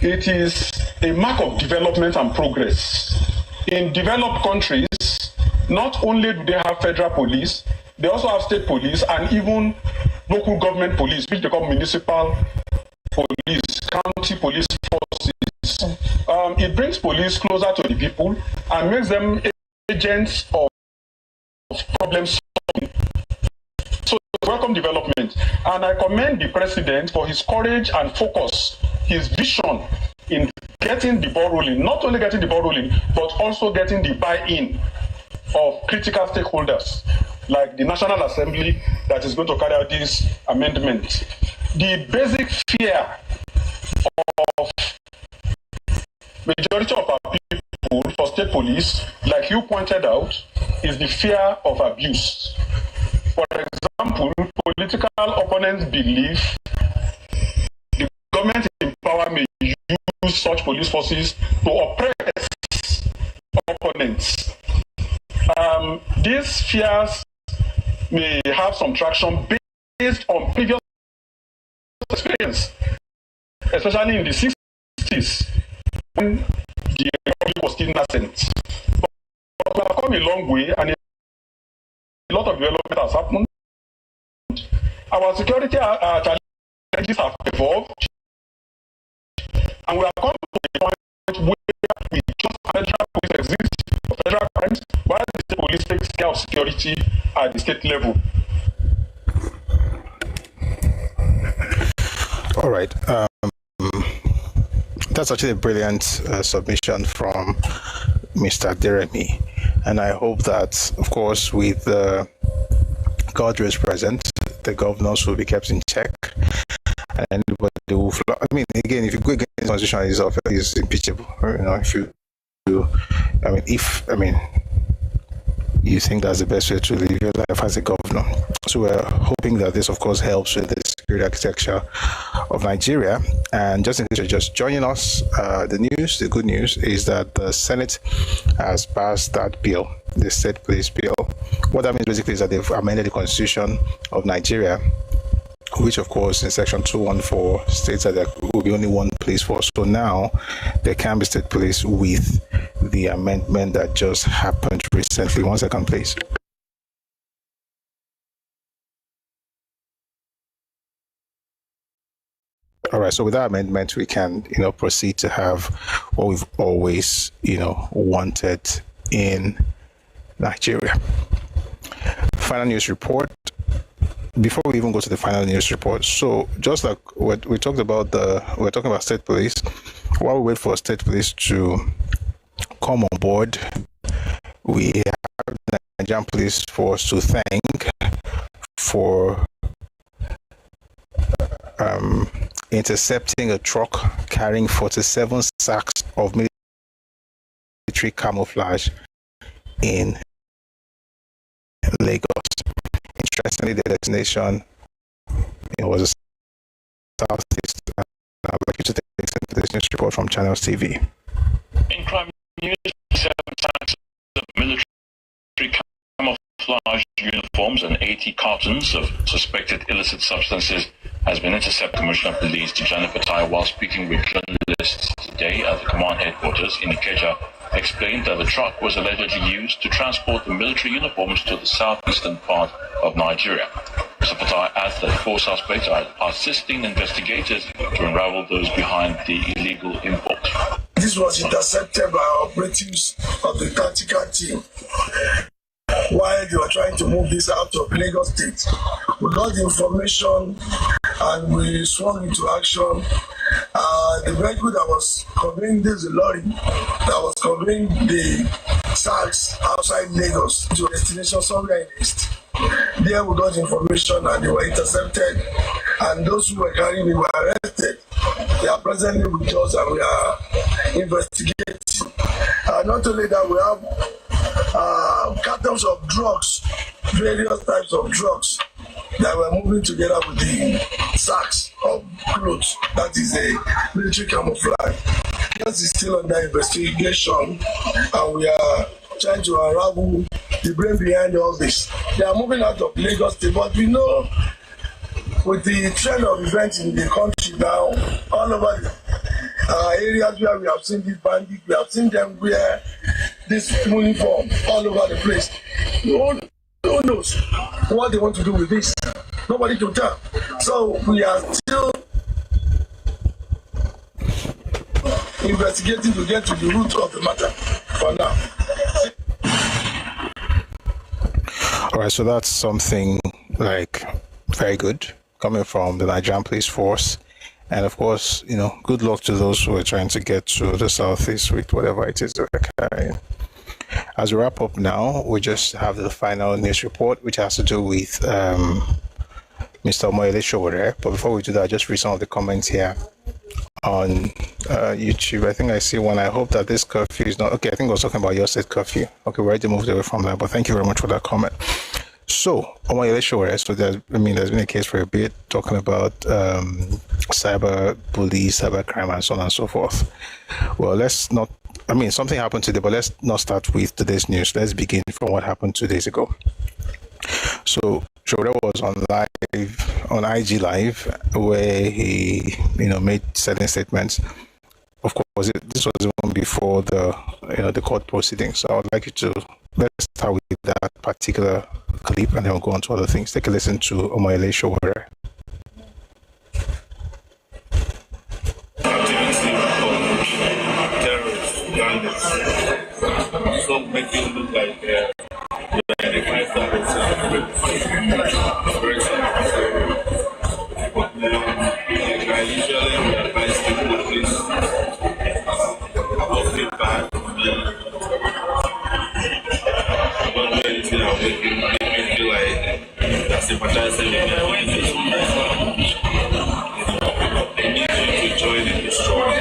It is a mark of development and progress. In developed countries, not only do they have federal police, they also have state police and even local government police, which they call municipal police, county police forces. It brings police closer to the people and makes them agents of problem solving. So, welcome development. And I commend the president for his courage and focus, his vision in getting the ball rolling, not only getting the ball rolling, but also getting the buy-in of critical stakeholders, like the National Assembly that is going to carry out this amendment. The basic fear of majority of our people for state police, like you pointed out, is the fear of abuse. For example, political opponents believe the government in power may use such police forces to oppress opponents. These fears may have some traction based on previous experience, especially in the 60s when the republic was still nascent. But we have come a long way, and a lot of development has happened. Our security challenges have evolved, and we have come to a point where we just federal police exist for federal crimes, while the state police takes care of security at the state level. All right. That's actually a brilliant submission from Mr. Deremi. And I hope that, of course, with the guardrails present, the governors will be kept in check. And anybody will I mean, again, if you go against the constitution, is impeachable. You know, if you do, you think that's the best way to live your life as a governor. So we're hoping that this, of course, helps with the security architecture of Nigeria. And just in case you're just joining us, the good news is that the Senate has passed that bill, the State Police Bill. What that means basically is that they've amended the Constitution of Nigeria, which, of course, in Section 214 states that there will be only one police force. So now there can be state police with the amendment that just happened recently. 1 second, please. All right, so with that amendment, we can, proceed to have what we've always, wanted in Nigeria. Final news report. Before we even go to the final news report, so just like what we talked about, we're talking about state police. While we wait for state police to come on board, we have the Nigerian police force to thank for intercepting a truck carrying 47 sacks of military camouflage in Lagos. Interestingly, the destination was a southeast. I'd like you to take this news report from Channels TV. In crime news, 7 sacks of military camouflage uniforms and 80 cartons of suspected illicit substances has been intercepted. Commissioner of Police Tijani Fatai, while speaking with journalists today at the command headquarters in Ikeja, explained that the truck was allegedly used to transport the military uniforms to the southeastern part of Nigeria. Mr. Fatai adds that 4 suspects are assisting investigators to unravel those behind the illegal import. This was intercepted by operatives of the tactical team while they were trying to move this out of Lagos State. We got the information and we swung into action. The vehicle that was conveying this lorry that was conveying the sacks outside Lagos to a destination somewhere in the east. There we got information and they were intercepted, and those who were carrying it were arrested. They are presently with us and we are investigating. Not only that, we have cartons of drugs, various types of drugs that were moving together with the sacks of clothes. That is a military camouflage. This is still under investigation, and we are trying to unravel the brain behind all this. They are moving out of Lagos State, but we know with the trend of events in the country now, all over the areas where we have seen these bandits, we have seen them wear this uniform all over the place. Who knows what they want to do with this? Nobody can tell. So we are still investigating to get to the root of the matter for now. All right, so that's something like very good coming from the Nigerian police force. And of course, good luck to those who are trying to get to the southeast with whatever it is they're carrying. As we wrap up now, we just have the final news report, which has to do with Mr. Sowore. But before we do that, just read some of the comments here on YouTube. I think I see one. I hope that this curfew is not okay. I think I was talking about your state curfew. Okay, we already moved away from that, but thank you very much for that comment. So, Sowore, so there's been a case for a bit talking about cyber bullies, cyber crime, and so on and so forth. Well, something happened today, but let's not start with today's news. Let's begin from what happened 2 days ago. So, Sowore was on IG Live, where he, made certain statements. Of course, this was even before the court proceedings. So I would like you to let's start with that particular clip, and then we'll go on to other things. Take a listen to Omoyele Sowore. So make it look like the 5-star I usually would advise people to please don't feel bad. Don't do anything that will make me feel like they're sympathizing with me. They need you to join in the struggle.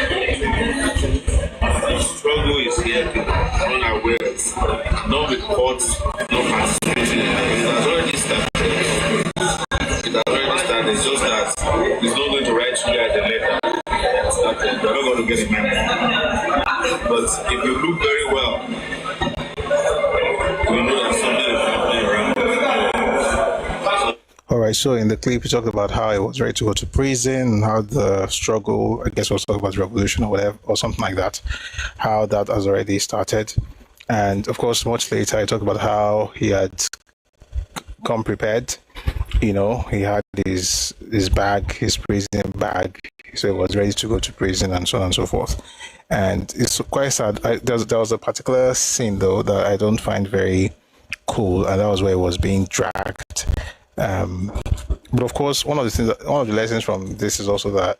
The struggle is here to run away. No reports, no participating. It has already started. It's just that it's not going to write you guys a letter. You're not going to get a memo. But if you look very well, you know that something is happening around. All right, so in the clip, he talked about how he was ready to go to prison, and how the struggle, I guess we'll talk about revolution or whatever, or something like that, how that has already started. And of course, much later, he talked about how he had come prepared. He had his bag, his prison bag, so he was ready to go to prison and so on and so forth. And it's quite sad. There was a particular scene, though, that I don't find very cool, and that was where he was being dragged. But of course, one of the lessons from this is also that,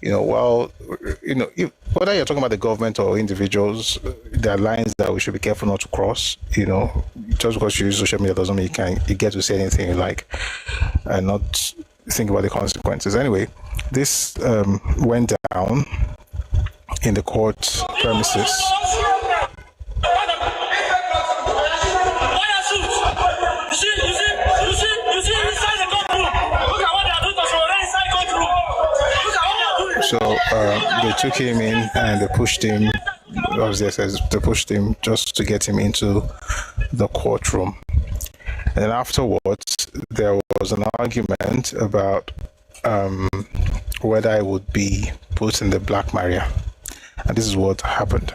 whether you're talking about the government or individuals, there are lines that we should be careful not to cross. Just because you use social media doesn't mean you get to say anything you like and not think about the consequences. Anyway, this went down in the court premises. So they took him in and they pushed him, they pushed him just to get him into the courtroom. And then afterwards, there was an argument about whether I would be put in the Black Maria. And this is what happened.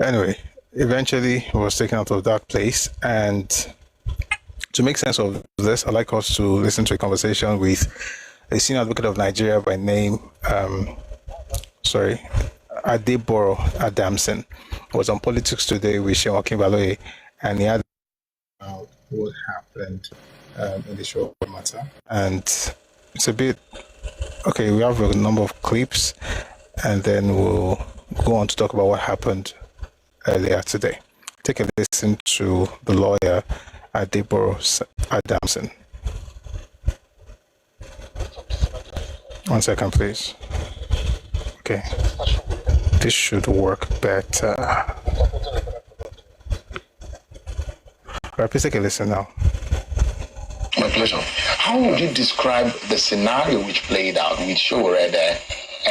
Anyway, eventually he was taken out of that place, and to make sense of this, I'd like us to listen to a conversation with a senior advocate of Nigeria by name, Adeboro Adamson. He was on Politics Today with Seun Okinbaloye, and he had what happened in the show matter. And it's a bit okay. We have a number of clips, and then we'll go on to talk about what happened earlier today. Take a listen to the lawyer Adeboro Adamson. 1 second, please. Okay, this should work better. Right, please take a listen now. My pleasure. How would you describe the scenario which played out with Sowore there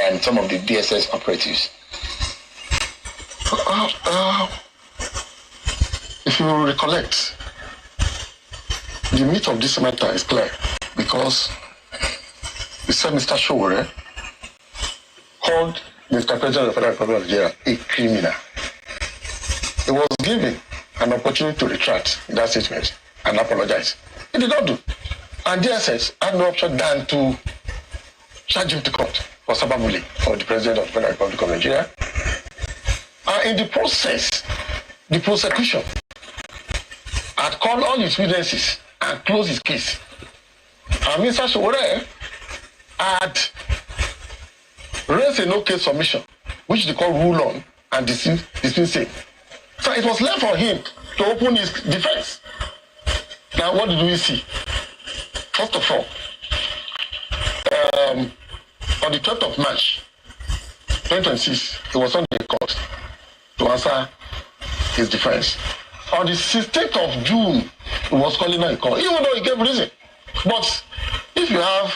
and some of the DSS operatives? If you recollect, the meat of this matter is clear, because we said Mr. Sowore called Mr. President of the Federal Republic of Nigeria a criminal. He was given an opportunity to retract that statement and apologize. He did not do. And DSS had no option than to charge him to court for cyberbullying for the President of the Federal Republic of Nigeria. And in the process, the prosecution had called all his witnesses and closed his case. And Mr. Sowore had raised a no-case submission, which the court ruled on and dismissed it. So it was left for him to open his defense. Now, what did we see? First of all, on the 12th of March, 2026, he was on the court to answer his defense. On the 16th of June, he was calling a call, even though he gave reason. But if you have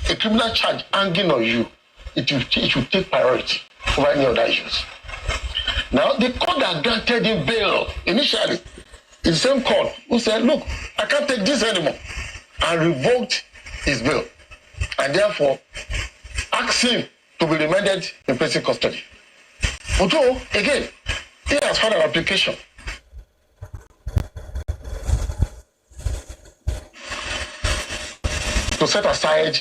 a criminal charge hanging on you, it should take priority over any other issues. Now, the court that granted him bail initially is the same court who said, look, I can't take this anymore, and revoked his bail, and therefore asked him to be remanded in prison custody. Although, again, he has filed an application to set aside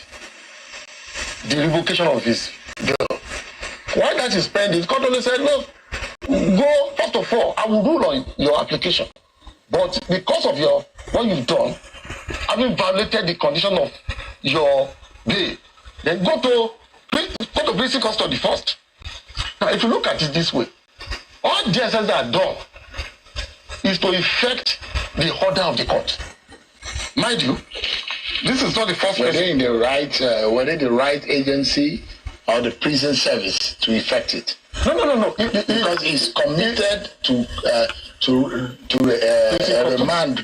the revocation of his bail. Why that is pending? The court only said, look, go, first of all, I will rule on your application. But because of what you've done, having violated the condition of your bail, then go to prison custody first. Now, if you look at it this way, all DSS that are done is to effect the order of the court. Mind you, this is not the first were they in the right agency or the prison service to effect it? No. Because he's committed to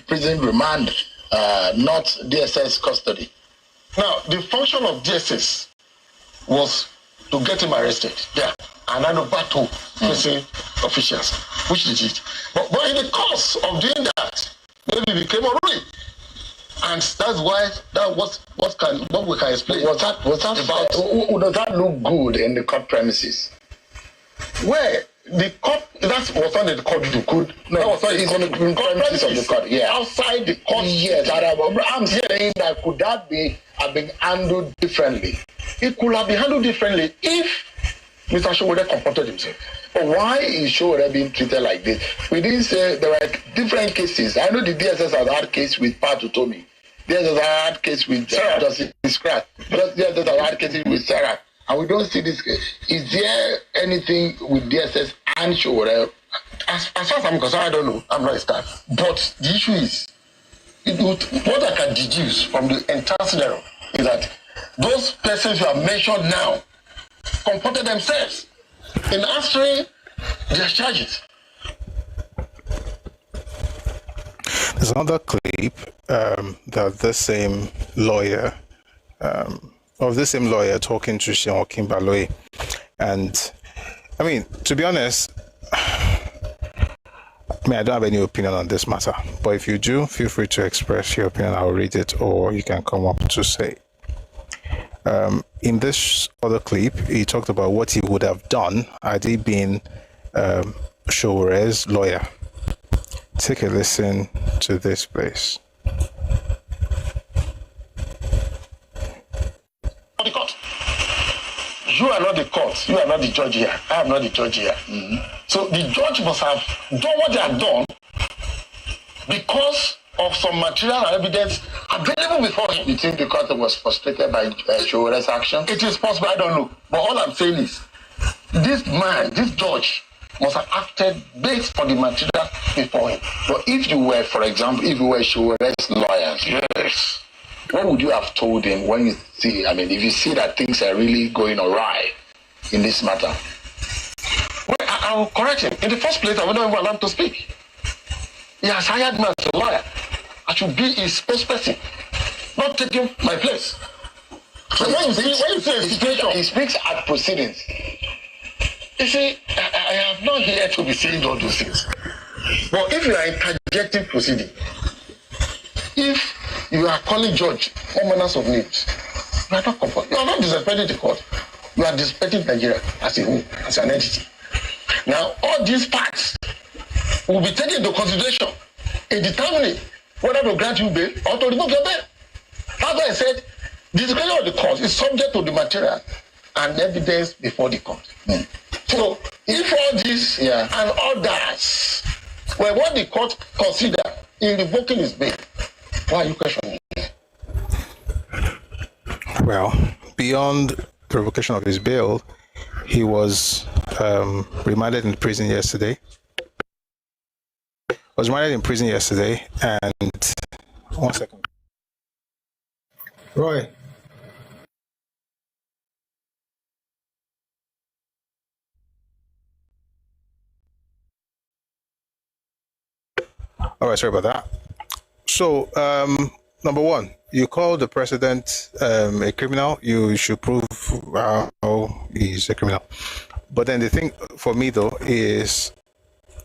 prison remand, not DSS custody. Now, the function of DSS was to get him arrested there and hand over to prison officials, which they did. But in the course of doing that, maybe he became unruly. And that's why what we can explain. Does that look good in the court premises? Where the court, that was not the court you could. No, that was not the court premises of the court. Yeah. Outside the court. Yes, I'm saying that could that have been handled differently? It could have been handled differently if Mr. Sowore comported himself. But why is Sowore being treated like this? We didn't say there were different cases. I know the DSS has had case with Patutomi. DSS has had case with Justice Scratch. DSS has had cases with Sarah. And we don't see this case. Is there anything with DSS and Sowore? As far as I'm concerned, I don't know. I'm not a staff. But the issue is, what I can deduce from the entire scenario is that those persons who are mentioned now comported themselves in answering their charges. There's another clip that the same lawyer, talking to Sean Kimbaloy. And I mean, to be honest, I don't have any opinion on this matter. But if you do, feel free to express your opinion. I'll read it, or you can come up to say. In this other clip, he talked about what he would have done had he been Sowore's lawyer. Take a listen to this, please. The court. You are not the court. You are not the judge here. I am not the judge here. Mm-hmm. So the judge must have done what they have done because of some material and evidence available before him. You think the court was frustrated by Sowore's action? It is possible, I don't know. But all I'm saying is, this judge, must have acted based on the material before him. But if you were, for example, Sowore's lawyers, yes, what would you have told him when you see, if you see that things are really going awry in this matter? Well, I will correct him. In the first place, I will not even allow him to speak. He has hired me as a lawyer. I should be his spokesperson, not taking my place. So when you see a situation, he speaks at proceedings. You see, I am not here to be saying all those things. But if you are interjecting proceeding, if you are calling judge all manners of names, you are not comfortable. You are not disrespecting the court. You are disrespecting Nigeria as a whole, as an entity. Now, all these facts will be taken into consideration in determining whether to grant you bail or to revoke your bail. That's why I said the discretion of the court is subject to the material and evidence before the court. Mm. So, if all this and others were what the court considered in revoking his bail, why are you questioning it? Well, beyond the revocation of his bail, he was remanded in prison yesterday. And 1 second. Roy. All right, sorry about that. So, number one, you call the president a criminal. You should prove how he's a criminal. But then the thing for me, though, is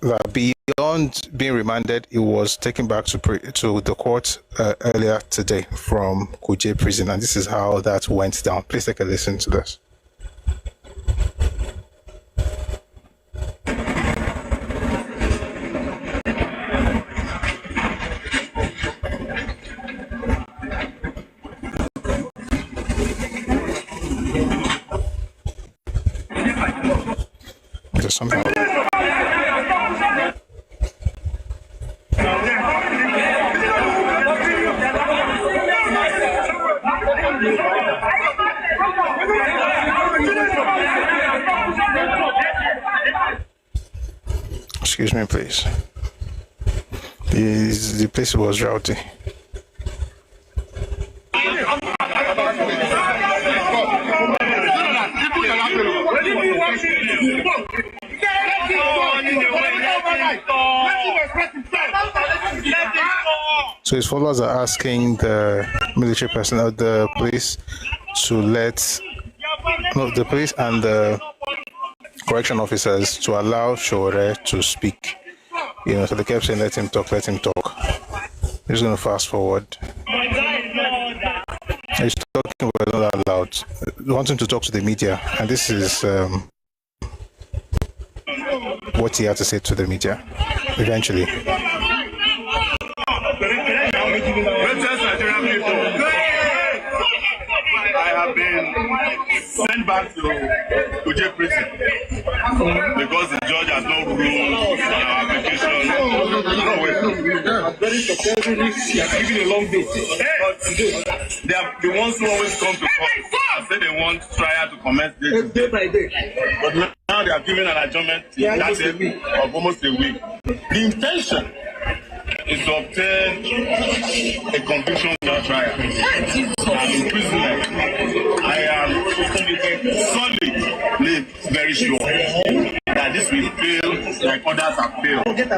that beyond being remanded, he was taken back to the court earlier today from Kuje prison. And this is how that went down. Please take a listen to this. Something. Excuse me, please. The place was rowdy. So his followers are asking the military personnel, the police, to the police and the correction officers to allow Sowore to speak. So they kept saying, let him talk. He's going to fast forward. He's talking, but not that loud. Wanting to talk to the media, and this is what he had to say to the media eventually. I have been sent back to Kuje prison because the judge has not ruled on our application. Very surprisingly, he has given a long day. But they are the ones who always come to court and say they want trial to commence day by day. But now they have given an adjournment of almost a week. The intention is to obtain a conviction without trial and imprisonment. I am solidly very sure that this will fail like others have failed. And I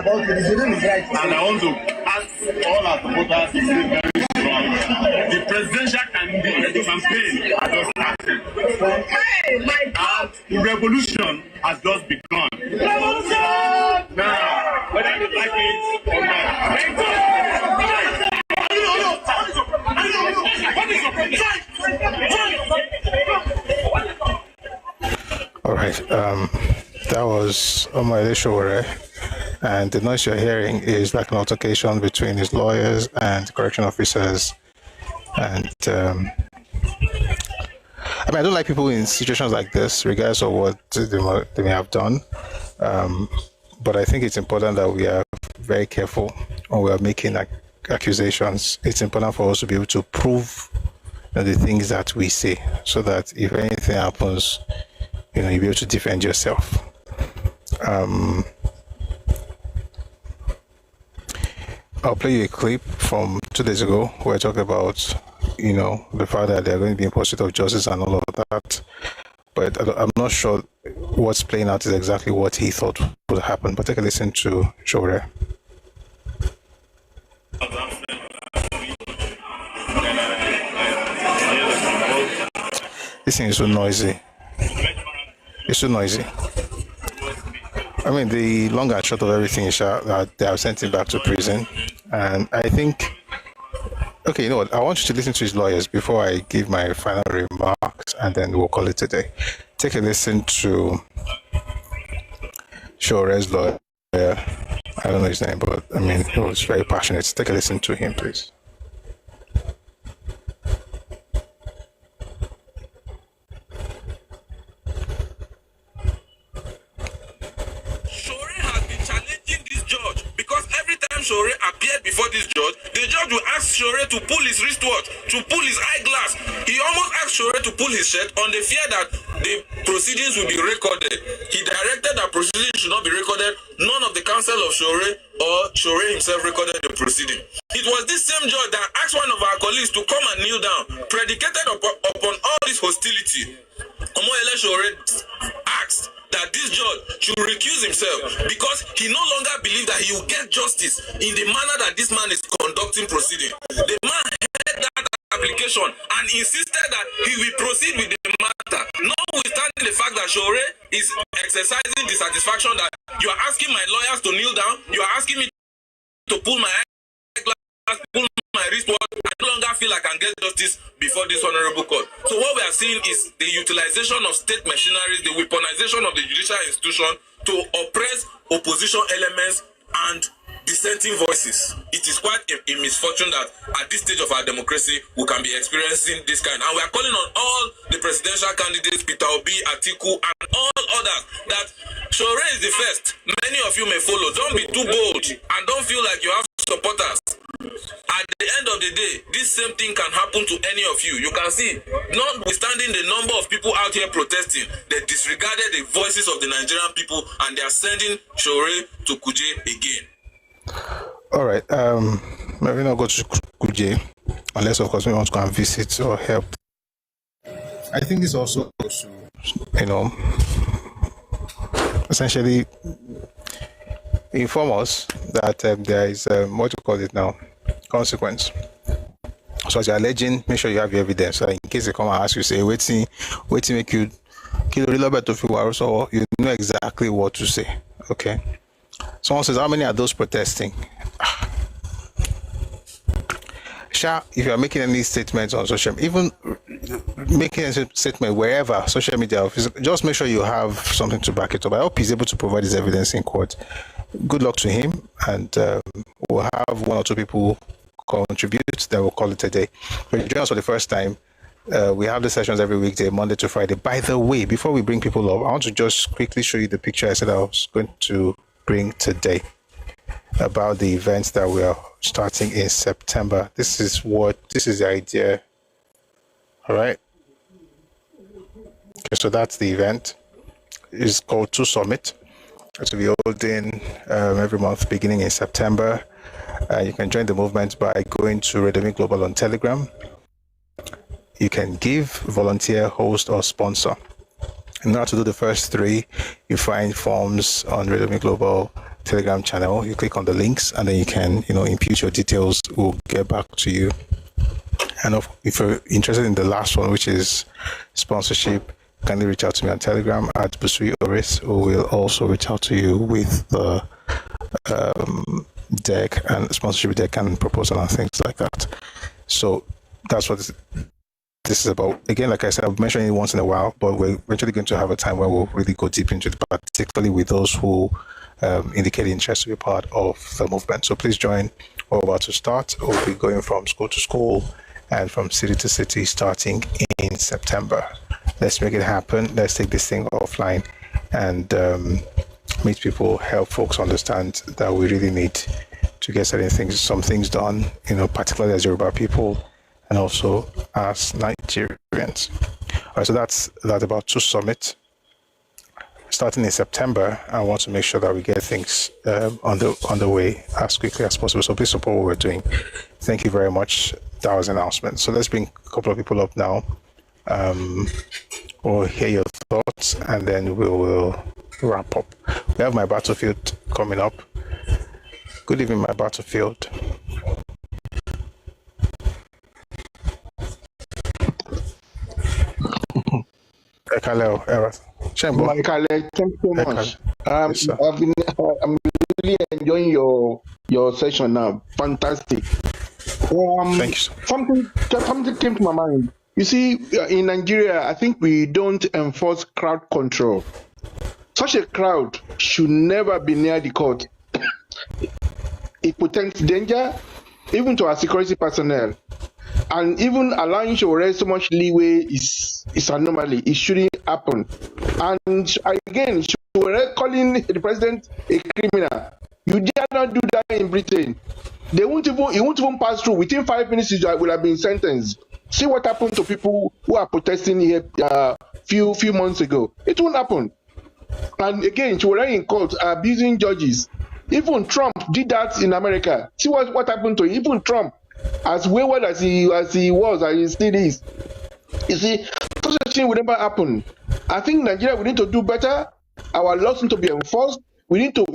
want to ask all our supporters to stay very strong. The presidential campaign has just started. And the revolution has just begun. Now, whether you like it or not. All right, that was Omoyele Sowore, and the noise you're hearing is like an altercation between his lawyers and correction officers. And I don't like people in situations like this, regardless of what they may have done. But I think it's important that we are very careful when we are making accusations. It's important for us to be able to prove the things that we say, so that if anything happens, you'll be able to defend yourself. I'll play you a clip from 2 days ago where I talked about, the fact that they're going to be in pursuit of justice and all of that. But I'm not sure what's playing out is exactly what he thought would happen. But take a listen to Sowore. This thing is so noisy. It's so noisy. I mean, the long and short of everything is that they have sent him back to prison. And I think, okay, you know what? I want you to listen to his lawyers before I give my final remarks, and then we'll call it today. Take a listen to Sowore's lawyer. I don't know his name, but I mean, he was very passionate. Take a listen to him, please. Sowore appeared before this judge, the judge will ask Sowore to pull his wristwatch, to pull his eyeglass. He almost asked Sowore to pull his shirt on the fear that the proceedings will be recorded. He directed that proceedings should not be recorded. None of the counsel of Sowore or Sowore himself recorded the proceeding. It was this same judge that asked one of our colleagues to come and kneel down, predicated upon all this hostility. Omoyele Sowore asked that this judge should recuse himself because he no longer believes that he will get justice in the manner that this man is conducting proceeding. The man heard that application and insisted that he will proceed with the matter, notwithstanding the fact that Sowore is exercising dissatisfaction that you are asking my lawyers to kneel down, you are asking me to pull my eyeglass, pull my wristwatch. I no longer feel I can get justice before this honorable court. So what we are seeing is the utilization of state machineries, the weaponization of the judicial institution to oppress opposition elements and dissenting voices. It is quite a misfortune that at this stage of our democracy we can be experiencing this kind. And we are calling on all the presidential candidates, Peter Obi, Atiku, and all others, that Sowore is the first. Many of you may follow. Don't be too bold and don't feel like you have supporters. At the end of the day, this same thing can happen to any of you. You can see, notwithstanding the number of people out here protesting, they disregarded the voices of the Nigerian people and they are sending Sowore to Kuje again. All right. Maybe not go to Kuje, unless of course we want to go and visit or help. I think this also goes to, essentially inform us that there is what you call it now, consequence. So as you're alleging, make sure you have your evidence. So in case they come and ask you, say, waiting, make you kill a little bit of you, so you know exactly what to say. Okay. Someone says, how many are those protesting? Sha, if you are making any statements on social media, even making a statement wherever, social media, just make sure you have something to back it up. I hope he's able to provide his evidence in court. Good luck to him, and we'll have one or two people contribute, then we'll call it a day. But join us for the first time. We have the sessions every weekday, Monday to Friday. By the way, before we bring people up, I want to just quickly show you the picture I said I was going to bring today about the events that we are starting in September. This is the idea. All right. Okay, so that's the event. It's called 2 Summit. It will be holding every month beginning in September. You can join the movement by going to Redemi Global on Telegram. You can give, volunteer, host, or sponsor. In order to do the first 3, you find forms on Redemi Global Telegram channel. You click on the links and then you can, impute your details. We'll get back to you. And if you're interested in the last one, which is sponsorship, kindly reach out to me on Telegram at Busui Oris, who will also reach out to you with the deck and sponsorship deck and proposal and things like that. So that's what this is about. Again, like I said, I've mentioned it once in a while, but we're eventually going to have a time where we'll really go deep into it, particularly with those who indicate interest to be part of the movement. So please join. We're about to start. We'll be going from school to school and from city to city starting in September. Let's make it happen. Let's take this thing offline and meet people, help folks understand that we really need to get some things done, particularly as Yoruba people and also as Nigerians. All right, so that's about 2 Summit. Starting in September, I want to make sure that we get things on the way as quickly as possible. So please support what we're doing. Thank you very much. That was an announcement. So let's bring a couple of people up now. We'll hear your thoughts and then we will wrap up. We have my battlefield coming up. Good evening, my battlefield. Ẹkáàbọ, thank you so much. I'm really enjoying your session now. Fantastic. Thank you. Something came to my mind. You see, in Nigeria, I think we don't enforce crowd control. Such a crowd should never be near the court. It presents danger, even to our security personnel. And even allowing Sowore so much leeway is anomaly. It shouldn't happen. And again, Sowore calling the president a criminal. You dare not do that in Britain. He won't even pass through. Within 5 minutes, he will have been sentenced. See what happened to people who are protesting here few months ago. It won't happen. And again, Sowore in court abusing judges. Even Trump did that in America. See what happened to him. Even Trump, as wayward as he was, and he still is. You see, such a thing will never happen. I think Nigeria will need to do better. Our laws need to be enforced. We need to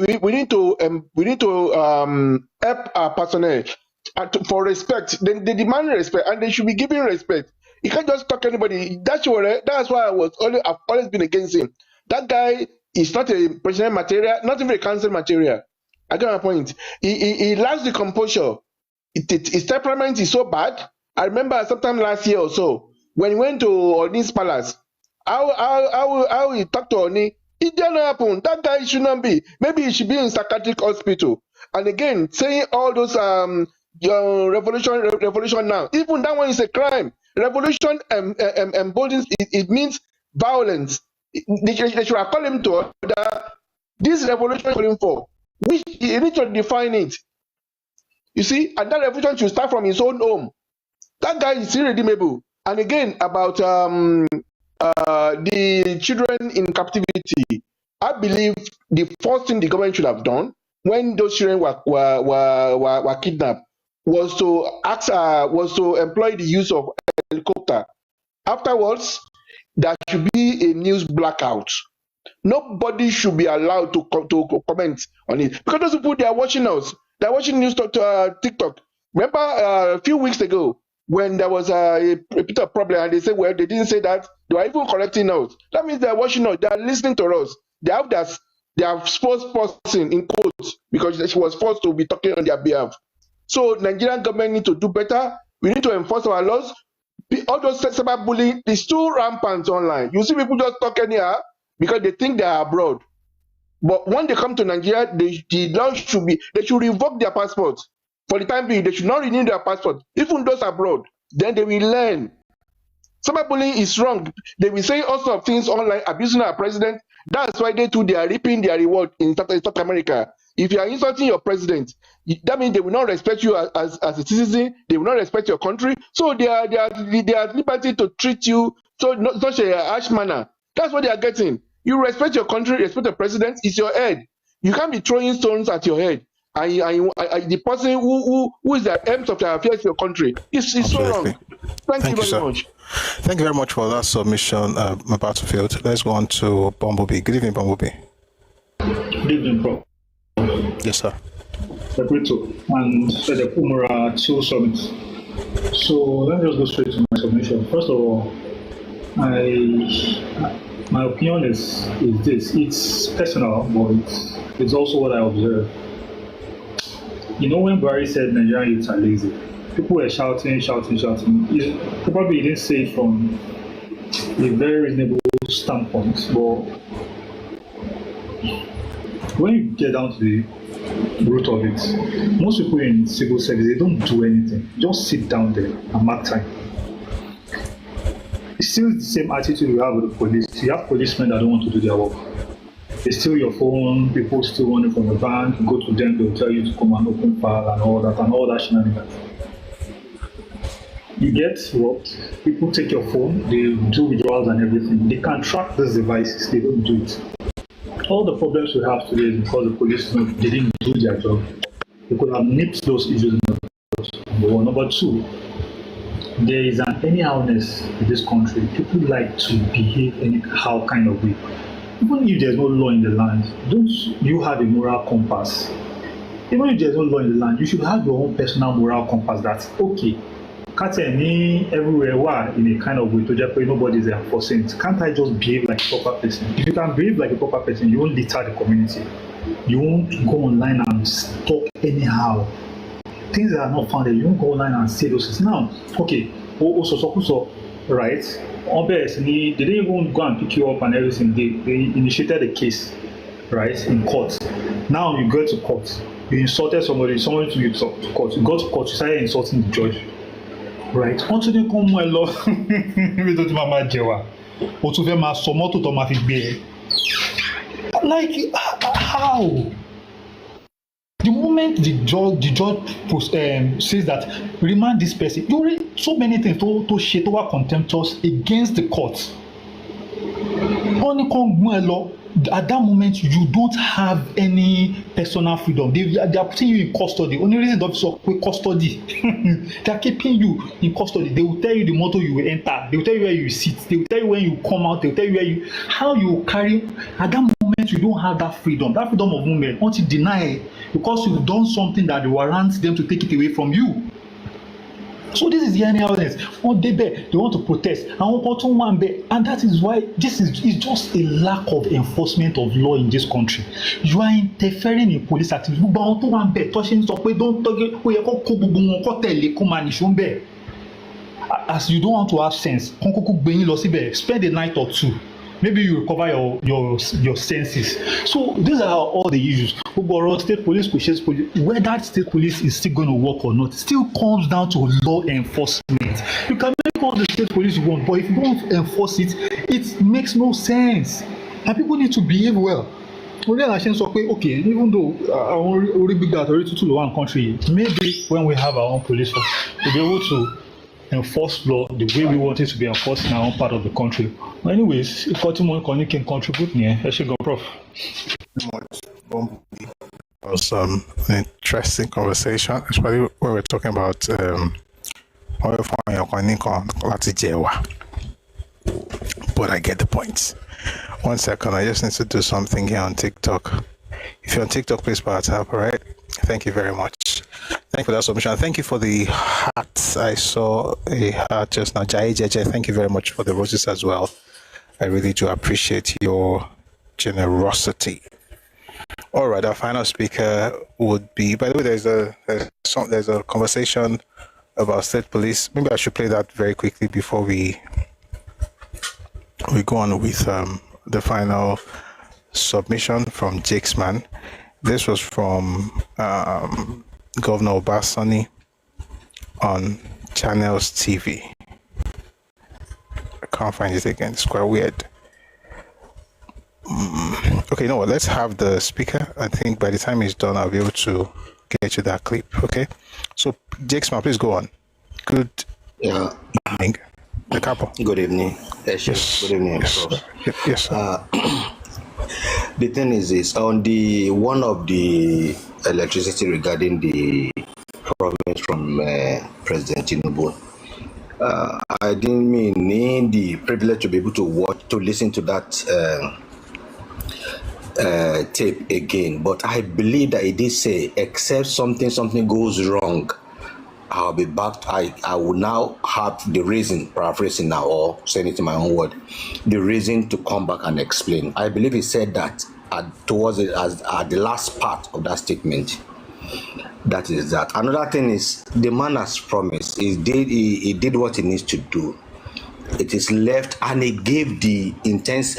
help our personnel for respect. They demand respect, and they should be given respect. You can't just talk anybody. That's why I've always been against him. That guy is not a president material, not even a council material. I get my point. He lacks the composure. His temperament is so bad. I remember sometime last year or so when he went to Oni's palace. How he talked to Oni. It didn't happen. That guy should not be. Maybe he should be in psychiatric hospital. And again, saying all those revolution now. Even that one is a crime. Revolution emboldens. It means violence. They should have called him to order. This revolution calling for, which he needs to define it. You see, and that revolution should start from his own home. That guy is irredeemable. And again, about the children in captivity, I believe the first thing the government should have done when those children were kidnapped was to employ the use of helicopter. Afterwards, there should be a news blackout. Nobody should be allowed to comment on it because those people, they are watching us. They are watching news to TikTok. Remember a few weeks ago when there was a bit of problem and they said, well, they didn't say that. They were even correcting us. That means they are watching us. They are listening to us. They have spokesperson in quotes because she was forced to be talking on their behalf. So Nigerian government need to do better. We need to enforce our laws. All those cyberbullying is too rampant online. You see people just talk anyhow because they think they are abroad. But when they come to Nigeria, the law should be, they should revoke their passport. For the time being, they should not renew their passport. Even those abroad, then they will learn. Cyberbullying is wrong. They will say all sorts of things online, abusing our president. That's why they are reaping their reward in South America. If you are insulting your president, that means they will not respect you as a citizen. They will not respect your country. So they are liberty to treat you such a harsh manner. That's what they are getting. You respect your country, respect the president. It's your head. You can't be throwing stones at your head. And the person who is the aims of the affairs of your country is so wrong. Thank you very much. Thank you very much for that submission, Battlefield. Let's go on to Bumblebee. Good evening, Bumblebee. Good evening, bro. Yes, sir. And the Pumura 2 summit. So let me just go straight to my submission. First of all, my opinion is this. It's personal, but it's also what I observe. You know, when Barry said Nigerian youths are lazy, people were shouting. Probably didn't say it from a very reasonable standpoint, but when you get down to the root of it, most people in civil service, they don't do anything. Just sit down there and mark time. It's still the same attitude you have with the police. You have policemen that don't want to do their work. They steal your phone, people steal money from the bank, you go to them, they'll tell you to come and open file and all that shenanigans. You get robbed, people take your phone, they do withdrawals and everything. They can track these devices, they don't do it. All the problems we have today is because the police they didn't do their job. They could have nipped those issues in the past. Number one. Number two, there is an anyhowness in this country. People like to behave anyhow kind of way. Even if there's no law in the land, don't you have a moral compass? Even if there's no law in the land, you should have your own personal moral compass that's okay. Can't me everywhere why in a kind of way to just nobody's enforcing it. Can't I just behave like a proper person? If you can behave like a proper person, you won't litter the community. You won't go online and talk anyhow. Things that are not founded, you won't go online and say those things. Now, okay, also, right? Obviously, they didn't even go and pick you up and everything. They initiated a case, right, in court. Now you go to court. You insulted somebody took you to court. You go to court, you started insulting the judge. Right? Until they come my law, we don't mama jewa. Or to them as some to my be. Like how? The moment the judge says that remand this person, you read so many things to shit over contemptuous against the court. Only come my law. At that moment, you don't have any personal freedom. They are putting you in custody. Only reason the officer with custody. They are keeping you in custody. They will tell you the motor you will enter. They will tell you where you sit. They will tell you when you come out. They will tell you how you carry. At that moment, you don't have that freedom of movement until deny it because you've done something that warrants them to take it away from you. So this is the evidence. They want to protest, and that is why this is just a lack of enforcement of law in this country. You are interfering in police activity. As you don't want to have sense, spend a night or two. Maybe you recover your senses. So these are all the issues. State police, whether state police is still going to work or not, still comes down to law enforcement. You can make all the state police you want, but if you don't enforce it, it makes no sense. And people need to behave well. Okay, even though our big authority to one country, maybe when we have our own police force, we'll be able to enforce law the way we want it to be enforced in our own part of the country. Anyways, if anyone can contribute, I should go, Prof. It was an interesting conversation, especially when we're talking about but I get the point. 1 second, I just need to do something here on TikTok. If you're on TikTok, please tap, all right? Thank you very much. Thank you for that submission. Thank you for the hearts. I saw a heart just now. JJ, thank you very much for the roses as well. I really do appreciate your generosity. All right, our final speaker would be, by the way, there's a conversation about state police. Maybe I should play that very quickly before we go on with the final submission from Jakesman. This was from Governor Obasani on Channels TV. I can't find it again. It's quite weird. Okay, you know what? Let's have the speaker. I think by the time he's done, I'll be able to get you that clip. Okay. So, Jakesman, please go on. Good evening. Ẹkáàbọ. Good evening. Yes. Good evening. Yes. The thing is this, on the one of the electricity regarding the promise from President Tinubu, I didn't need the privilege to be able to listen to that tape again, but I believe that he did say, except something goes wrong, I'll be back. I will now have the reason, paraphrasing now or saying it in my own word, the reason to come back and explain. I believe he said that at the last part of that statement. That is that. Another thing is the man has promised. He did what he needs to do. It is left, and he gave the incentives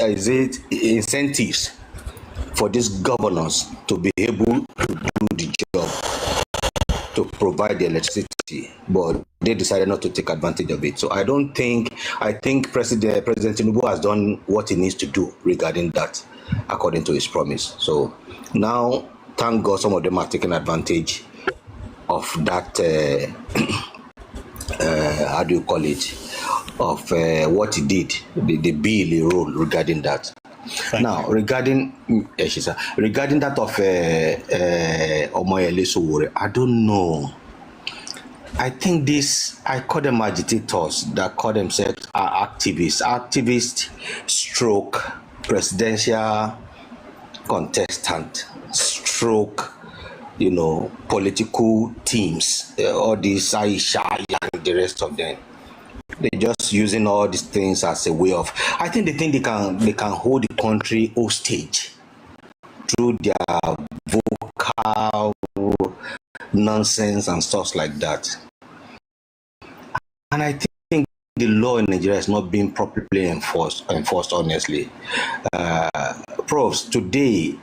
for these governors to be able to do the job, to provide the electricity, but they decided not to take advantage of it. So I think President Tinubu has done what he needs to do regarding that, according to his promise. So now, thank God some of them are taking advantage of that, how do you call it, of what he did, the bill he rolled regarding that. Regarding that of Omoyele Sowore, I don't know. I think I call them agitators that call themselves activists stroke presidential contestant stroke, political teams, all these Aisha and the rest of them. They're just using all these things as a way of. I think they think they can hold the country hostage through their vocal nonsense and stuff like that. And I think the law in Nigeria is not being properly enforced honestly. Profs, today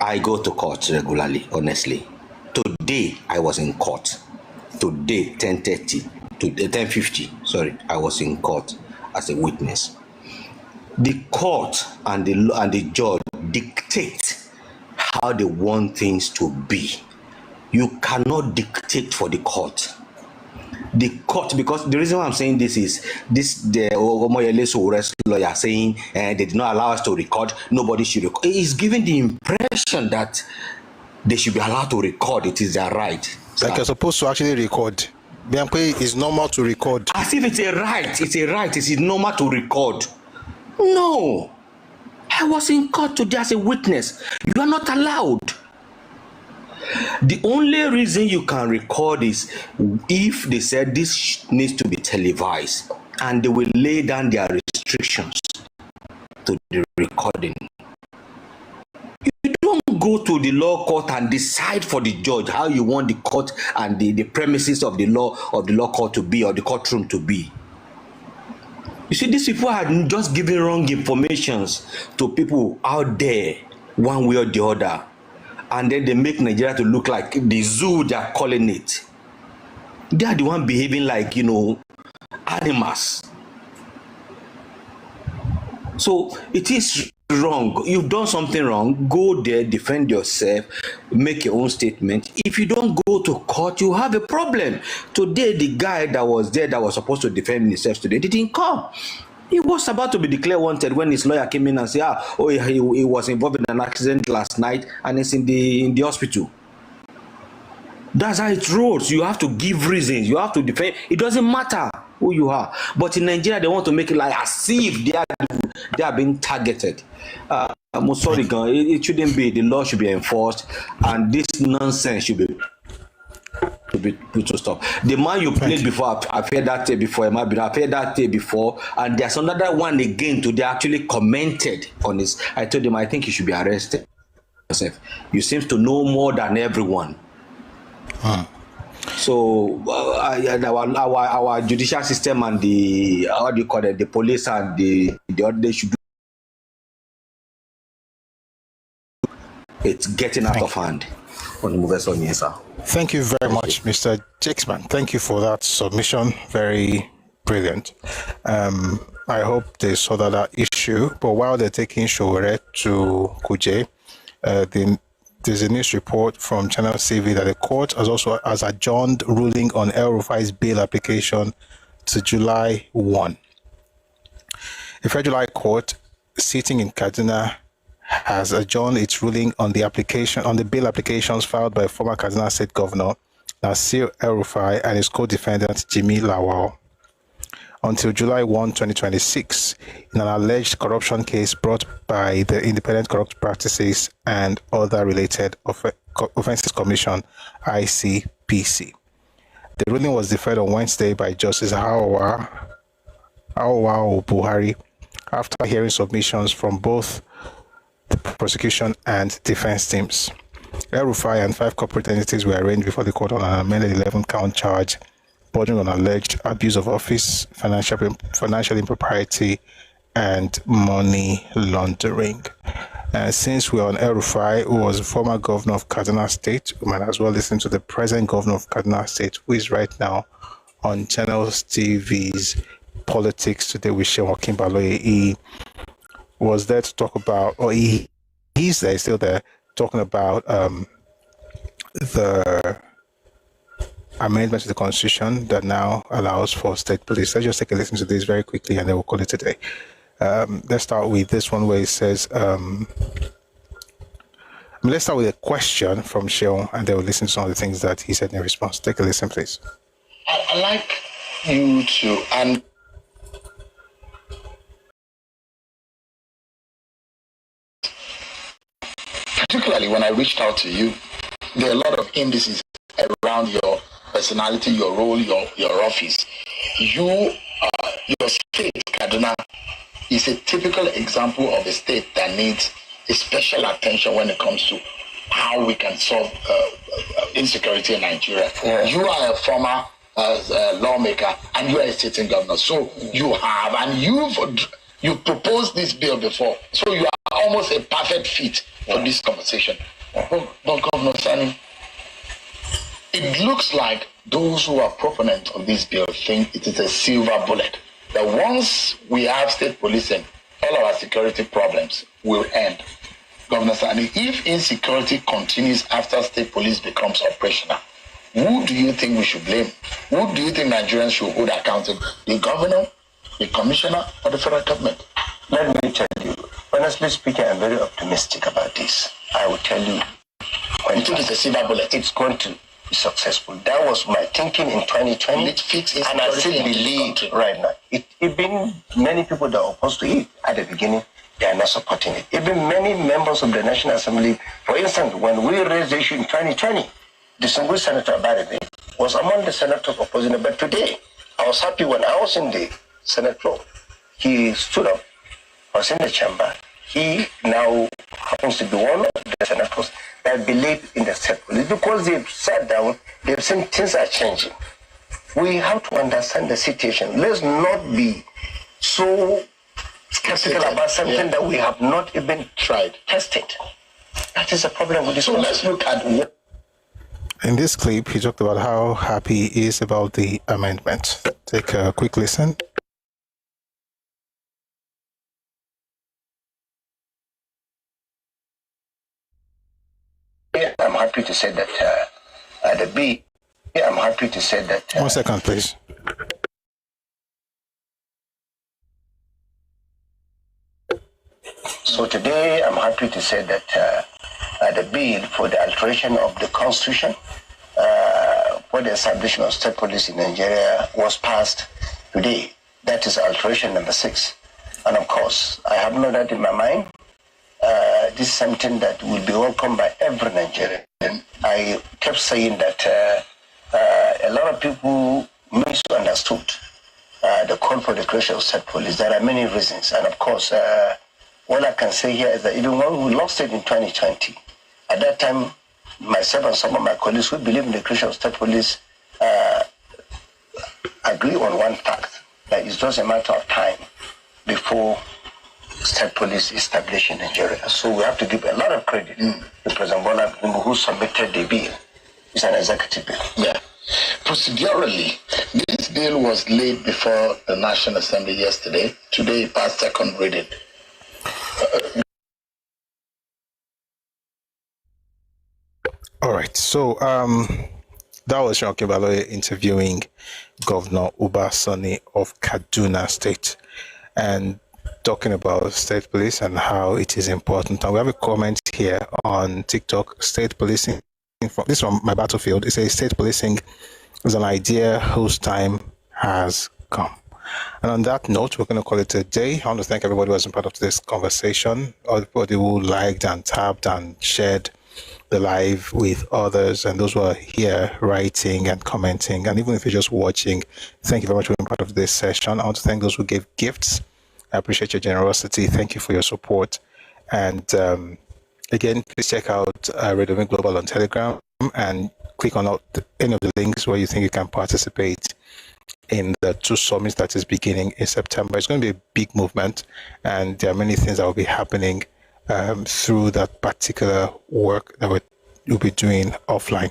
I go to court regularly, honestly. Today I was in court. Today, 10:30 to 10:50. Sorry, I was in court as a witness. The court and the judge dictate how they want things to be. You cannot dictate for the court. The court, because the reason why I'm saying this is the Omoyele Sowore's lawyer saying they did not allow us to record. Nobody should record. It's giving the impression that they should be allowed to record. It is their right. Like you're supposed to actually record. It's normal to record. As if it's a right. It's a right. It's normal to record. No. I was in court today as a witness. You are not allowed. The only reason you can record is if they said this needs to be televised, and they will lay down their restrictions to the recording. You don't go to the law court and decide for the judge how you want the court and the premises of the law court to be, or the courtroom to be. You see, these people are just giving wrong information to people out there, one way or the other. And then they make Nigeria to look like the zoo they are calling it. They are the one behaving like, animals. So it is wrong. You've done something wrong. Go there, defend yourself, make your own statement. If you don't go to court, you have a problem. Today, the guy that was there that was supposed to defend himself today didn't come. He was about to be declared wanted when his lawyer came in and said, he was involved in an accident last night and he's in the hospital. That's how it rolls. You have to give reasons. You have to defend. It doesn't matter who you are. But in Nigeria, they want to make it like as if they are being targeted. I'm sorry, it shouldn't be. The law should be enforced, and this nonsense should be put to stop. The man you played before, I've heard that tape before. I've heard that tape before, and there's another one again today. Actually commented on this. I told him I think he should be arrested. You seem to know more than everyone. So our judicial system and the the police and the other, they should do. It's getting out of hand. Thank you very much, Mr. Jakesman. Thank you for that submission. Very brilliant. I hope they saw that issue. But while they're taking Sowore to Kuje, there's a news report from Channel CV that the court has adjourned ruling on El Rufai's bail application to July 1. The Federal High Court sitting in Kaduna has adjourned its ruling on the bail applications filed by former Kaduna State Governor Nasir El Rufai and his co-defendant Jimmy Lawal until July 1, 2026, in an alleged corruption case brought by the Independent Corrupt Practices and Other Related Offences Commission, ICPC. The ruling was deferred on Wednesday by Justice Aowa Buhari after hearing submissions from both the prosecution and defense teams. El Rufai and 5 corporate entities were arraigned before the court on an amended 11-count charge bordering on alleged abuse of office, financial impropriety, and money laundering. Since we're on El Rufai, who was a former governor of Kaduna State, we might as well listen to the present governor of Kaduna State, who is right now on Channels TV's Politics Today with Sheikh Kimbaloye. He was there to talk about, or he's there, he's still there, talking about the amendment to the Constitution that now allows for state police. Let's just take a listen to this very quickly and then we'll call it a day. Let's start with this one where it says, let's start with a question from Sheol and then we'll listen to some of the things that he said in response. Take a listen, please. I like you to, and particularly when I reached out to you, there are a lot of indices around your personality, your role, your office. Your state, Kaduna, is a typical example of a state that needs a special attention when it comes to how we can solve insecurity in Nigeria. Yeah. You are a former lawmaker and you are a sitting governor. So you have, and you proposed this bill before. So you are almost a perfect fit for this conversation. But Governor Sani, it looks like those who are proponents of this bill think it is a silver bullet. That once we have state policing, all our security problems will end. Governor Sani, if insecurity continues after state police becomes operational, who do you think we should blame? Who do you think Nigerians should hold accountable? The governor, the commissioner, or the federal government? Let me tell you, honestly speaking, I'm very optimistic about this. I will tell you. You think it's a silver bullet? It's going to be successful. That was my thinking in 2020, and I still believe right now. It been many people that are opposed to it at the beginning, they are not supporting it. Even many members of the National Assembly, for instance, when we raised the issue in 2020, distinguished Senator Barrett was among the senators opposing it. But today, I was happy when I was in the Senate floor. He stood up, I was in the chamber. He now happens to be one of the senators that believe in the state police because they've sat down, they've seen things are changing. We have to understand the situation. Let's not be so skeptical about something that we have not even tried, tested. That is a problem with this. So let's look at what. In this clip, he talked about how happy he is about the amendment. Take a quick listen. I'm happy to say that I'm happy to say that. 1 second, please. So today, I'm happy to say that the bill for the alteration of the Constitution for the establishment of state police in Nigeria was passed today. That is alteration number 6. And of course, I have no doubt in my mind, this is something that will be welcomed by every Nigerian. I kept saying that a lot of people misunderstood the call for the creation of state police. There are many reasons. And of course, all I can say here is that even when we lost it in 2020, at that time, myself and some of my colleagues who believe in the creation of state police agree on one fact, that it's just a matter of time before state police established in Nigeria. So we have to give a lot of credit to President Bola Tinubu, who submitted the bill. It's an executive bill. Yeah. Procedurally, this bill was laid before the National Assembly yesterday. Today it passed second reading. All right. So that was Sean Kibaloye interviewing Governor Uba Sani of Kaduna State and talking about state police and how it is important. And we have a comment here on TikTok. State policing, this is from my battlefield. It says state policing is an idea whose time has come. And on that note, we're going to call it a day. I want to thank everybody who has been part of this conversation, everybody who liked and tapped and shared the live with others, and those who are here writing and commenting. And even if you're just watching, thank you very much for being part of this session. I want to thank those who gave gifts. I appreciate your generosity. Thank you for your support. And again, please check out Radio Wing Global on Telegram and click on any of the links where you think you can participate in the 2 summits that is beginning in September. It's going to be a big movement, and there are many things that will be happening through that particular work that we'll be doing offline.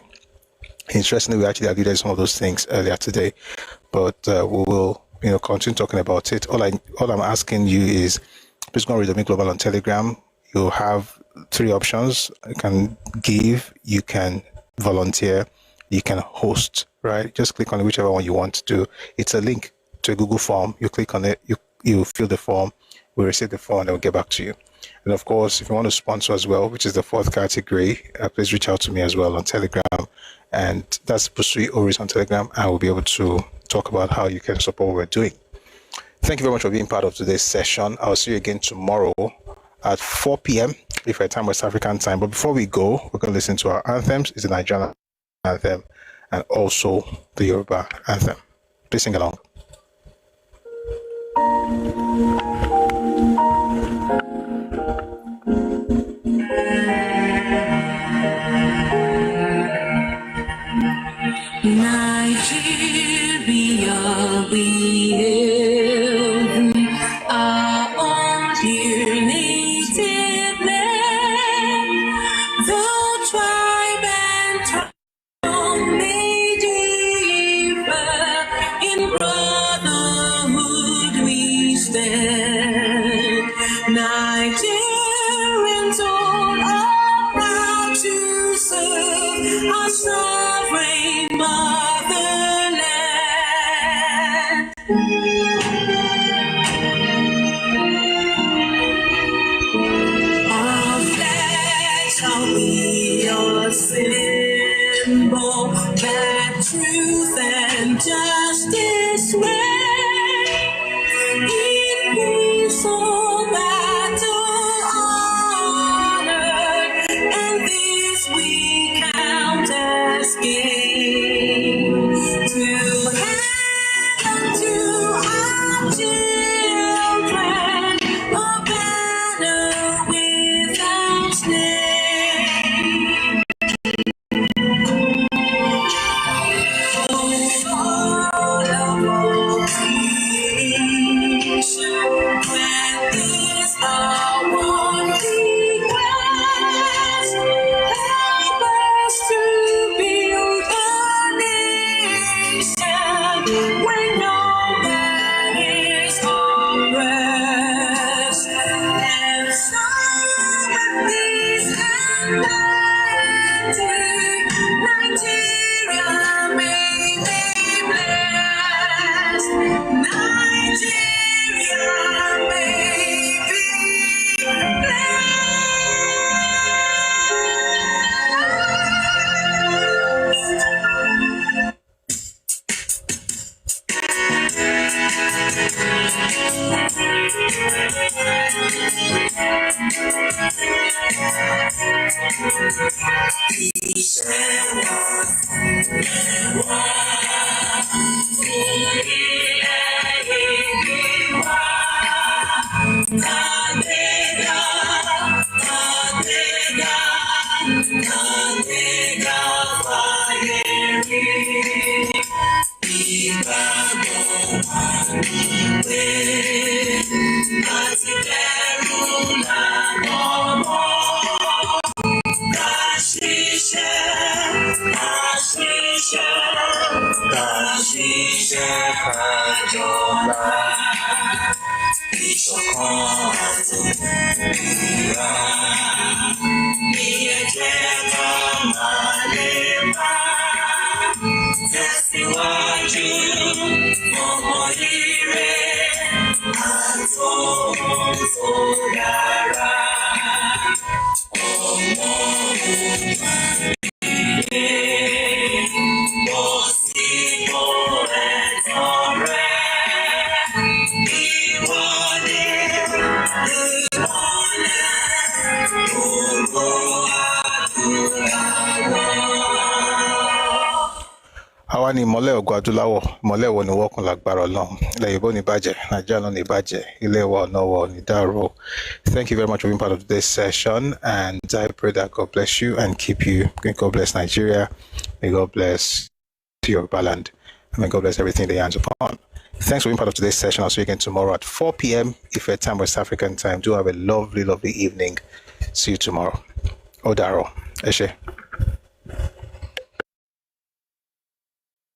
Interestingly, we actually alluded to some of those things earlier today, but we will continue talking about it. All I'm asking you is please go and read the Global on Telegram. You'll have 3 options. You can give, you can volunteer, you can host, right? Just click on whichever one you want to do. It's a link to a Google form. You click on it, you fill the form, we receive the form, and we'll get back to you. And of course, if you want to sponsor as well, which is the 4th category, please reach out to me as well on Telegram. And that's Pusui Oris on Telegram. I will be able to talk about how you can support what we're doing. Thank you very much for being part of today's session. I'll see you again tomorrow at 4 p.m. if we're time West African time. But before we go, we're going to listen to our anthems. It's the Nigerian anthem and also the Yoruba anthem. Please sing along. Nigeria, we hail our own dear native land, though tribe and tongue may differ, in brotherhood we stand. Nigerians all are proud to serve our sovereign motherland. Our flag shall be your symbol, that truth and justice reign. In peace or battle Àwa ni ìmọ́lẹ̀ ògo adúláwọ̀, ìmọ́lẹ̀ wo ni wọ́kùn lágbára Ọlọ́run. Ilẹ̀ Yorùbá ò ní bàjẹ́, Nàìjíríà náà ò ní bàjẹ́, ilé wa ọ̀nà wa ò ní dàrú. Thank you very much for being part of today's session, and I pray that God bless you and keep you. May God bless Nigeria. May God bless Yoruba land. And may God bless everything they hands upon. Thanks for being part of today's session. I'll see you again tomorrow at 4 p.m. If it's time, West African time. Do have a lovely, lovely evening. See you tomorrow. Odaro. Eshe.